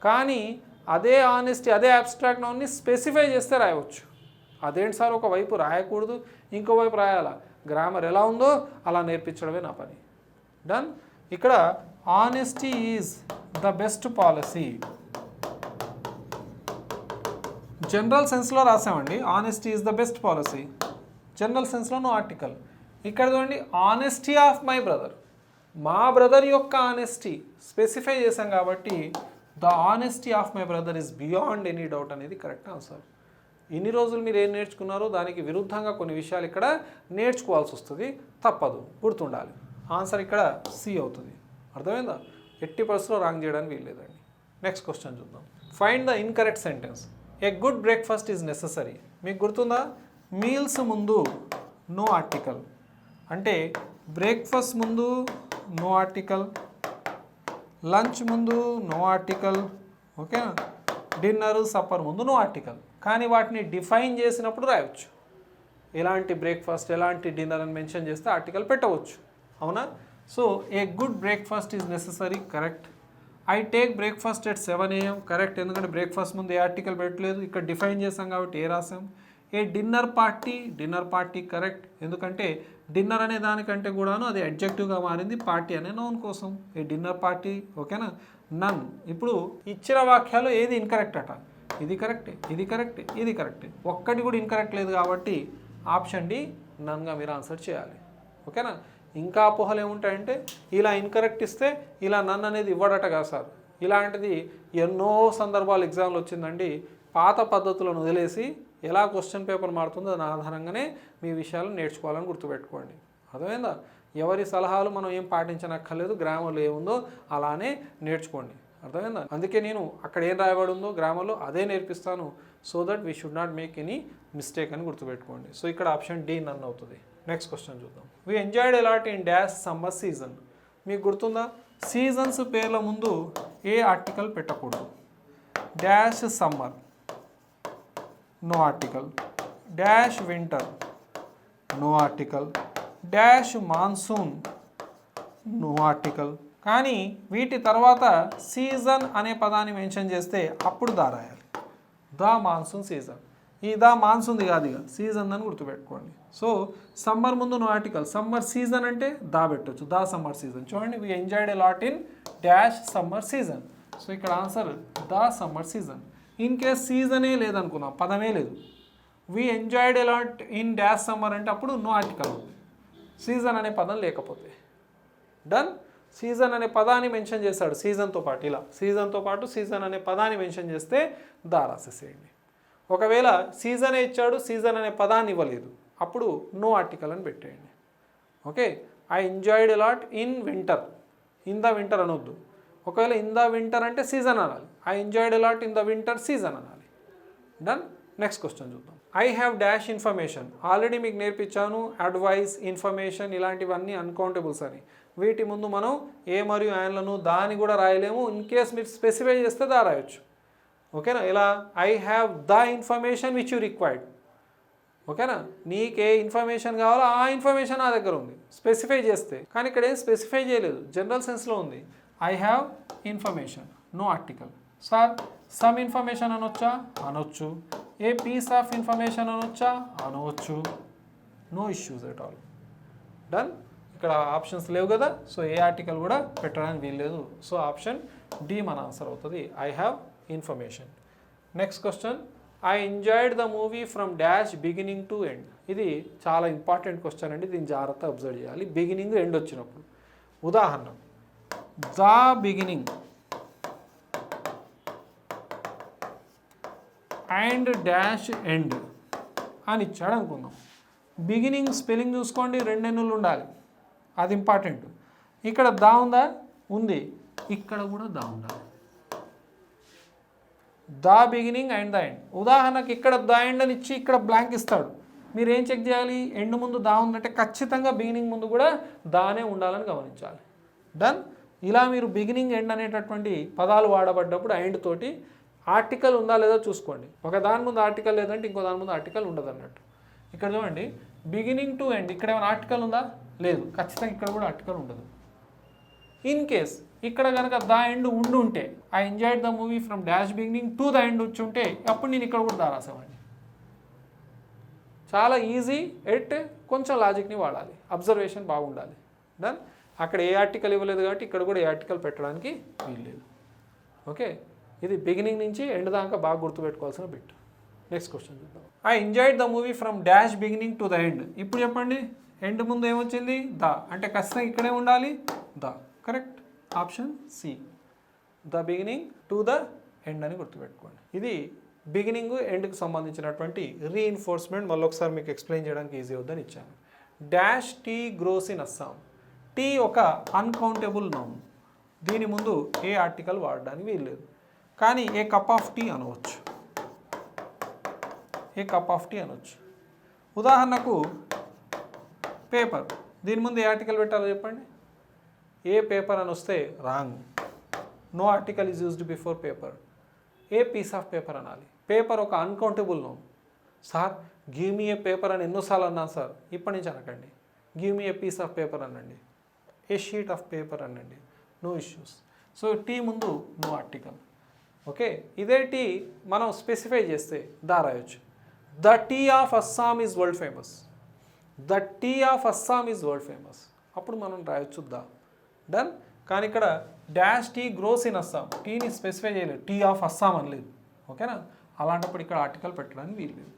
కానీ అదే ఆనెస్టీ, అదే యాబ్స్ట్రాక్ట్ నౌన్ని స్పెసిఫై చేస్తే రాయవచ్చు. అదేంటి సార్ ఒకవైపు రాయకూడదు ఇంకోవైపు రాయాలా? గ్రామర్ ఎలా ఉందో అలా నేర్పించడమే నా పని. డన్. ఇక్కడ honesty is the best policy. General సెన్స్లో రాసామండి, honesty is the best policy. General సెన్స్లో నో ఆర్టికల్. ఇక్కడ చూడండి, ఆనెస్టీ ఆఫ్ మై బ్రదర్, మా బ్రదర్ యొక్క ఆనెస్టీ స్పెసిఫై చేశాం కాబట్టి the honesty of my brother is beyond any doubt అనేది కరెక్ట్ ఆన్సర్. ఇన్ని రోజులు మీరు ఏం నేర్చుకున్నారో దానికి విరుద్ధంగా కొన్ని విషయాలు ఇక్కడ నేర్చుకోవాల్సి వస్తుంది, తప్పదు, గుర్తుండాలి. ఆన్సర్ ఇక్కడ సి అవుతుంది. అర్థమైందా? ఎట్టి పరిస్థితిలో రాంగ్ చేయడానికి వీల్లేదండి. నెక్స్ట్ క్వశ్చన్ చూద్దాం. Find the incorrect sentence. A good breakfast is necessary. మీకు గుర్తుందా? మీల్స్ ముందు నో ఆర్టికల్, అంటే బ్రేక్ఫాస్ట్ ముందు నో ఆర్టికల్, లంచ్ ముందు నో ఆర్టికల్, ఓకేనా, డిన్నర్ సప్పర్ ముందు నో ఆర్టికల్. కానీ వాటిని డిఫైన్ చేసినప్పుడు రాయవచ్చు. ఎలాంటి బ్రేక్ఫాస్ట్, ఎలాంటి డిన్నర్ అని మెన్షన్ చేస్తే ఆర్టికల్ పెట్టవచ్చు, అవునా? So a good breakfast is necessary, correct. I take breakfast at 7 AM, correct. ఎందుకంటే బ్రేక్ఫాస్ట్ ముందు ఏ ఆర్టికల్ పెట్టలేదు, ఇక్కడ డిఫైన్ చేసాం కాబట్టి ఏ రాసాం. ఏ డిన్నర్ పార్టీ కరెక్ట్. ఎందుకంటే డిన్నర్ అనే దానికంటే కూడాను అది అడ్జెక్టివ్గా మారింది, పార్టీ అనే నౌన్ కోసం. ఏ డిన్నర్ పార్టీ, ఓకేనా. నన్. ఇప్పుడు ఇచ్చిన వాక్యాలు ఏది ఇన్కరెక్ట్ అట? ఇది కరెక్టే, ఇది కరెక్టే, ఇది కరెక్టే. ఒక్కటి కూడా ఇన్కరెక్ట్ లేదు కాబట్టి ఆప్షన్ డి నన్గా మీరు ఆన్సర్ చేయాలి, ఓకేనా. ఇంకా అపోహలు ఏముంటాయంటే ఇలా ఇన్కరెక్ట్ ఇస్తే ఇలా నన్ను అనేది ఇవ్వడట కదా సార్. ఇలాంటిది ఎన్నో సందర్భాలు ఎగ్జామ్లో వచ్చిందండి. పాత పద్ధతులను వదిలేసి ఎలా క్వశ్చన్ పేపర్ మారుతుందో దాని ఆధారంగానే మీ విషయాలు నేర్చుకోవాలని గుర్తుపెట్టుకోండి. అర్థమైందా? ఎవరి సలహాలు మనం ఏం పాటించనక్కర్లేదు, గ్రామర్లో ఏముందో అలానే నేర్చుకోండి. అర్థమైందా? అందుకే నేను అక్కడ ఏం రాయబడి ఉందో గ్రామర్లో అదే నేర్పిస్తాను, so that we should not make any mistake అని గుర్తుపెట్టుకోండి. సో ఇక్కడ ఆప్షన్ డి నన్ అవుతుంది. నెక్స్ట్ క్వశ్చన్ చూద్దాం. We enjoyed a lot in dash summer season. మీకు గుర్తుందా? సీజన్స్ పేర్ల ముందు ఏ ఆర్టికల్ పెట్టకూడదు. Dash summer, no article. Dash winter, no article. Dash monsoon, no article. కానీ వీటి తర్వాత సీజన్ అనే పదాన్ని మెన్షన్ చేస్తే అప్పుడు దా రాయాలి. The monsoon season. ఈ ద మాన్సూన్ది కాదు, ఇక సీజన్ అని గుర్తుపెట్టుకోండి. సో సమ్మర్ ముందు నో ఆర్టికల్, సమ్మర్ సీజన్ అంటే దా పెట్టవచ్చు, ద సమ్మర్ సీజన్. చూడండి, we enjoyed a lot in dash summer season. So ఇక్కడ answer the summer season. In case సీజనే లేదనుకున్నాం, పదమే లేదు, we enjoyed a lot in dash summer అంటే అప్పుడు నో ఆర్టికల్ ఉంది, సీజన్ అనే పదం లేకపోతే. డన్. సీజన్ అనే పదాన్ని మెన్షన్ చేశాడు సీజన్తో పాటు, ఇలా సీజన్తో పాటు సీజన్ అనే పదాన్ని మెన్షన్ చేస్తే దా రాసేసేయండి. ఒకవేళ సీజనే ఇచ్చాడు, సీజన్ అనే పదాన్ని ఇవ్వలేదు, అప్పుడు నో ఆర్టికల్ అని పెట్టేయండి. Okay. I enjoyed a lot in winter, in the winter అనొద్దు. ఒకవేళ ఇన్ ద వింటర్ అంటే సీజన్ అనాలి, I enjoyed a lot in the winter season అనాలి. డన్. నెక్స్ట్ క్వశ్చన్ చూద్దాం. I have dash information. Already మీకు నేర్పించాను, అడ్వైస్, ఇన్ఫర్మేషన్ ఇలాంటివన్నీ అన్కౌంటబుల్స్ అని. వీటి ముందు మనం ఏ మరియు యాన్లను దాన్ని కూడా రాయలేము. ఇన్ కేస్ మీరు స్పెసిఫై చేస్తే దా రాయొచ్చు, ఓకేనా. ఇలా I have the information which you required, ఓకేనా. నీకే ఇన్ఫర్మేషన్ కావాలో ఆ ఇన్ఫర్మేషన్ నా దగ్గర ఉంది స్పెసిఫై చేస్తే. కానీ ఇక్కడ ఏం స్పెసిఫై చేయలేదు, జనరల్ సెన్స్లో ఉంది. I have information, no article. Sir some information అనొచ్చా? అనొచ్చు. ఏ పీస్ ఆఫ్ ఇన్ఫర్మేషన్ అనొచ్చా? అనవచ్చు. No issues at all. Done. ఇక్కడ ఆప్షన్స్ లేవు కదా, సో ఏ ఆర్టికల్ కూడా పెట్టడానికి వీల్లేదు. సో ఆప్షన్ డి మన ఆన్సర్ అవుతుంది. I have information. Next question. I enjoyed the movie from dash beginning to end. ఇది చాలా ఇంపార్టెంట్ క్వశ్చన్ అండి, దీన్ని జాగ్రత్తగా అబ్జర్వ్ చేయాలి. బిగినింగ్ ఎండ్ వచ్చినప్పుడు ఉదాహరణ the beginning and dash end అని ఇచ్చాడు అనుకుందాం. బిగినింగ్ స్పెల్లింగ్ చూసుకోండి, రెండెన్నులు ఉండాలి, అది ఇంపార్టెంట్. ఇక్కడ దా ఉందా? ఉంది. ఇక్కడ కూడా దా ఉండాలి. The beginning and the end. ఉదాహరణకి ఇక్కడ ద ఎండ్ అని ఇచ్చి ఇక్కడ బ్లాంక్ ఇస్తాడు, మీరు ఏం చెక్ చేయాలి? ఎండ్ ముందు దా ఉందంటే ఖచ్చితంగా బిగినింగ్ ముందు కూడా దానే ఉండాలని గమనించాలి. డన్. ఇలా మీరు బిగినింగ్ ఎండ్ అనేటటువంటి పదాలు వాడబడ్డప్పుడు ఎండ్ తోటి ఆర్టికల్ ఉందా లేదా చూసుకోండి. ఒక దాని ముందు ఆర్టికల్ లేదంటే ఇంకో దాని ముందు ఆర్టికల్ ఉండదు అన్నట్టు. ఇక్కడ చూడండి, బిగినింగ్ టు ఎండ్, ఇక్కడ ఏమైనా ఆర్టికల్ ఉందా? లేదు, ఖచ్చితంగా ఇక్కడ కూడా ఆర్టికల్ ఉండదు. ఇన్ కేస్ ఇక్కడ కనుక ద ఎండ్ ఉండి ఉంటే, I enjoyed the movie from dash beginning to the end వచ్చి ఉంటే అప్పుడు నేను ఇక్కడ కూడా దా రాసేవాడిని. చాలా ఈజీ ఎట్ కొంచెం లాజిక్ని వాడాలి, అబ్జర్వేషన్ బాగుండాలి. డన్. అక్కడ ఏ ఆర్టికల్ ఇవ్వలేదు కాబట్టి ఇక్కడ కూడా ఏ ఆర్టికల్ పెట్టడానికి వీల్లేదు. ఓకే, ఇది బిగినింగ్ నుంచి ఎండ్ దాకా బాగా గుర్తుపెట్టుకోవాల్సిన బిట్. నెక్స్ట్ క్వశ్చన్ చూద్దాం. I enjoyed the movie from dash beginning to the end. ఇప్పుడు చెప్పండి, ఎండ్ ముందు ఏమొచ్చింది? ద. అంటే ఖచ్చితంగా ఇక్కడే ఉండాలి the. Correct, option C, the beginning to the end అని గుర్తుపెట్టుకోండి. ఇది బిగినింగ్ ఎండ్కి సంబంధించినటువంటి రీఇన్ఫోర్స్మెంట్. మళ్ళీ ఒకసారి మీకు ఎక్స్ప్లెయిన్ చేయడానికి ఈజీ అవుద్దని ఇచ్చాను. Dash tea grows in Assam. Tea ఒక అన్కౌంటబుల్ నౌన్. దీని ముందు ఏ ఆర్టికల్ వాడడానికి వీల్లేదు, కానీ ఏ కప్ ఆఫ్ టీ అనవచ్చు. ఏ కప్ ఆఫ్ టీ అనవచ్చు. ఉదాహరణకు పేపర్, దీని ముందు ఏ ఆర్టికల్ పెట్టాలో చెప్పండి. ఏ పేపర్ అని వస్తే wrong. No article is used before paper. A piece of paper అనాలి. పేపర్ ఒక uncountable noun. Sir give me a paper అని ఎన్నోసార్లు అన్నాను సార్. ఇప్పటి నుంచి అనకండి, give me a piece of paper అనండి, ఏ షీట్ ఆఫ్ పేపర్ అనండి, నో ఇష్యూస్. సో టీ ముందు నో ఆర్టికల్. ఓకే, ఇదే టీ మనం స్పెసిఫై చేస్తే దా రాయొచ్చు. The tea of Assam is world famous. The tea of Assam is world famous. అప్పుడు మనం రాయొచ్చు దా. డన్. కానీ ఇక్కడ dash tea grows in Assam, టీని స్పెసిఫై చేయలేదు, టీ ఆఫ్ అస్సాం అనలేదు. ఓకేనా, అలాంటప్పుడు ఇక్కడ ఆర్టికల్ పెట్టడానికి వీల్లేదు.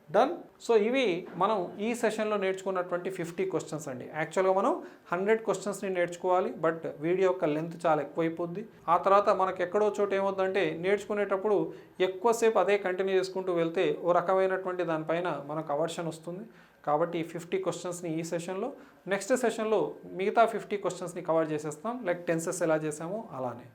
డన్. సో ఇవి మనం ఈ సెషన్లో నేర్చుకున్నటువంటి 50 క్వశ్చన్స్ అండి. యాక్చువల్గా మనం 100 క్వశ్చన్స్ని నేర్చుకోవాలి, బట్ వీడియో యొక్క లెంత్ చాలా ఎక్కువైపోద్ది. ఆ తర్వాత మనకు ఎక్కడో చోట ఏమవుతుందంటే నేర్చుకునేటప్పుడు ఎక్కువసేపు అదే కంటిన్యూ చేసుకుంటూ వెళ్తే ఓ రకమైనటువంటి దానిపైన మనకు అవర్షన్ వస్తుంది. కాబట్టి 50 క్వశ్చన్స్ని ఈ సెషన్లో, నెక్స్ట్ సెషన్లో మిగతా 50 క్వశ్చన్స్ని కవర్ చేసేస్తాం. లైక్ టెన్సెస్ ఎలా చేసామో అలానే.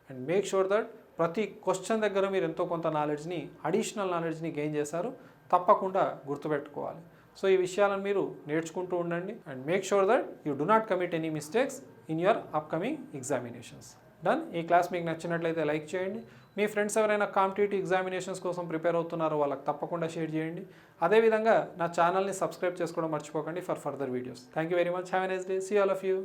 అండ్ మేక్ షూర్ దట్ ప్రతి క్వశ్చన్ దగ్గర మీరు ఎంతో కొంత నాలెడ్జ్ని, అడిషనల్ నాలెడ్జ్ని గెయిన్ చేశారు. తప్పకుండా గుర్తుపెట్టుకోవాలి. సో ఈ విషయాలను మీరు నేర్చుకుంటూ ఉండండి. And make sure that you do not commit any mistakes in your upcoming examinations. Done. ఈ క్లాస్ మీకు నచ్చినట్లయితే లైక్ చేయండి. మీ ఫ్రెండ్స్ ఎవరైనా కాంపిటేటివ్ ఎగ్జామినేషన్స్ కోసం ప్రిపేర్ అవుతున్నారో వాళ్ళకి తప్పకుండా షేర్ చేయండి. అదేవిధంగా నా ఛానల్ని సబ్స్క్రైబ్ చేసుకోవడం మర్చిపోకండి for further videos. Thank you very much. Have a nice day. See all of you.